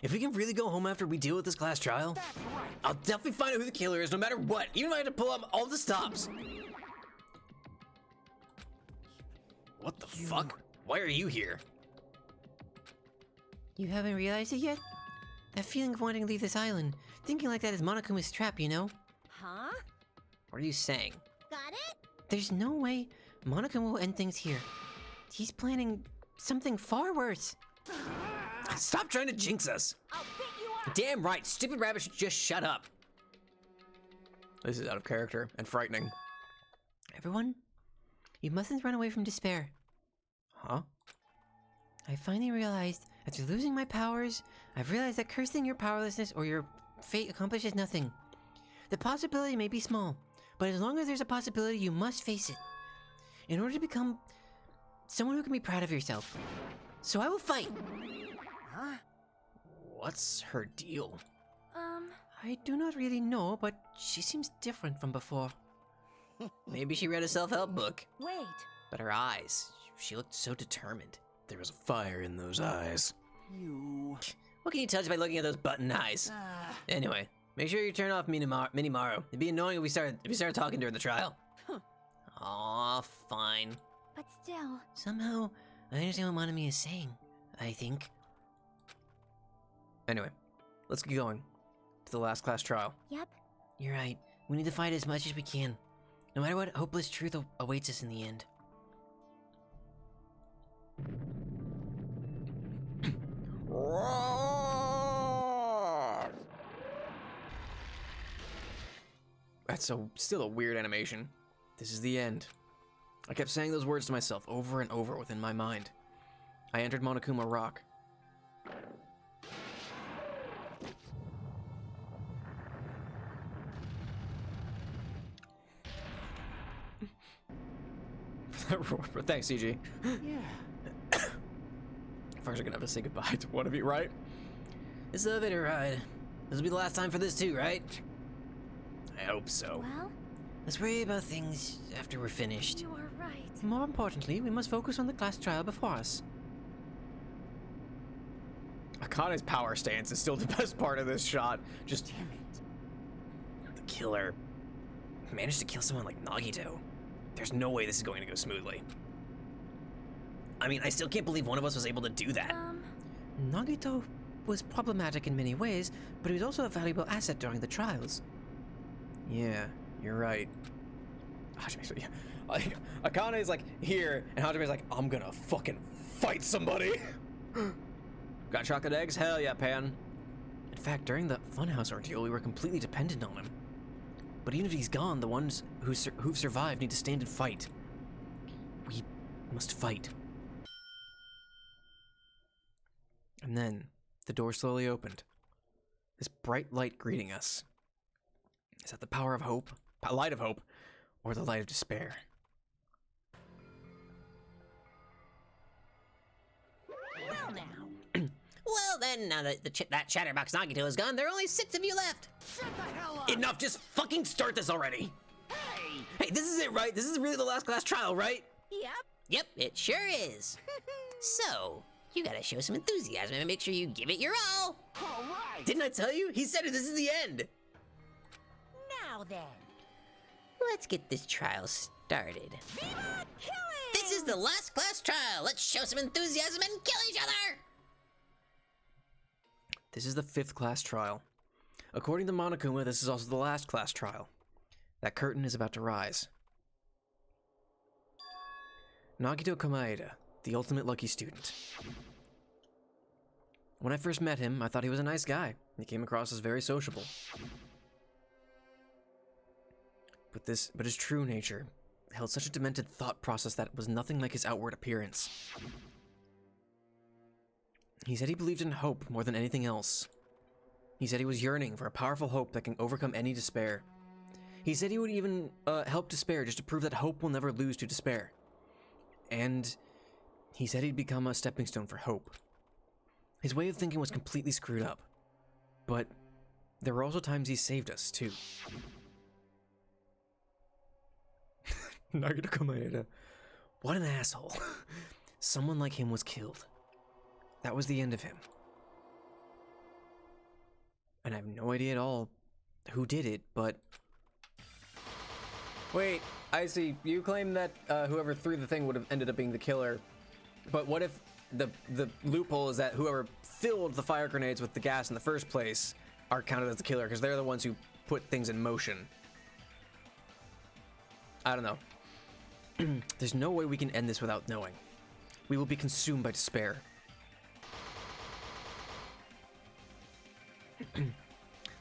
If we can really go home after we deal with this class trial, That's right. I'll definitely find out who the killer is no matter what, even if I have to pull up all the stops. What the fuck? Why are you here? You haven't realized it yet? That feeling of wanting to leave this island. Thinking like that is Monokuma's trap, you know? Huh? What are you saying? Got it? There's no way Monokuma will end things here. He's planning something far worse. Stop trying to jinx us. I'll pick you up. Damn right, stupid rabbit should just shut up. This is out of character and frightening. Everyone, you mustn't run away from despair. Huh? I finally realized, after losing my powers, I've realized that cursing your powerlessness or your fate accomplishes nothing. The possibility may be small, but as long as there's a possibility, you must face it. In order to become someone who can be proud of yourself. So I will fight. Huh? What's her deal? I do not really know, but she seems different from before. Maybe she read a self-help book. Wait. But her eyes, she looked so determined. There was a fire in those eyes. You... What can you touch by looking at those button eyes? Anyway, make sure you turn off Minimaru. It'd be annoying if we started talking during the trial. Aw, fine. But still, Somehow, I understand what Monami is saying, I think. Anyway, let's get going to the last class trial. yep. You're right. We need to fight as much as we can. No matter what hopeless truth awaits us in the end. That's still a weird animation. This is the end. I kept saying those words to myself over and over within my mind. I entered Monokuma Rock. Thanks, CG. Yeah. First, are gonna have to say goodbye to one of you, right? This elevator ride. This will be the last time for this too, right? I hope so. Well, Let's worry about things after we're finished. you are right. More importantly, we must focus on the class trial before us. Akane's power stance is still the best part of this shot. Just Damn it. the killer managed to kill someone like Nagito. There's no way this is going to go smoothly. I mean, I still can't believe one of us was able to do that. Nagito was problematic in many ways, but he was also a valuable asset during the trials. Yeah, you're right. Hajime's, yeah. Like, Akane's like here, and Hajime's like, I'm gonna fucking fight somebody. Got chocolate eggs? Hell yeah, Pan. In fact, during the Funhouse ordeal, we were completely dependent on him. But even if he's gone, the ones who've survived need to stand and fight. We must fight. And then, the door slowly opened. This bright light greeting us. Is that the power of hope? Light of hope? Or the light of despair? Well now. Well then, now that that Chatterbox Nagito is gone, there are only 6 of you left. Shut the hell up! Enough, just fucking start this already! Hey! Hey, this is it, right? This is really the last class trial, right? Yep. Yep, it sure is. So, you gotta show some enthusiasm and make sure you give it your all. All right! Didn't I tell you? He said it, this is the end! Now then. Let's get this trial started. Viva killing! This is the last class trial. Let's show some enthusiasm and kill each other. This is the 5th class trial. According to Monokuma, this is also the last class trial. That curtain is about to rise. Nagito Kamaeda, the ultimate lucky student. When I first met him, I thought he was a nice guy. He came across as very sociable. But his true nature held such a demented thought process that was nothing like his outward appearance. He said he believed in hope more than anything else. He said he was yearning for a powerful hope that can overcome any despair. He said he would even help despair just to prove that hope will never lose to despair. And he said he'd become a stepping stone for hope. His way of thinking was completely screwed up. But there were also times he saved us, too. Nagito Kamaeda. What an asshole. Someone like him was killed. That was the end of him. And I have no idea at all who did it, but... Wait, I see. You claim that whoever threw the thing would have ended up being the killer. But what if the loophole is that whoever filled the fire grenades with the gas in the first place are counted as the killer, because they're the ones who put things in motion? I don't know. There's no way we can end this without knowing. We will be consumed by despair.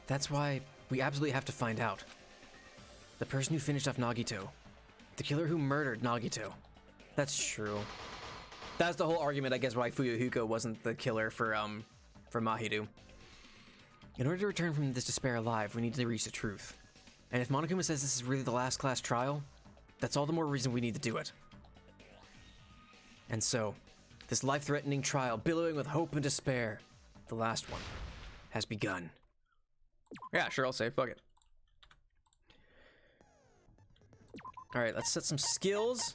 That's why we absolutely have to find out. The person who finished off Nagito. The killer who murdered Nagito. That's true. That's the whole argument, I guess, why Fuyuhiko wasn't the killer for Mahiru. In order to return from this despair alive, we need to reach the truth. And if Monokuma says this is really the last class trial, that's all the more reason we need to do it. And so, this life-threatening trial, billowing with hope and despair, the last one, has begun. Yeah, sure, I'll say, fuck it. Alright, let's set some skills.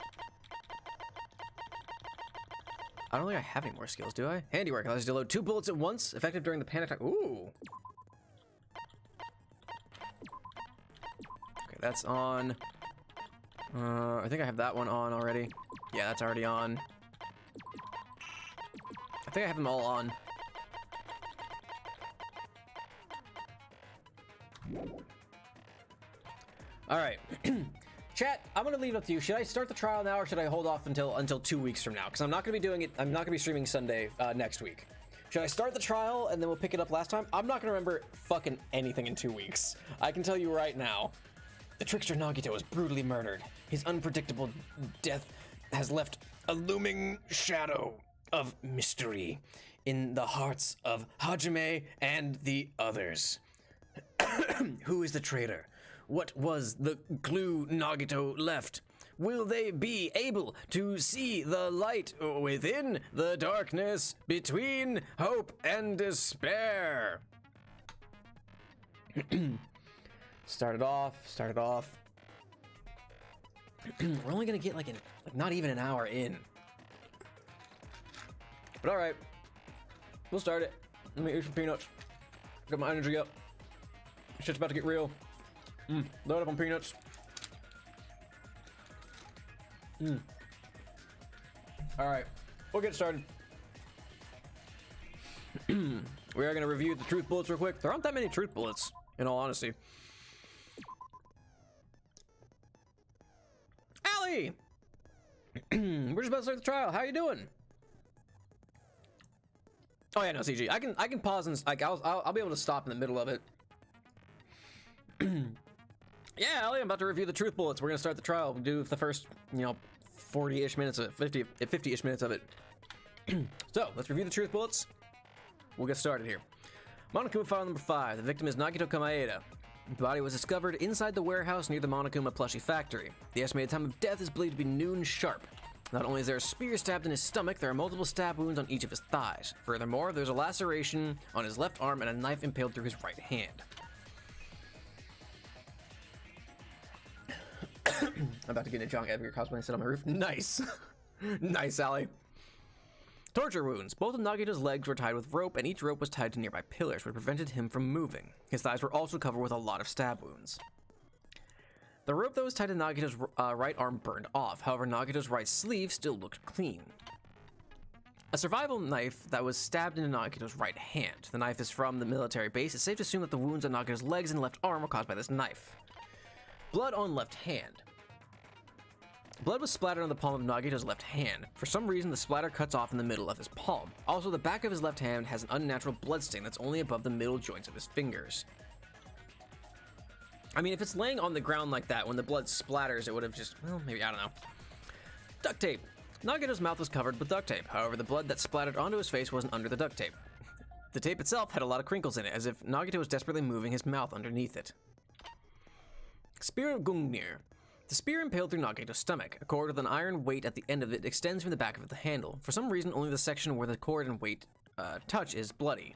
I don't think I have any more skills, do I? Handiwork allows you to load 2 bullets at once, effective during the panic attack. Ooh. Okay, that's on. I think I have that one on already. Yeah, that's already on. I think I have them all on. All right. Chat, I'm gonna leave it up to you. Should I start the trial now, or should I hold off until 2 weeks from now? Because I'm not gonna be doing it. I'm not gonna be streaming Sunday next week. Should I start the trial and then we'll pick it up last time? I'm not gonna remember fucking anything in 2 weeks. I can tell you right now. The trickster Nagito was brutally murdered. His unpredictable death has left a looming shadow of mystery in the hearts of Hajime and the others. Who is the traitor? What was the clue Nagito left? Will they be able to see the light within the darkness between hope and despair? Started off. We're only gonna get like not even an hour in. But all right, we'll start it. Let me eat some peanuts. Get my energy up. Shit's about to get real. Load up on peanuts. All right, we'll get started. We are gonna review the truth bullets real quick. There aren't that many truth bullets, in all honesty. Allie! We're just about to start the trial. How you doing? Oh yeah, no CG. I can pause and like I'll be able to stop in the middle of it. Yeah, Allie, I'm about to review the truth bullets. We're gonna start the trial. We'll do the first, 40-ish minutes of it, 50-ish minutes of it. So let's review the truth bullets. We'll get started here. Monokuma file number 5. The victim is Nagito Kamaeda. The body was discovered inside the warehouse near the Monokuma plushie factory. The estimated time of death is believed to be noon sharp. Not only is there a spear stabbed in his stomach, there are multiple stab wounds on each of his thighs. Furthermore, there's a laceration on his left arm and a knife impaled through his right hand. I'm about to get a John Edgar cosplay and sit on my roof. Nice. Nice, Allie. Torture wounds. Both of Nagito's legs were tied with rope, and each rope was tied to nearby pillars, which prevented him from moving. His thighs were also covered with a lot of stab wounds. The rope that was tied to Nagito's right arm burned off. However, Nagito's right sleeve still looked clean. A survival knife that was stabbed into Nagito's right hand. The knife is from the military base. It's safe to assume that the wounds on Nagito's legs and left arm were caused by this knife. Blood on left hand. Blood was splattered on the palm of Nagito's left hand. For some reason, the splatter cuts off in the middle of his palm. Also, the back of his left hand has an unnatural blood stain that's only above the middle joints of his fingers. I mean, if it's laying on the ground like that, when the blood splatters, it would have just, well, maybe, I don't know. Duct tape. Nagito's mouth was covered with duct tape. However, the blood that splattered onto his face wasn't under the duct tape. The tape itself had a lot of crinkles in it, as if Nagito was desperately moving his mouth underneath it. Spear of Gungnir. The spear impaled through Nagito's stomach. A cord with an iron weight at the end of it extends from the back of the handle. For some reason, only the section where the cord and weight touch is bloody.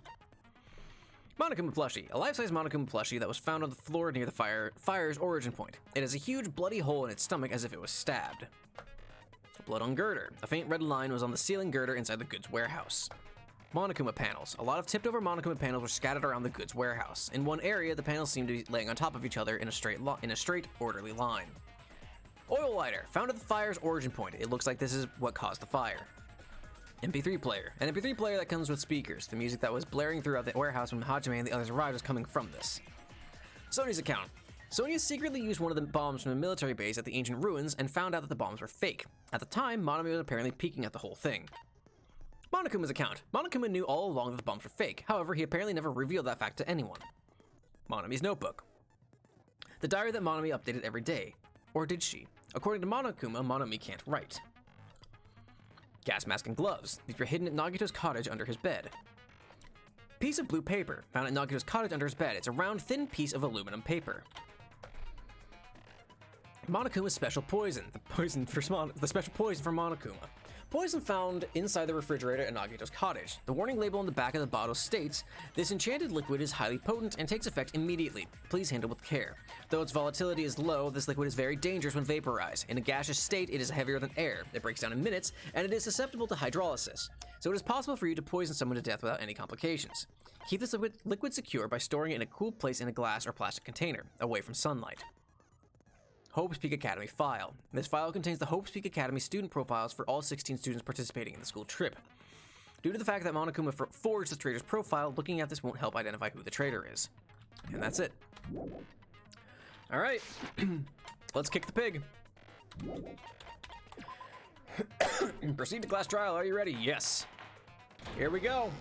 Monokuma plushie. A life-size Monokuma plushie that was found on the floor near the fire's origin point. It has a huge bloody hole in its stomach as if it was stabbed. Blood on girder. A faint red line was on the ceiling girder inside the goods warehouse. Monokuma panels. A lot of tipped-over Monokuma panels were scattered around the goods warehouse. In one area, the panels seemed to be laying on top of each other in a straight, orderly line. Oil lighter. Found at the fire's origin point. It looks like this is what caused the fire. MP3 player. An MP3 player that comes with speakers. The music that was blaring throughout the warehouse when Hajime and the others arrived was coming from this. Sony's account. Sony secretly used one of the bombs from a military base at the ancient ruins and found out that the bombs were fake. At the time, Monami was apparently peeking at the whole thing. Monokuma's account. Monokuma knew all along that the bombs were fake. However, he apparently never revealed that fact to anyone. Monami's notebook. The diary that Monami updated every day. Or did she? According to Monokuma, Monami can't write. Gas mask and gloves. These were hidden at Nagito's cottage under his bed. Piece of blue paper. Found at Nagito's cottage under his bed. It's a round, thin piece of aluminum paper. Monokuma's special poison. The special poison for Monokuma. Poison found inside the refrigerator at Nagito's cottage. The warning label on the back of the bottle states, "This enchanted liquid is highly potent and takes effect immediately. Please handle with care. Though its volatility is low, this liquid is very dangerous when vaporized. In a gaseous state, it is heavier than air. It breaks down in minutes, and it is susceptible to hydrolysis. So it is possible for you to poison someone to death without any complications. Keep this liquid secure by storing it in a cool place in a glass or plastic container, away from sunlight." Hope's Peak Academy file. This file contains the Hope's Peak Academy student profiles for all 16 students participating in the school trip. Due to the fact that Monokuma forged the traitor's profile, looking at this won't help identify who the traitor is. And that's it. All right, let's kick the pig. Proceed to class trial. Are you ready? Yes. Here we go.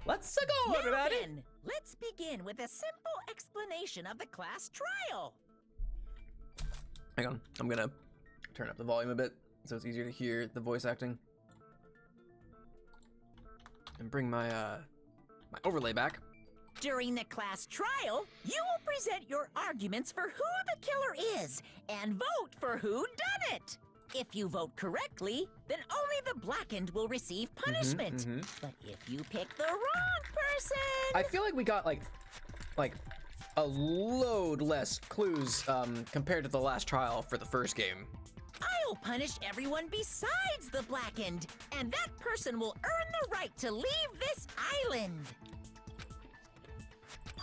Let's go, everybody. Then, let's begin with a simple explanation of the class trial. Hang on, I'm gonna turn up the volume a bit so it's easier to hear the voice acting. And bring my my overlay back. During the class trial, you will present your arguments for who the killer is and vote for who done it. If you vote correctly, then only the blackened will receive punishment. But if you pick the wrong person... I feel like we got like a load less clues compared to the last trial for the first game. I'll punish everyone besides the blackened, and that person will earn the right to leave this island.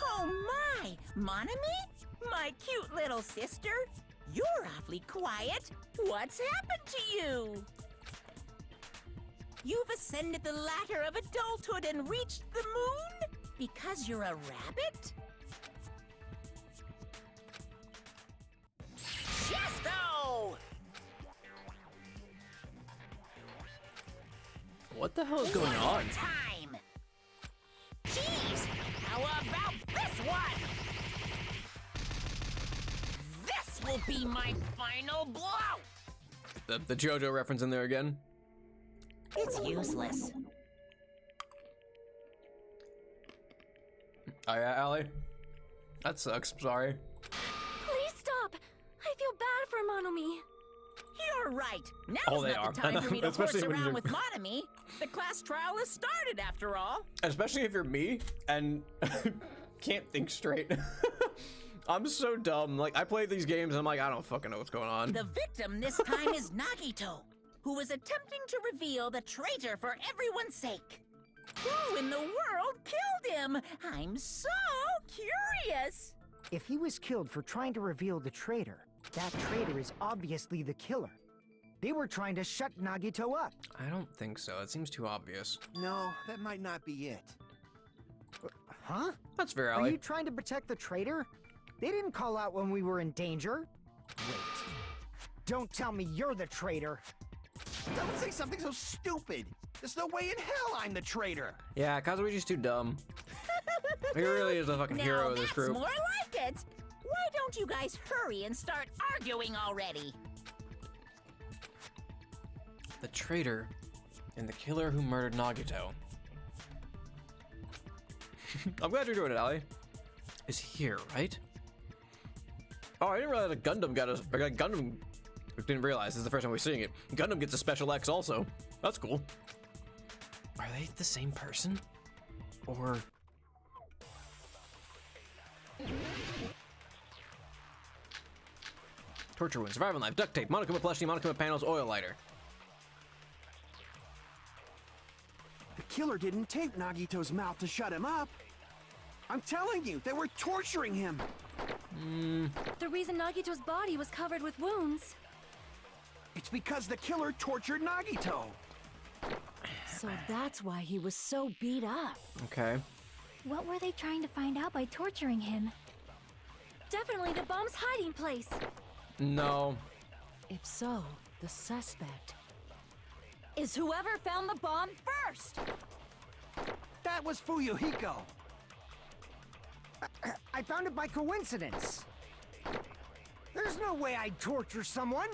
Oh my, Monami? My cute little sister? You're awfully quiet. What's happened to you? You've ascended the ladder of adulthood and reached the moon? Because you're a rabbit? Chesto! What the hell is going on? Time! Jeez! How about this one? This will be my final blow! The JoJo reference in there again. It's useless. Oh yeah, Allie? That sucks, sorry. Please stop. I feel bad for Monomi. You're right. Now Oh, is they not the are. time for me to horse Especially when around you're- with Monami. The class trial has started, after all. Especially if you're me and can't think straight. I'm so dumb. Like, I play these games and I'm like, I don't fucking know what's going on. The victim this time is Nagito, who was attempting to reveal the traitor for everyone's sake. Who in the world killed him? I'm so curious. If he was killed for trying to reveal the traitor, that traitor is obviously the killer. They were trying to shut Nagito up. I don't think so. It seems too obvious. No, that might not be it. Huh? That's fair, Are Allie. you trying to protect the traitor? They didn't call out when we were in danger. Wait. Don't tell me you're the traitor. Don't say something so stupid. There's no way in hell I'm the traitor. Yeah, Kazuichi's too dumb. He really is the fucking hero of this Now group. that's more like it. Why don't you guys hurry and start arguing already? The traitor and the killer who murdered Nagito. I'm glad you're doing it, Allie. Is here, right? Oh, I didn't realize that Gundam got us. Or Gundam. We didn't realize this is the first time we're seeing it. Gundam gets a special X also. That's cool. Are they the same person? Or torture wound, survival knife, duct tape, Monokuma plushie, Monokuma panels, oil lighter. The killer didn't tape Nagito's mouth to shut him up. I'm telling you, they were torturing him. The reason Nagito's body was covered with wounds. It's because the killer tortured Nagito. So that's why he was so beat up. Okay. What were they trying to find out by torturing him? Definitely the bomb's hiding place. No. If so, the suspect is whoever found the bomb first. That was Fuyuhiko. I found it by coincidence. There's no way I'd torture someone.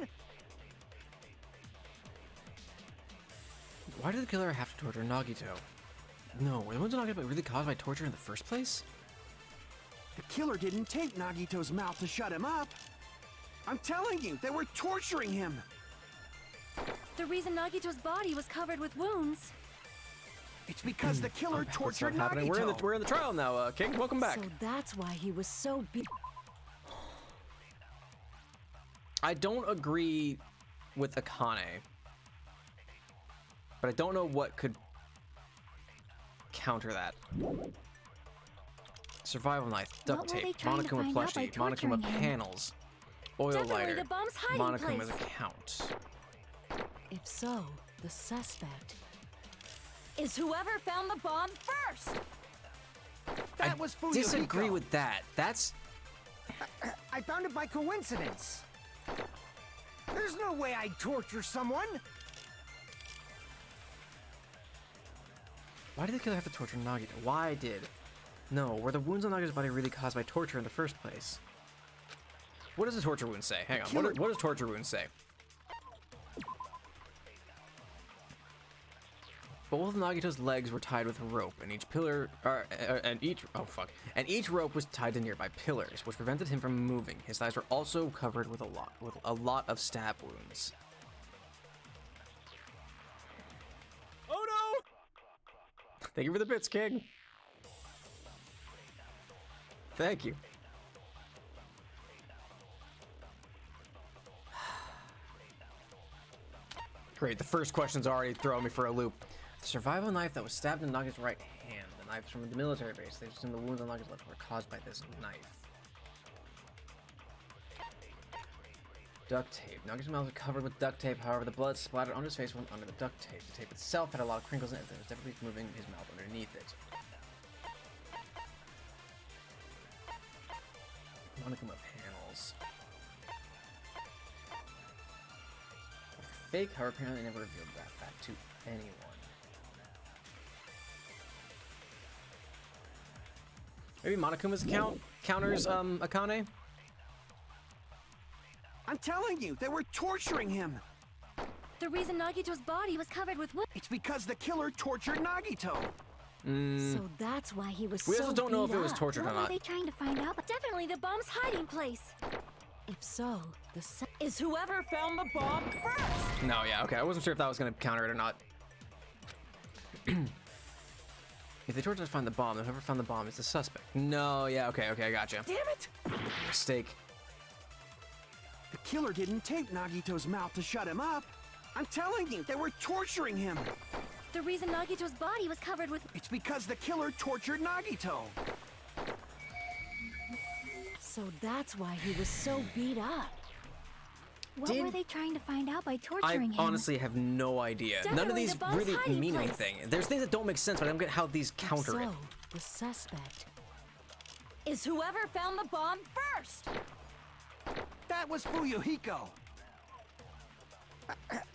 Why did the killer have to torture Nagito? No, were the ones in Nagito really caused by torture in the first place? The killer didn't tape Nagito's mouth to shut him up. I'm telling you, they were torturing him. The reason Nagito's body was covered with wounds. It's because the killer What's tortured not happening? Nagito. We're in the trial now, King. Welcome back. So that's why he was so I don't agree with Akane, but I don't know what could counter that. Survival knife, duct What were they tape, trying to Monokuma find out by plushie, Monokuma torturing him? panels, oil Definitely lighter, the bomb's hiding Monokuma's place. account. If so, the suspect is whoever found the bomb first. That was Fuyuhiko. Disagree with that. That's I found it by coincidence. There's no way I'd torture someone. why did the killer have to torture Nagito? Why did? No, were the wounds on Nagito's body really caused by torture in the first place? What does the torture wound say? Hang on. What does torture wound say? Both of Nagito's legs were tied with rope, and each rope was tied to nearby pillars, which prevented him from moving. His thighs were also covered with a lot of stab wounds. Oh no! Thank you for the bits, King. Thank you. Great, the first question's already throwing me for a loop. The survival knife that was stabbed in Nagito's right hand. The knife's from the military base. They assume the wounds on Nagito's left were caused by this knife. Duct tape. Nagito's mouth was covered with duct tape, however, the blood splattered on his face went under the duct tape. The tape itself had a lot of crinkles in it that was definitely moving his mouth underneath it. Monokuma panels. Fake, however, apparently never revealed that fact to anyone. Maybe Monokuma's account counters Akane? I'm telling you, they were torturing him. The reason Nagito's body was covered with wounds. It's because the killer tortured Nagito. So that's why he was We so also don't know if beat it was up. tortured or What were not. they trying to find out? But definitely the bomb's hiding place. If so, the is whoever found the bomb first. No, yeah, okay. I wasn't sure if that was gonna counter it or not. If they tortured to find the bomb, then whoever found the bomb is the suspect. No, yeah, okay, I gotcha. Damn it! Mistake. The killer didn't tape Nagito's mouth to shut him up. I'm telling you, they were torturing him. The reason Nagito's body was covered with. It's because the killer tortured Nagito. So that's why he was so beat up. What were they trying to find out by I torturing him? honestly have no idea. None of Definitely these the bomb's really hiding mean place. anything. There's things that don't make sense, but I don't get how these If counter so, it. the suspect is whoever found the bomb first. That was Fuyuhiko.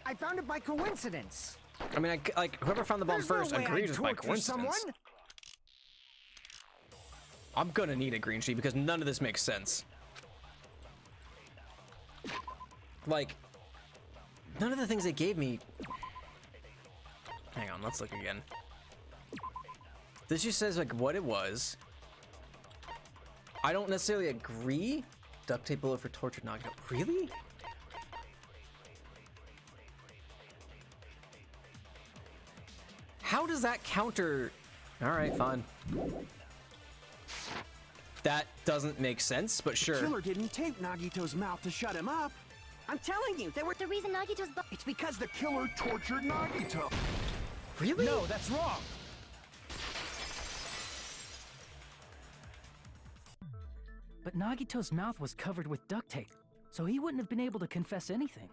I found it by coincidence. I mean, like whoever found the bomb There's first no way agreed I'd just by torture coincidence. someone. I'm gonna need a green sheet because none of this makes sense. Like, none of the things they gave me. Hang on, let's look again. This just says like what it was. I don't necessarily agree. Duct tape bullet for tortured Nagito. Really? How does that counter? All right, fine. That doesn't make sense, but The sure. killer didn't tape Nagito's mouth to shut him up. I'm telling you, they were. The reason Nagito's body. It's because the killer tortured Nagito. Really? No, that's wrong. But Nagito's mouth was covered with duct tape, so he wouldn't have been able to confess anything.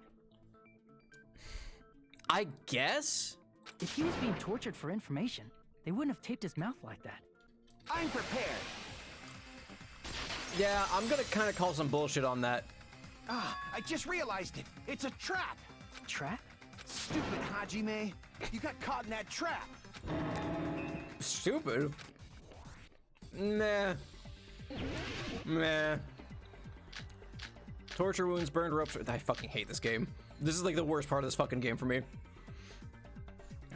I guess? If he was being tortured for information, they wouldn't have taped his mouth like that. I'm prepared. Yeah, I'm gonna kind of call some bullshit on that. Ah, I just realized it. It's a trap. Trap? Stupid Hajime. You got caught in that trap. Stupid? Nah. Meh. Torture wounds, burned ropes. I fucking hate this game. This is like the worst part of this fucking game for me.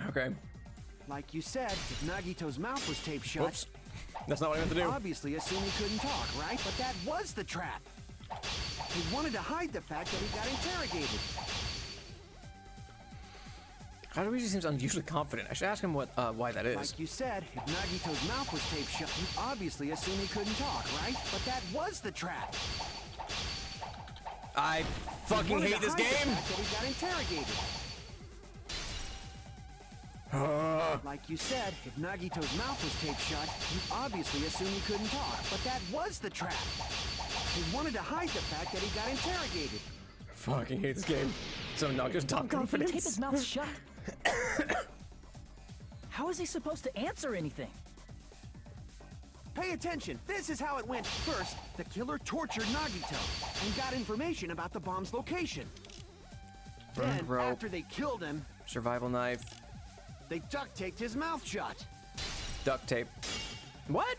Okay. Like you said, if Nagito's mouth was taped shut, Whoops. That's not what I meant to do. obviously assumed he couldn't talk, right? But that was the trap. He wanted to hide the fact that he got interrogated. Haruji seems unusually confident. I should ask him why that is. Like you said, if Nagito's mouth was taped shut, you obviously assume he couldn't talk, right? But that was the trap. I fucking hate this game! The fact that he got interrogated. Like you said, if Nagito's mouth was taped shut, you obviously assume he couldn't talk. But that was the trap. He wanted to hide the fact that he got interrogated. Fucking hate this game. So not just dumb But if he confidence. taped his mouth shut, how is he supposed to answer anything? Pay attention. This is how it went. First, the killer tortured Nagito and got information about the bomb's location. Then, rope. after they killed him, Survival knife. they duct taped his mouth shut. Duct tape. What?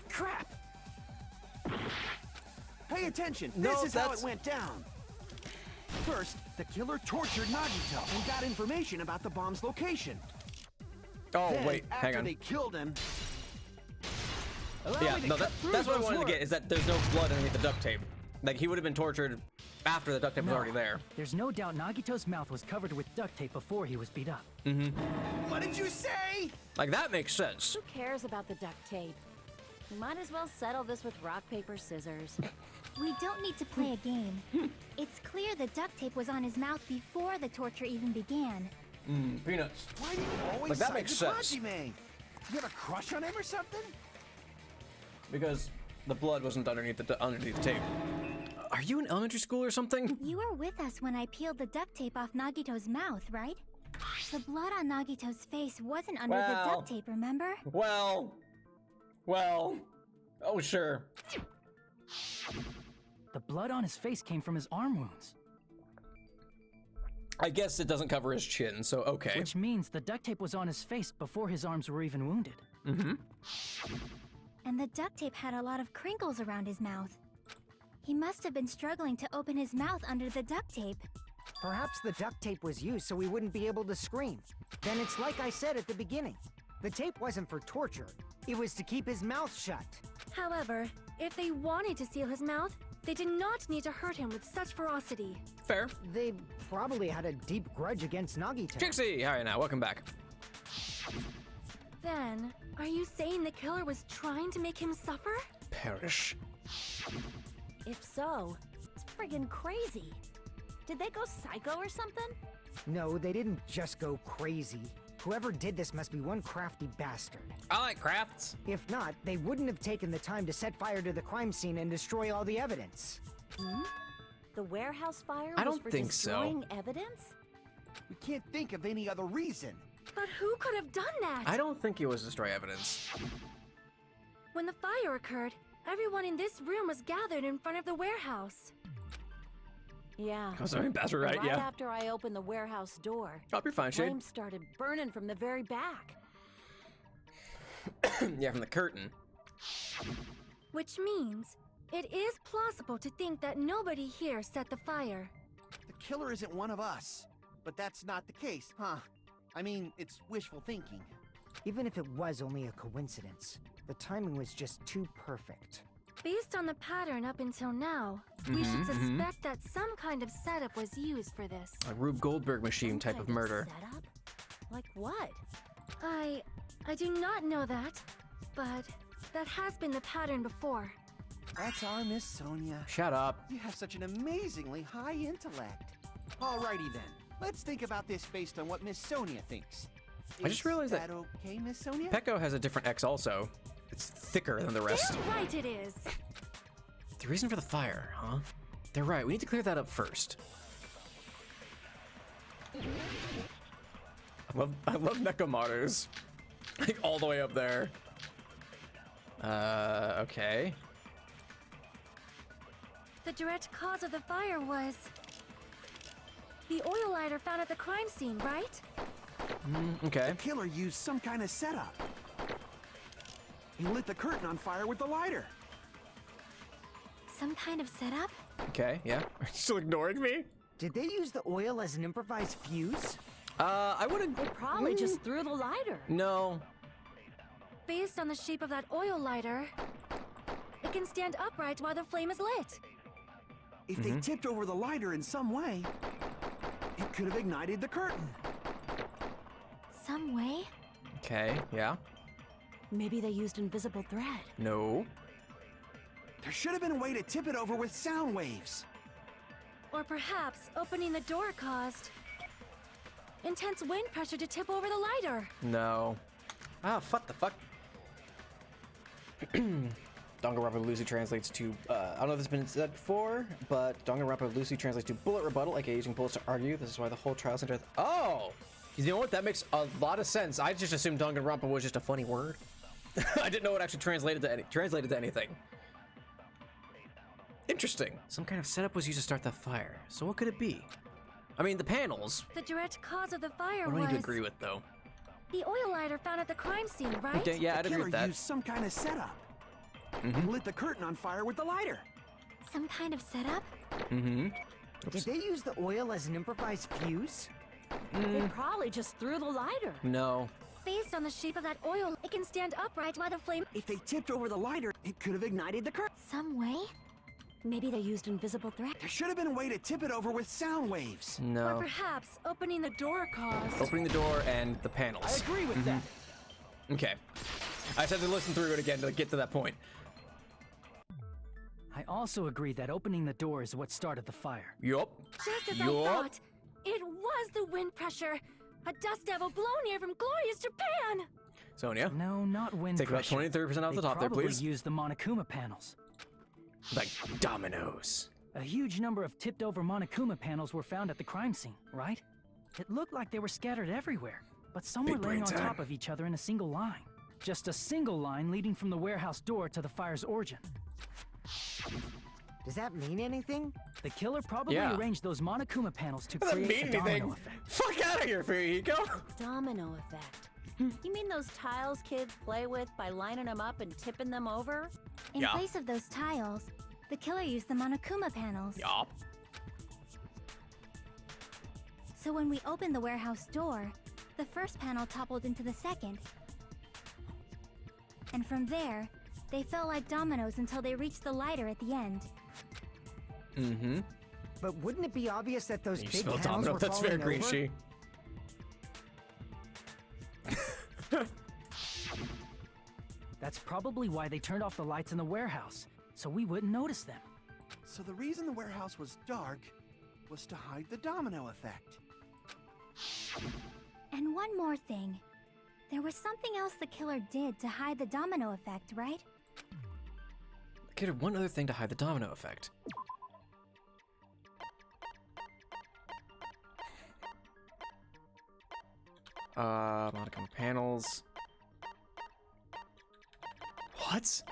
Crap! Pay attention. No, This is how that's- it went down. First, the killer tortured Nagito and got information about the bomb's location. Oh, Then, wait, hang after on. they killed him, Yeah, no, that's what I wanted to get, is that there's no blood underneath the duct tape. Like, he would have been tortured after the duct tape was No. already there. There's no doubt Nagito's mouth was covered with duct tape before he was beat up. what did you say? Like, that makes sense. Who cares about the duct tape? We might as well settle this with rock, paper, scissors. We don't need to play a game. It's clear the duct tape was on his mouth before the torture even began. Peanuts. Why do you always Like, that side makes with sense. Hajime? You have a crush on him or something? Because the blood wasn't underneath the tape. Are you in elementary school or something? You were with us when I peeled the duct tape off Nagito's mouth, right? The blood on Nagito's face wasn't under the Well. duct tape, remember? Well. Oh, sure. The blood on his face came from his arm wounds, I guess it doesn't cover his chin, so okay. which means the duct tape was on his face before his arms were even wounded. And the duct tape had a lot of crinkles around his mouth. He must have been struggling to open his mouth under the duct tape. Perhaps the duct tape was used so he wouldn't be able to scream. Then it's like I said at the beginning. The tape wasn't for torture. It was to keep his mouth shut. However, if they wanted to seal his mouth, they did not need to hurt him with such ferocity. Fair. They probably had a deep grudge against Nagito. Trixie! Alright, now, welcome back. Then, are you saying the killer was trying to make him suffer? Perish. If so, it's friggin' crazy. Did they go psycho or something? No, they didn't just go crazy. Whoever did this must be one crafty bastard. I like crafts. If not, they wouldn't have taken the time to set fire to the crime scene and destroy all the evidence. The warehouse fire I was don't for think so. destroying evidence? We can't think of any other reason. But who could have done that? I don't think it was destroy evidence. When the fire occurred, everyone in this room was gathered in front of the warehouse. Yeah. Oh, sorry, that's right, Right yeah. after I opened the warehouse door, Oh, you're fine, Shade. flames started burning from the very back. Yeah, from the curtain. Which means, it is plausible to think that nobody here set the fire. The killer isn't one of us. But that's not the case, huh? I mean, it's wishful thinking. Even if it was only a coincidence, the timing was just too perfect. Based on the pattern up until now, we should suspect that some kind of setup was used for this. A Rube Goldberg machine Some type kind of murder. Setup? Like what? I do not know that, but that has been the pattern before. That's our Miss Sonia. Shut up. You have such an amazingly high intellect. Alrighty then. Let's think about this based on what Miss Sonia thinks. I just realized that okay, Miss Sonia? Pecco has a different X also. It's thicker than the rest. Damn right it is! The reason for the fire, huh? They're right, we need to clear that up first. I love Nekomaru's. Like, all the way up there. Okay. The direct cause of the fire was the oil lighter found at the crime scene, right? Okay. The killer used some kind of setup. He lit the curtain on fire with the lighter. Some kind of setup? Okay, yeah. Are you still ignoring me? Did they use the oil as an improvised fuse? I wouldn't... They probably just threw the lighter. No. Based on the shape of that oil lighter, it can stand upright while the flame is lit. If they tipped over the lighter in some way, it it could have ignited the curtain. Some way? Okay, yeah. Maybe they used invisible thread. No. There should have been a way to tip it over with sound waves. Or perhaps opening the door caused intense wind pressure to tip over the lighter. No. Ah, what the fuck? Danganronpa loosely translates to, I don't know if this has been said before, but Danganronpa loosely translates to bullet rebuttal, aka using bullets to argue. This is why the whole trial center. Oh! You know what? That makes a lot of sense. I just assumed Danganronpa was just a funny word. I didn't know it actually translated to anything. Interesting. Some kind of setup was used to start the fire. So what could it be? I mean, the panels. The direct cause of the fire What do I was need to agree with, though? the oil lighter found at the crime scene, right? Okay, yeah, I'd The agree killer with that. used some kind of setup. And lit the curtain on fire with the lighter. Some kind of setup? Mm-hmm. Did they use the oil as an improvised fuse? They probably just threw the lighter. No. Based on the shape of that oil, it can stand upright while the flame... If they tipped over the lighter, it could have ignited the curtain. Some way? Maybe they used invisible thread. There should have been a way to tip it over with sound waves. Or No. perhaps opening the door caused... Opening the door and the panels. I agree with that. Okay. I just had to listen through it again to get to that point. I also agree that opening the door is what started the fire. Yup. Just as I thought, it was the wind pressure. A dust devil blown here from glorious Japan! Sonia, No, not wind take about pressure. 20-30% off the top there, They please. probably used the Monokuma panels. Like dominoes. A huge number of tipped-over Monokuma panels were found at the crime scene, right? It looked like they were scattered everywhere, but some Big were laying on brain time. top of each other in a single line. Just a single line leading from the warehouse door to the fire's origin. Does that mean anything? The killer probably Yeah. arranged those Monokuma panels to Doesn't create mean a domino anything. effect. Fuck out of here, Fuyuhiko. Domino effect. You mean those tiles kids play with by lining them up and tipping them over? In Yeah. place of those tiles, the killer used the Monokuma panels. Yup. So when we opened the warehouse door, the first panel toppled into the second. And from there, they fell like dominoes until they reached the lighter at the end. Mm-hmm. But wouldn't it be obvious that those You big spelled panels domino. were That's fair, falling Green over? She. That's probably why they turned off the lights in the warehouse, so we wouldn't notice them. So the reason the warehouse was dark was to hide the domino effect. And one more thing. There was something else the killer did to hide the domino effect, right? I could have one other thing to hide the domino effect. Monokuma panels. What?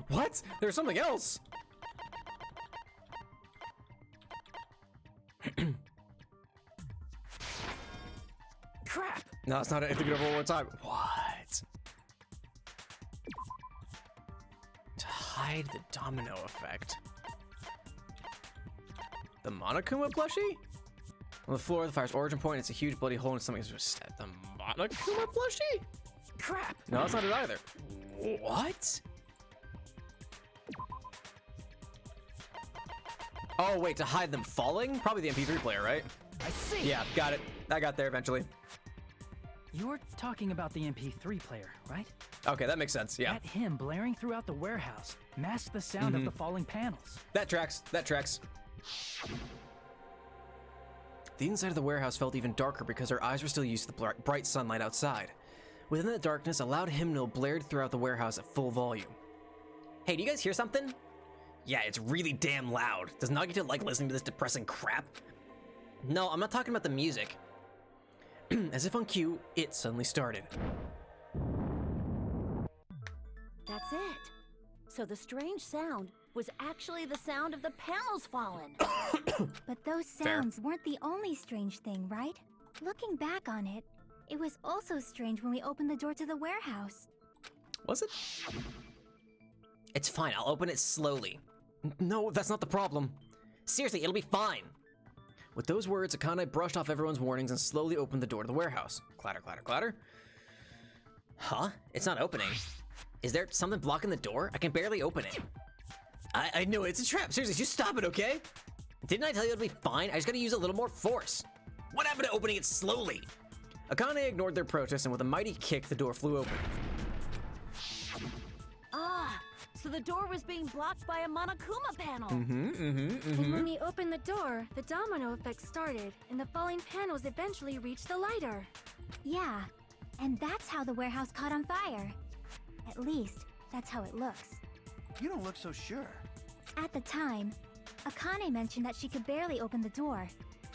What? There's something else. Crap! No, it's not. I think it over one more time. What? To hide the domino effect. The Monokuma plushie? On the floor of the fire's origin point, it's a huge bloody hole in something's set. The Monokuma plushie? Crap! No, that's not it either. What? Oh, wait, to hide them falling? Probably the MP3 player, right? I see! Yeah, got it. I got there eventually. You're talking about the MP3 player, right? Okay, that makes sense, yeah. That hymn blaring throughout the warehouse masked the sound of the falling panels. That tracks, that tracks. The inside of the warehouse felt even darker because our eyes were still used to the bright sunlight outside. Within that darkness, a loud hymnal blared throughout the warehouse at full volume. Hey, do you guys hear something? Yeah, it's really damn loud. Does Nagito like listening to this depressing crap? No, I'm not talking about the music. As if on cue, it suddenly started. That's it. So the strange sound was actually the sound of the panels falling. But those sounds weren't the only strange thing, right? Looking back on it, it was also strange when we opened the door to the warehouse. Was it? It's fine, I'll open it slowly. No, that's not the problem. Seriously, it'll be fine. With those words, Akane brushed off everyone's warnings and slowly opened the door to the warehouse. Clatter, clatter, clatter. Huh? It's not opening. Is there something blocking the door? I can barely open it. I know it's a trap. Seriously, just stop it, okay? Didn't I tell you it'd be fine? I just gotta use a little more force. What happened to opening it slowly? Akane ignored their protest, and with a mighty kick, the door flew open. Ah, so the door was being blocked by a Monokuma panel. And when we opened the door, the domino effect started, and the falling panels eventually reached the lighter. Yeah, and that's how the warehouse caught on fire. At least, that's how it looks. You don't look so sure. At the time, Akane mentioned that she could barely open the door.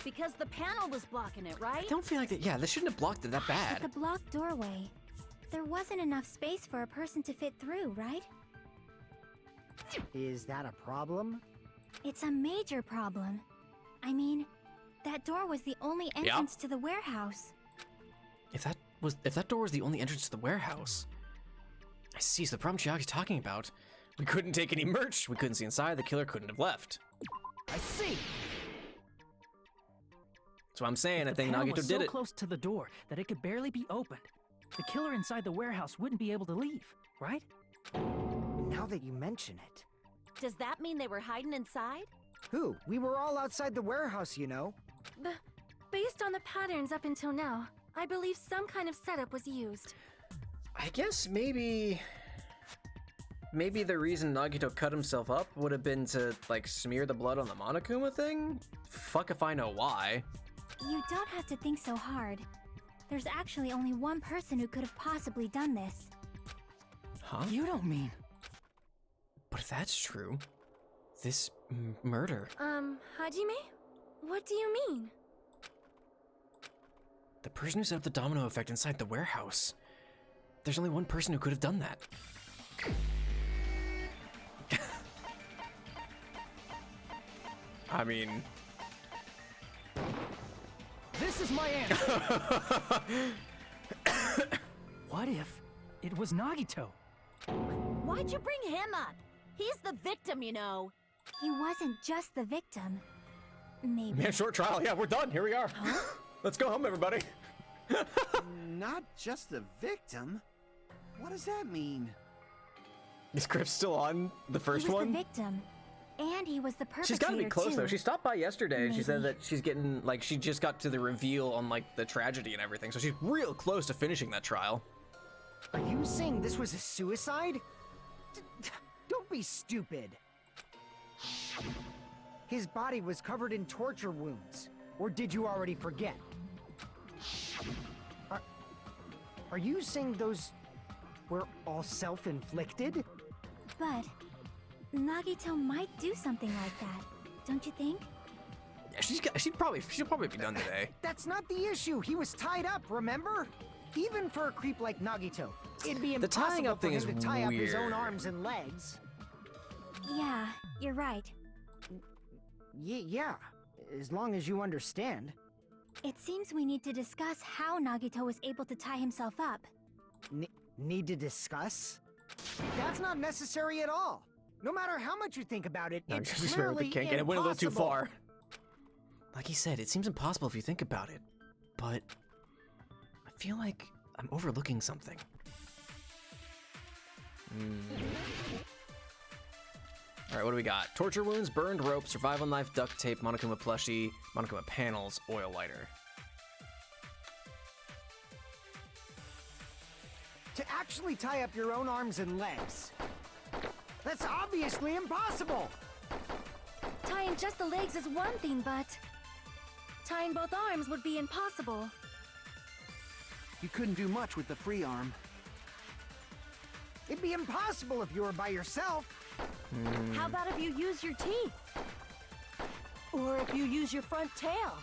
Because the panel was blocking it, right? I don't feel like that. Yeah, this shouldn't have blocked it that bad. But the blocked doorway, there wasn't enough space for a person to fit through, right? Is that a problem? It's a major problem. I mean, that door was the only entrance to the warehouse. If that door was the only entrance to the warehouse, I see. So the problem Chiaki's talking about, we couldn't take any merch. We couldn't see inside. The killer couldn't have left. I see. That's what I'm saying. I think The panel Nagito was did so it. close to the door that it could barely be opened. The killer inside the warehouse wouldn't be able to leave, right? Now that you mention it. Does that mean they were hiding inside? Who? We were all outside the warehouse, you know. Based on the patterns up until now, I believe some kind of setup was used. I guess maybe the reason Nagito cut himself up would have been to, like, smear the blood on the Monokuma thing? Fuck if I know why. You don't have to think so hard. There's actually only one person who could have possibly done this. Huh? You don't mean... But if that's true, this murder... Hajime? What do you mean? The person who set up the domino effect inside the warehouse. There's only one person who could have done that. I mean... This is my answer! What if it was Nagito? Why'd you bring him up? He's the victim, you know. He wasn't just the victim. Maybe. Man, short trial. Yeah, we're done. Here we are. Let's go home, everybody. Not just the victim? What does that mean? Is Griff still on the first He was one? the victim. And he was the perpetrator, She's gotta be close, too. though. She stopped by yesterday, and she said Maybe. that she's getting, like, she just got to the reveal on, like, the tragedy and everything, so she's real close to finishing that trial. Are you saying this was a suicide? Don't be stupid. His body was covered in torture wounds. Or did you already forget? Are you saying those were all self-inflicted? But Nagito might do something like that, don't you think? Yeah, she'll probably be done today. That's not the issue. He was tied up, remember? Even for a creep like Nagito, it'd be The tying impossible up for thing him is to tie up his own weird. arms and legs. Yeah, you're right. Yeah, as long as you understand. It seems we need to discuss how Nagito was able to tie himself up. Need to discuss? That's not necessary at all. No matter how much you think about it, No, it's just remember clearly the kink, and it went a little too impossible. far. Like he said, it seems impossible if you think about it, but I feel like I'm overlooking something. Alright, what do we got? Torture wounds, burned rope, survival knife, duct tape, Monokuma plushie, Monokuma panels, oil lighter. To actually tie up your own arms and legs. That's obviously impossible! Tying just the legs is one thing, but tying both arms would be impossible. You couldn't do much with the free arm. It'd be impossible if you were by yourself. How about if you use your teeth? Or if you use your front tail?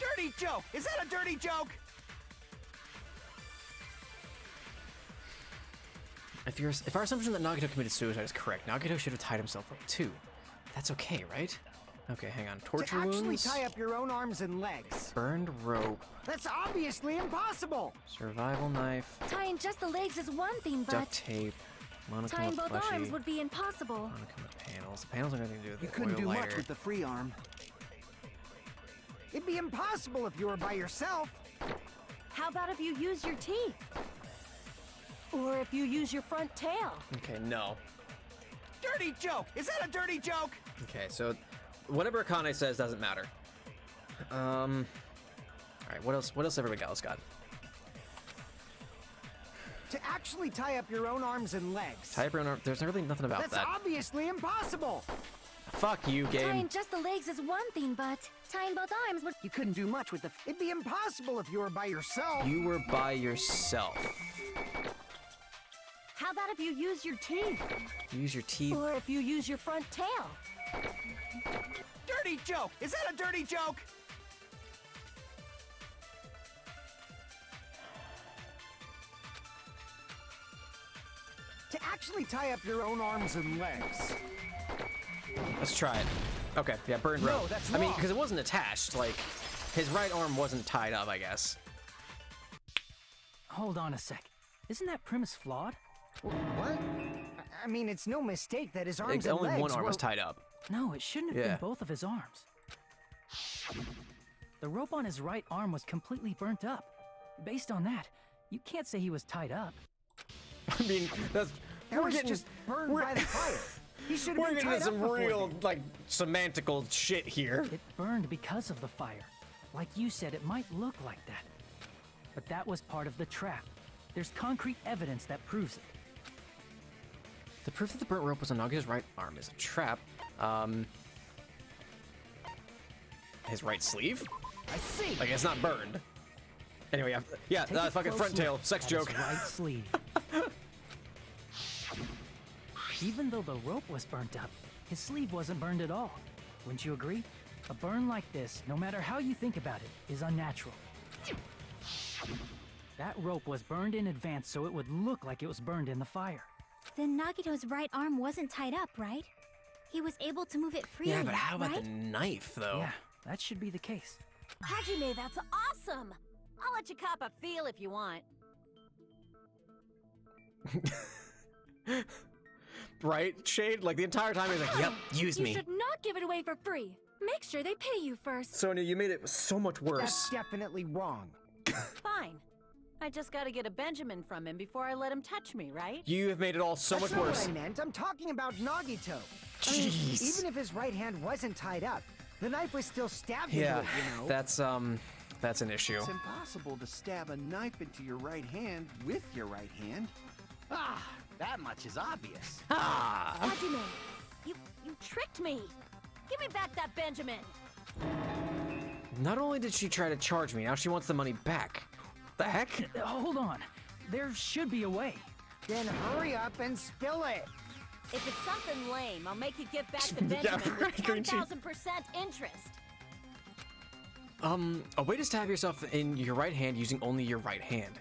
Dirty joke! Is that a dirty joke? If our assumption that Nagito committed suicide is correct, Nagito should have tied himself up too. That's okay, right? Okay, hang on. Torture To actually wounds, tie up your own arms and legs. burned rope, That's obviously impossible! survival knife, Tying just the legs is one thing, duct but tape, Monokuma tying both plushie, arms would be impossible. Monokuma panels. The panels are nothing to do with You the couldn't oil do lighter. much with the free arm. It'd be impossible if you were by yourself. How about if you use your teeth? Or if you use your front tail. Okay, no. Dirty joke! Is that a dirty joke? Okay, so whatever Akane says doesn't matter. All right, what else everybody else got? To actually tie up your own arms and legs. Tie up your own arm. There's really nothing about That's that. obviously impossible. Fuck you, game. Tying just the legs is one thing, but tying both arms would... You couldn't do much with the... It'd be impossible if you were by yourself. You were by yourself. How about if you use your teeth? Use your teeth. Or if you use your front tail? Dirty joke! Is that a dirty joke? To actually tie up your own arms and legs. Let's try it. Okay, yeah, burned No, rope. that's I mean, wrong. because it wasn't attached. Like, his right arm wasn't tied up, I guess. Hold on a sec. Isn't that premise flawed? What? I mean, it's no mistake that his arms Like, and only legs one arm were... was tied up. No, it shouldn't have Yeah. been both of his arms. The rope on his right arm was completely burnt up. Based on that, you can't say he was tied up. I mean, that's... That was just burned by the fire. He should have We're been getting tied into up some before real, then. like, semantical shit here. It burned because of the fire. Like you said, it might look like that. But that was part of the trap. There's concrete evidence that proves it. The proof that the burnt rope was on Nagito's right arm is a trap. His right sleeve? I see. Like, it's not burned. Anyway, yeah, Take a fucking close front tail, look sex at joke. his right sleeve. Even though the rope was burnt up, his sleeve wasn't burned at all. Wouldn't you agree? A burn like this, no matter how you think about it, is unnatural. That rope was burned in advance so it would look like it was burned in the fire. Then Nagito's right arm wasn't tied up, right? He was able to move it freely, Yeah, but how about right? the knife, though? Yeah, that should be the case. Hajime, that's awesome! I'll let you cop a feel if you want. Right, Shade? Like, the entire time he's like, yep, use You me. should not give it away for free. Make sure they pay you first. Sonia, you made it so much worse. That's definitely wrong. Fine. I just gotta get a Benjamin from him before I let him touch me, right? You have made it all so That's much not worse. what I meant. I'm talking about Nagito. I mean, Jeez. even if his right hand wasn't tied up, the knife was still stabbed Yeah, into it, you know? that's an issue. It's impossible to stab a knife into your right hand with your right hand. Ah, that much is obvious. Ah! Hajime, you tricked me! Give me back that Benjamin! Not only did she try to charge me, now she wants the money back. The heck? Hold on. There should be a way. Then hurry up and spill it. If it's something lame, I'll make you give back the Yeah, Benjamin right, with couldn't you? 10,000% interest. A way to stab yourself in your right hand using only your right hand.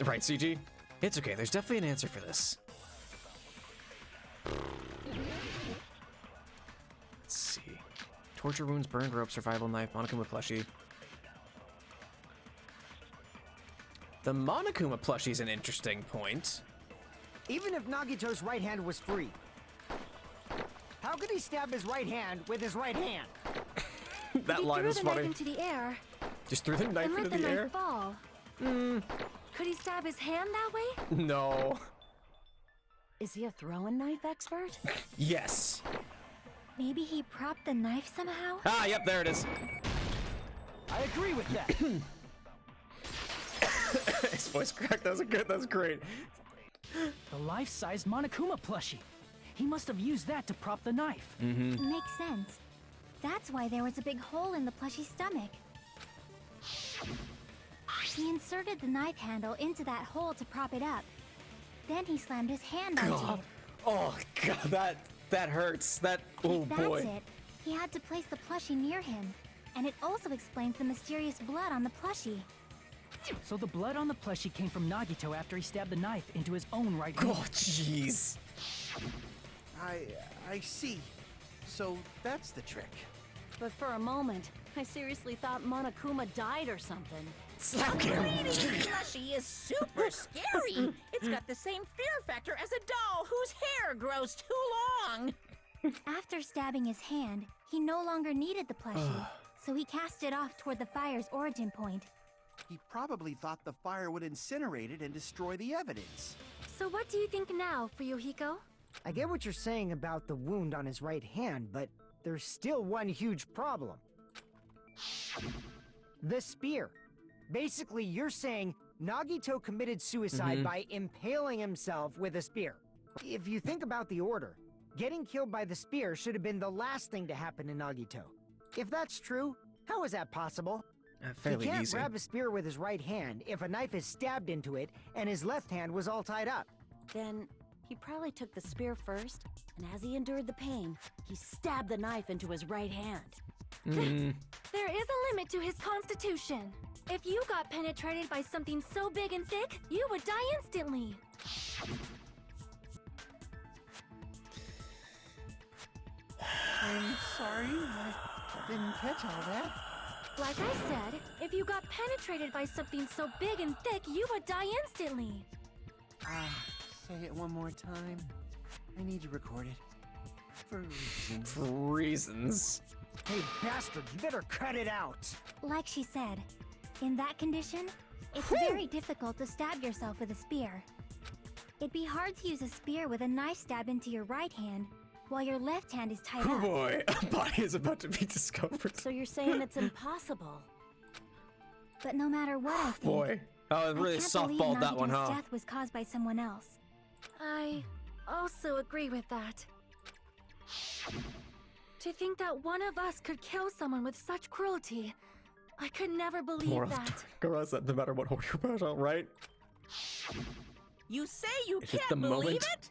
Right, CG? It's okay, there's definitely an answer for this. Let's see. Torture wounds, burned rope, survival knife, Monokuma plushie. The Monokuma plushie is an interesting point. Even if Nagito's right hand was free, how could he stab his right hand with his right hand? That he line threw is the knife funny. into the air Just threw the knife and into let the the knife air? fall. Could he stab his hand that way? No. Is he a throwing knife expert? Yes. Maybe he propped the knife somehow? Ah, yep, there it is. I agree with that. His voice cracked. That was great. The life-sized Monokuma plushie. He must have used that to prop the knife. Makes sense. That's why there was a big hole in the plushie's stomach. He inserted the knife handle into that hole to prop it up. Then he slammed his hand onto God. it. Oh god, that hurts. Oh If that's boy. it, he had to place the plushie near him. And it also explains the mysterious blood on the plushie. So the blood on the plushie came from Nagito after he stabbed the knife into his own right hand. Oh jeez. I see. So that's the trick. But for a moment, I seriously thought Monokuma died or something. Slap him. Plushie is super scary. It's got the same fear factor as a doll whose hair grows too long. After stabbing his hand, he no longer needed the plushie, so he cast it off toward the fire's origin point. He probably thought the fire would incinerate it and destroy the evidence. So what do you think now, Fuyuhiko? I get what you're saying about the wound on his right hand, but there's still one huge problem. The spear. Basically, you're saying Nagito committed suicide by impaling himself with a spear. If you think about the order, getting killed by the spear should have been the last thing to happen to Nagito. If that's true, how is that possible? Fairly he can't easy. grab a spear with his right hand if a knife is stabbed into it and his left hand was all tied up. Then he probably took the spear first, and as he endured the pain, he stabbed the knife into his right hand. There is a limit to his constitution. If you got penetrated by something so big and thick, you would die instantly. I'm sorry, I didn't catch all that. Like I said, if you got penetrated by something so big and thick, you would die instantly. Say it one more time. I need to record it. For reasons. For reasons. Hey, bastard, you better cut it out! Like she said, in that condition, it's very difficult to stab yourself with a spear. It'd be hard to use a spear with a knife stab into your right hand while your left hand is tied Oh up. boy, a body is about to be discovered. So you're saying it's impossible? But no matter what I think, Boy, I really I can't believe softballed that one, Nagito's huh? death was caused by someone else. I also agree with that. To think that one of us could kill someone with such cruelty, I could never believe that. Girl said no matter what order you pass out, right? You say you Is it can't the believe moment? it?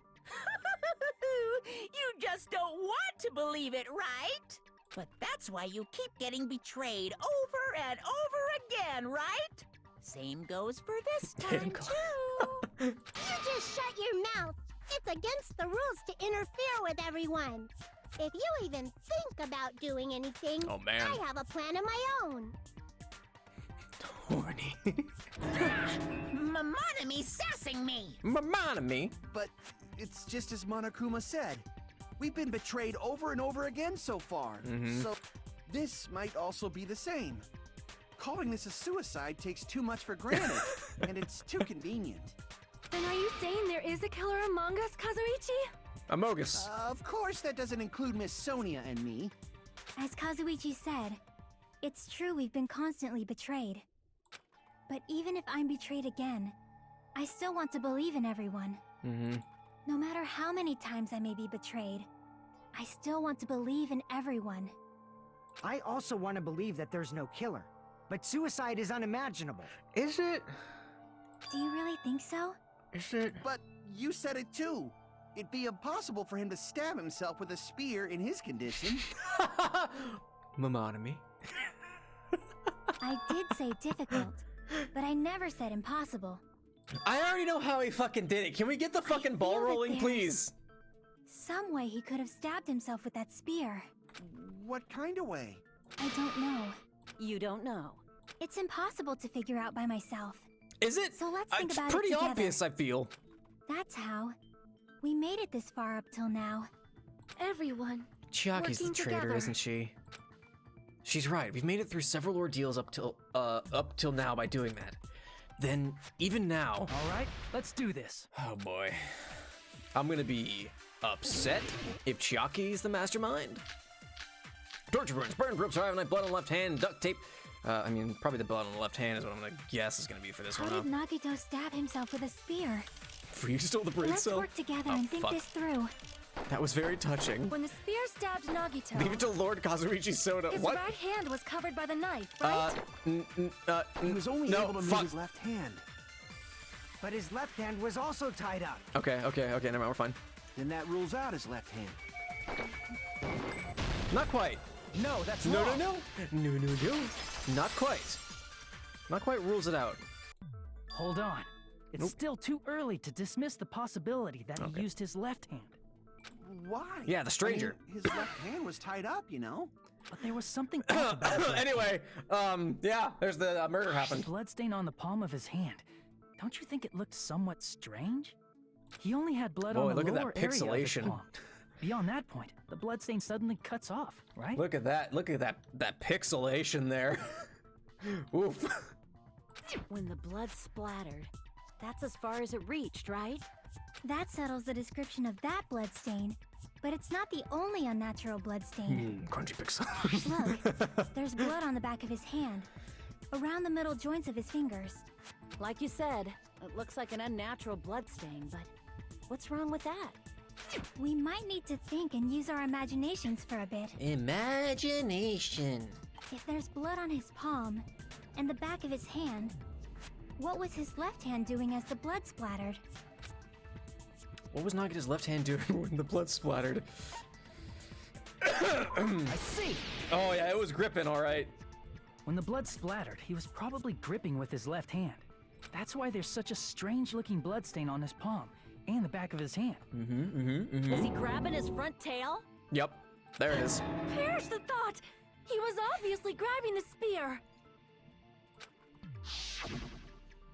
You just don't want to believe it, right? But that's why you keep getting betrayed over and over again, right? Same goes for this time, too. You just shut your mouth. It's against the rules to interfere with everyone. If you even think about doing anything, Oh, man. I have a plan of my own. Horny. Monokuma sassing me. Monokuma. But it's just as Monokuma said. We've been betrayed over and over again so far. So this might also be the same. Calling this a suicide takes too much for granted, and it's too convenient. Then are you saying there is a killer among us, Kazuichi? Amogus. Of course that doesn't include Miss Sonia and me. As Kazuichi said, it's true we've been constantly betrayed. But even if I'm betrayed again, I still want to believe in everyone. No matter how many times I may be betrayed, I still want to believe in everyone. I also want to believe that there's no killer, but suicide is unimaginable. Is it? Do you really think so? Is it? But you said it too. It'd be impossible for him to stab himself with a spear in his condition. Monokuma. I did say difficult, but I never said impossible. I already know how he fucking did it. Can we get the fucking ball feel that rolling, there's- please? Some way he could have stabbed himself with that spear. What kind of way? I don't know. You don't know. It's impossible to figure out by myself. Is it? So let's think It's about it pretty together. obvious, I feel. That's how. We made it this far up till now. Everyone. Chiaki's the working traitor, together. isn't she? She's right. We've made it through several ordeals up till now by doing that. Then, even now... All right, let's do this. Oh boy. I'm gonna be upset if Chiaki is the mastermind. Torture burns, burn ropes, arrive at night, blood on the left hand, duct tape. I mean, probably the blood on the left hand is what I'm gonna guess is gonna be for this How one, huh? did Nagito stab himself with a spear? For you stole the brain Let's cell? work together Oh, and think fuck. this through. That was very touching. When the spear stabbed Nagito, Leave it to Lord Kazuichi Soda. his What? right hand was covered by the knife, right? He was only no, able to move fuck. his left hand. But his left hand was also tied up. Okay, never mind, we're fine. Then that rules out his left hand. Not quite. No, that's No, wrong. no. Not quite. Not quite rules it out. Hold on. It's still too early to dismiss the possibility that he used his left hand. Why? Yeah, the stranger. I mean, his left hand was tied up, you know? But there was something off about his left Anyway, yeah, there's the murder happened. bloodstain on the palm of his hand. Don't you think it looked somewhat strange? He only had blood Boy, on the look at that lower area of his pixelation. palm. Beyond that point, the bloodstain suddenly cuts off, right? Look at that pixelation there. Oof. When the blood splattered, that's as far as it reached, right? That settles the description of that blood stain, but it's not the only unnatural blood stain. Crunchy pixel. Look, there's blood on the back of his hand, around the middle joints of his fingers. Like you said, it looks like an unnatural blood stain, but what's wrong with that? We might need to think and use our imaginations for a bit. Imagination. If there's blood on his palm and the back of his hand, what was his left hand doing as the blood splattered? What was Nagito's left hand doing when the blood splattered? I see! Oh yeah, it was gripping, alright. When the blood splattered, he was probably gripping with his left hand. That's why there's such a strange-looking bloodstain on his palm and the back of his hand. Is he grabbing his front tail? Yep, there it is. Perish the thought! He was obviously grabbing the spear!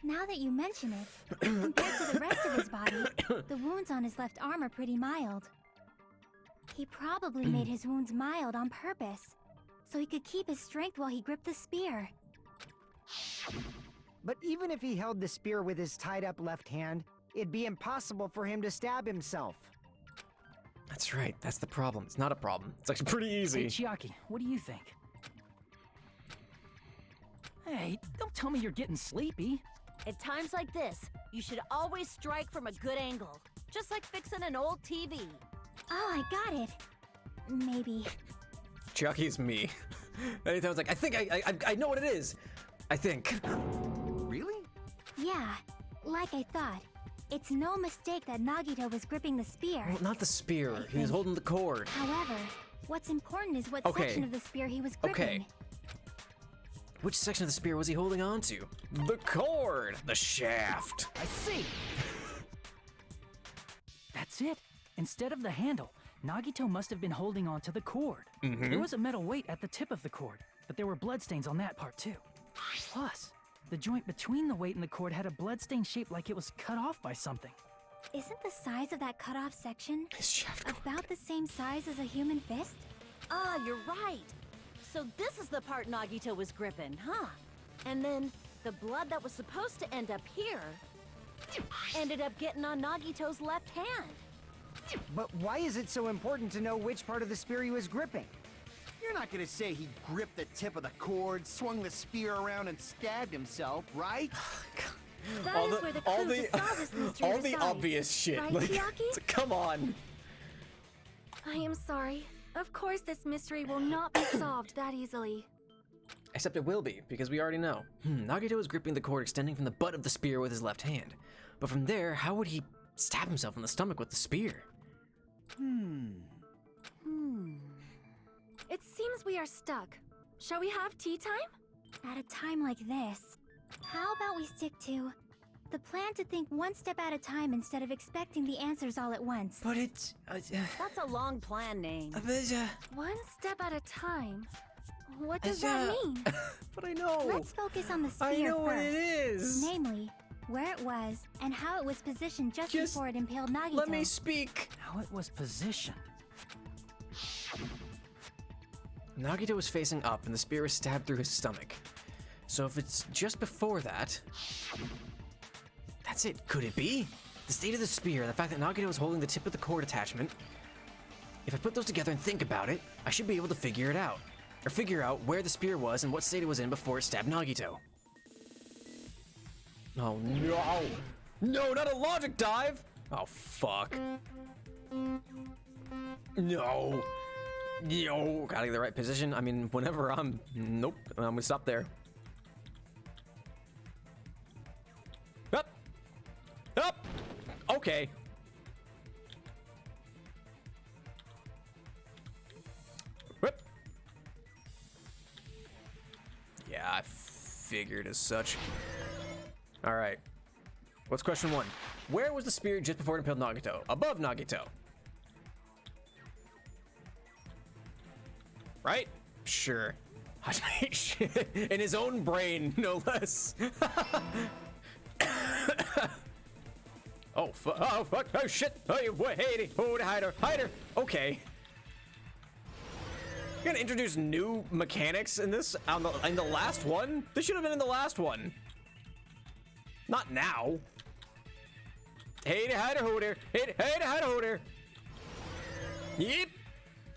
Now that you mention it, compared to the rest of his body, the wounds on his left arm are pretty mild. He probably made his wounds mild on purpose, so he could keep his strength while he gripped the spear. But even if he held the spear with his tied-up left hand, it'd be impossible for him to stab himself. That's right, that's the problem. It's not a problem. It's actually pretty easy. Hey, Chiaki, what do you think? Hey, don't tell me you're getting sleepy. At times like this, you should always strike from a good angle. Just like fixing an old TV. Oh, I got it. Maybe. Chiaki's me. Anytime I was like, I think I know what it is. I think. Really? Yeah, like I thought. It's no mistake that Nagito was gripping the spear. Well, not the spear. He was holding the cord. However, what's important is what section of the spear he was gripping. Okay. Which section of the spear was he holding on to? The cord! The shaft! I see! That's it. Instead of the handle, Nagito must have been holding on to the cord. There was a metal weight at the tip of the cord, but there were bloodstains on that part too. Plus, the joint between the weight and the cord had a bloodstain shaped like it was cut off by something. Isn't the size of that cut-off section His shaft cord. about the same size as a human fist? Ah, you're right. So this is the part Nagito was gripping, huh? And then the blood that was supposed to end up here ended up getting on Nagito's left hand. But why is it so important to know which part of the spear he was gripping? You're not gonna say he gripped the tip of the cord, swung the spear around, and stabbed himself, right? That is where the clue to solve this mystery all the resides. obvious shit. Right, Like, Chiaki? come on. I am sorry. Of course this mystery will not be solved that easily. Except it will be, because we already know. Nagito was gripping the cord extending from the butt of the spear with his left hand. But from there, how would he stab himself in the stomach with the spear? It seems we are stuck. Shall we have tea time? At a time like this, how about we stick to the plan to think one step at a time instead of expecting the answers all at once? But it's... That's a long plan name. One step at a time? What does that mean? But I know. Let's focus on the spear I know first. what it is. Namely, where it was and how it was positioned just before it impaled Nagito. Let me speak. How it was positioned. Nagito was facing up and the spear was stabbed through his stomach. So if it's just before that... That's it. Could it be? The state of the spear, the fact that Nagito was holding the tip of the cord attachment. If I put those together and think about it, I should be able to figure it out. Or figure out where the spear was and what state it was in before it stabbed Nagito. Oh no! No, not a logic dive! Oh fuck. No! No! Gotta get the right position. I mean, whenever I'm... Nope, I'm gonna stop there. Up! Up! Okay. Whip. Yeah, I figured as such. All right. What's question one? Where was the spear just before it impaled Nagito? Above Nagito. Right? Sure. In his own brain, no less. Oh, oh, fuck, oh, shit. Oh, hey, oh, hider. Okay. You're gonna introduce new mechanics in this in the last one? This should have been in the last one. Not now. Hey, the hider holder. Hey, the hider holder. Yep.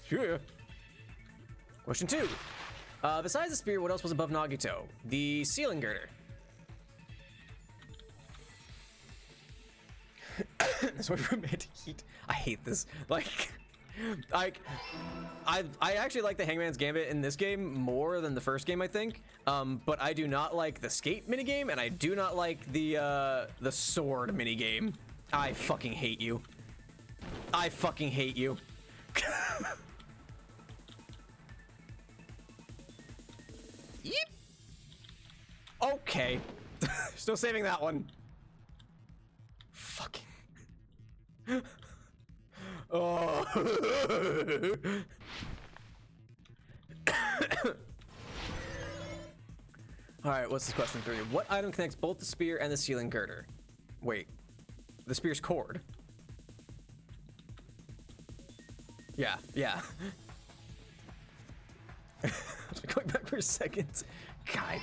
Sure. Question 2. Besides the spear, what else was above Nagito? The ceiling girder. That's what romantic heat. I hate this. Like, I actually like the Hangman's Gambit in this game more than the first game, I think. But I do not like the skate minigame, and I do not like the sword minigame. I fucking hate you. I fucking hate you. Yep. Okay. Still saving that one. Fucking. Oh. Alright, what's this question 3? What item connects both the spear and the ceiling girder? Wait. The spear's cord. Yeah. Going back for a second. God.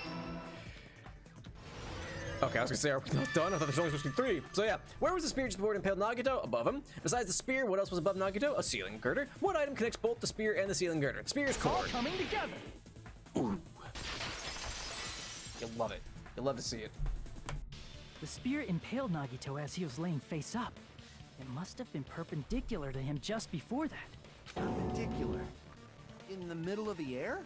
Okay, I was gonna say, are we not done? I thought there's only supposed to be 3. So yeah, where was the spear just before it impaled Nagito? Above him. Besides the spear, what else was above Nagito? A ceiling girder. What item connects both the spear and the ceiling girder? The spear's cord. All coming together. Ooh. You'll love it. You'll love to see it. The spear impaled Nagito as he was laying face up. It must have been perpendicular to him just before that. Perpendicular? In the middle of the air?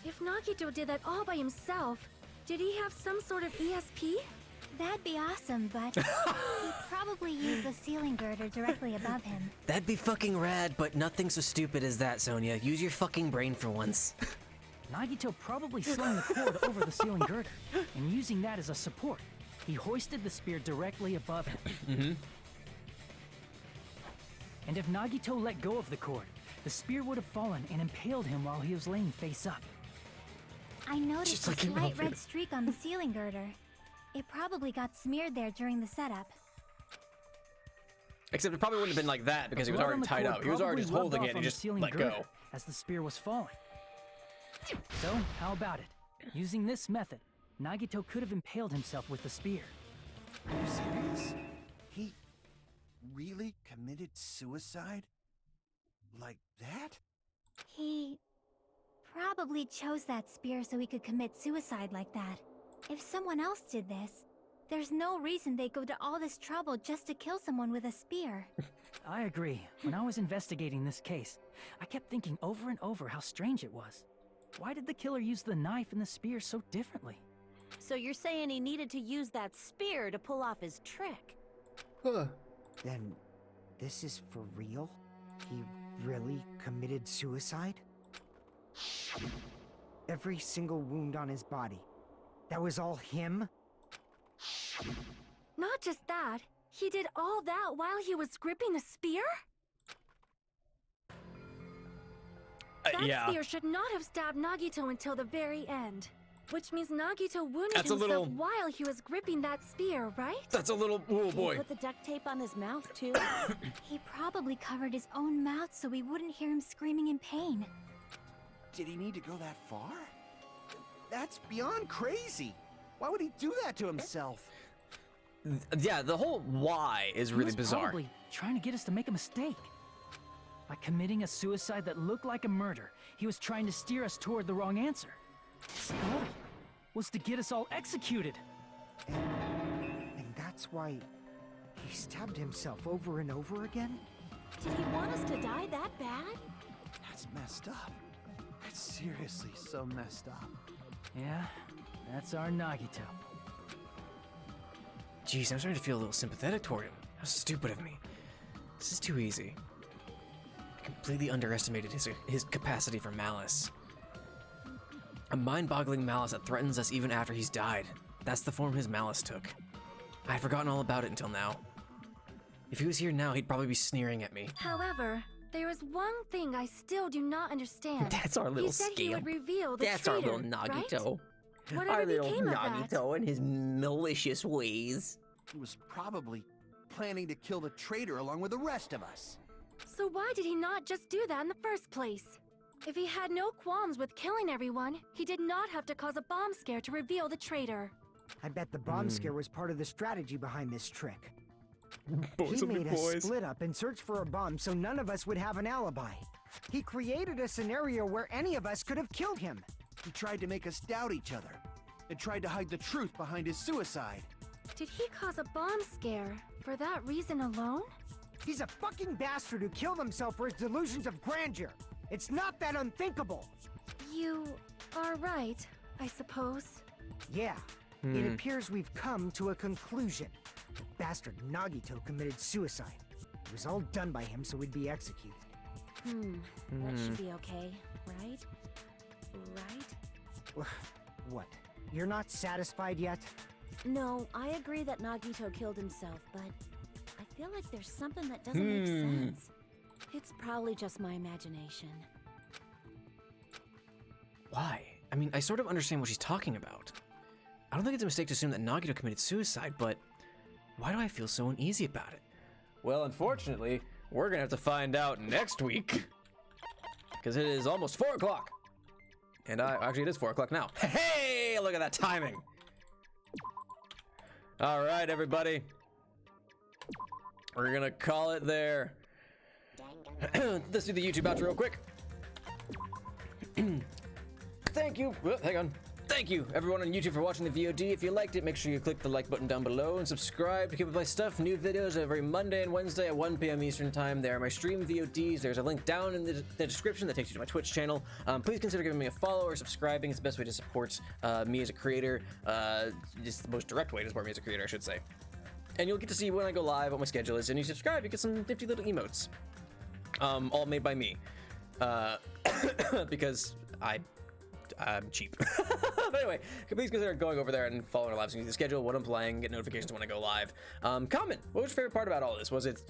If Nagito did that all by himself, did he have some sort of ESP? That'd be awesome, but he'd probably use the ceiling girder directly above him. That'd be fucking rad, but nothing so stupid as that, Sonia. Use your fucking brain for once. Nagito probably slung the cord over the ceiling girder, and using that as a support, he hoisted the spear directly above him. Mm-hmm. And if Nagito let go of the cord, the spear would have fallen and impaled him while he was laying face up. I noticed Just like a in slight Velvet. red streak on the ceiling girder. It probably got smeared there during the setup. Except it probably wouldn't have been like that because he was Blood on already the tied cord up. He was already just probably rubbed holding off it and on he the just ceiling let girder go. as the spear was falling. So, how about it? Using this method, Nagito could have impaled himself with the spear. Are you serious? He really committed suicide? Like that? He probably chose that spear so he could commit suicide like that. If someone else did this, there's no reason they'd go to all this trouble just to kill someone with a spear. I agree. When I was investigating this case, I kept thinking over and over how strange it was. Why did the killer use the knife and the spear so differently? So you're saying he needed to use that spear to pull off his trick? Then, this is for real? He really committed suicide? Every single wound on his body. That was all him? Not just that, he did all that while he was gripping the spear? That Yeah. spear should not have stabbed Nagito until the very end. Which means Nagito wounded That's a himself little- while he was gripping that spear, right? That's a little, oh Did boy. he put the duct tape on his mouth too? He probably covered his own mouth so we wouldn't hear him screaming in pain. Did he need to go that far? That's beyond crazy. Why would he do that to himself? Yeah, the whole why is really He was bizarre. probably trying to get us to make a mistake. By committing a suicide that looked like a murder, he was trying to steer us toward the wrong answer. His goal was to get us all executed. And that's why he stabbed himself over and over again? Did he want us to die that bad? That's messed up. That's seriously so messed up. Yeah, that's our Nagito. Jeez, I'm starting to feel a little sympathetic toward him. How stupid of me. This is too easy. I completely underestimated his capacity for malice. A mind-boggling malice that threatens us even after he's died. That's the form his malice took. I had forgotten all about it until now. If he was here now, he'd probably be sneering at me. However, there is one thing I still do not understand. That's our little He said he would scamp. reveal the That's traitor, our little Nagito. Right? Whatever became of that? and his malicious ways. He was probably planning to kill the traitor along with the rest of us. So why did he not just do that in the first place? If he had no qualms with killing everyone, he did not have to cause a bomb scare to reveal the traitor. I bet the bomb scare was part of the strategy behind this trick. Boys He will be made us boys. split up and search for a bomb so none of us would have an alibi. He created a scenario where any of us could have killed him. He tried to make us doubt each other and tried to hide the truth behind his suicide. Did he cause a bomb scare for that reason alone? He's a fucking bastard who killed himself for his delusions of grandeur. It's not that unthinkable. You are right, I suppose. Yeah, it appears we've come to a conclusion. The bastard Nagito committed suicide. It was all done by him so he'd be executed. That should be okay, right? Right? What? You're not satisfied yet? No, I agree that Nagito killed himself, but I feel like there's something that doesn't make sense. It's probably just my imagination. Why? I mean, I sort of understand what she's talking about. I don't think it's a mistake to assume that Nagito committed suicide, but why do I feel so uneasy about it? Well, unfortunately, we're gonna have to find out next week. Because it is almost 4 o'clock. And actually it is 4 o'clock now. Hey, look at that timing. All right, everybody. We're gonna call it there. Let's do the YouTube outro real quick. Thank you. Hang on. Thank you, everyone on YouTube, for watching the VOD. If you liked it, make sure you click the like button down below and subscribe to keep up with my stuff. New videos every Monday and Wednesday at 1 p.m. Eastern Time. They are my stream VODs. There's a link down in the description that takes you to my Twitch channel. Please consider giving me a follow or subscribing. It's the best way to support me as a creator. It's the most direct way to support me as a creator, I should say. And you'll get to see when I go live, what my schedule is. And you subscribe, you get some nifty little emotes. All made by me. Because I'm cheap. But anyway, please consider going over there and following our live stream schedule, what I'm playing, get notifications when I go live. Comment, what was your favorite part about all this? Was it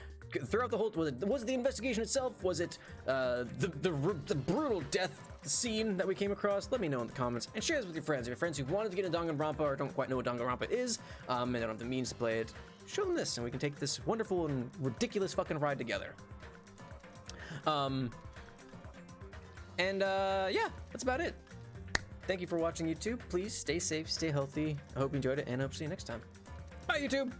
throughout the whole, was it the investigation itself? Was it the brutal death scene that we came across? Let me know in the comments and share this with your friends. If you have friends who wanted to get into Danganronpa or don't quite know what Danganronpa is, and they don't have the means to play it, show them this and we can take this wonderful and ridiculous fucking ride together. Yeah, that's about it. Thank you for watching, YouTube. Please stay safe, stay healthy. I hope you enjoyed it, and I hope to see you next time. Bye, YouTube.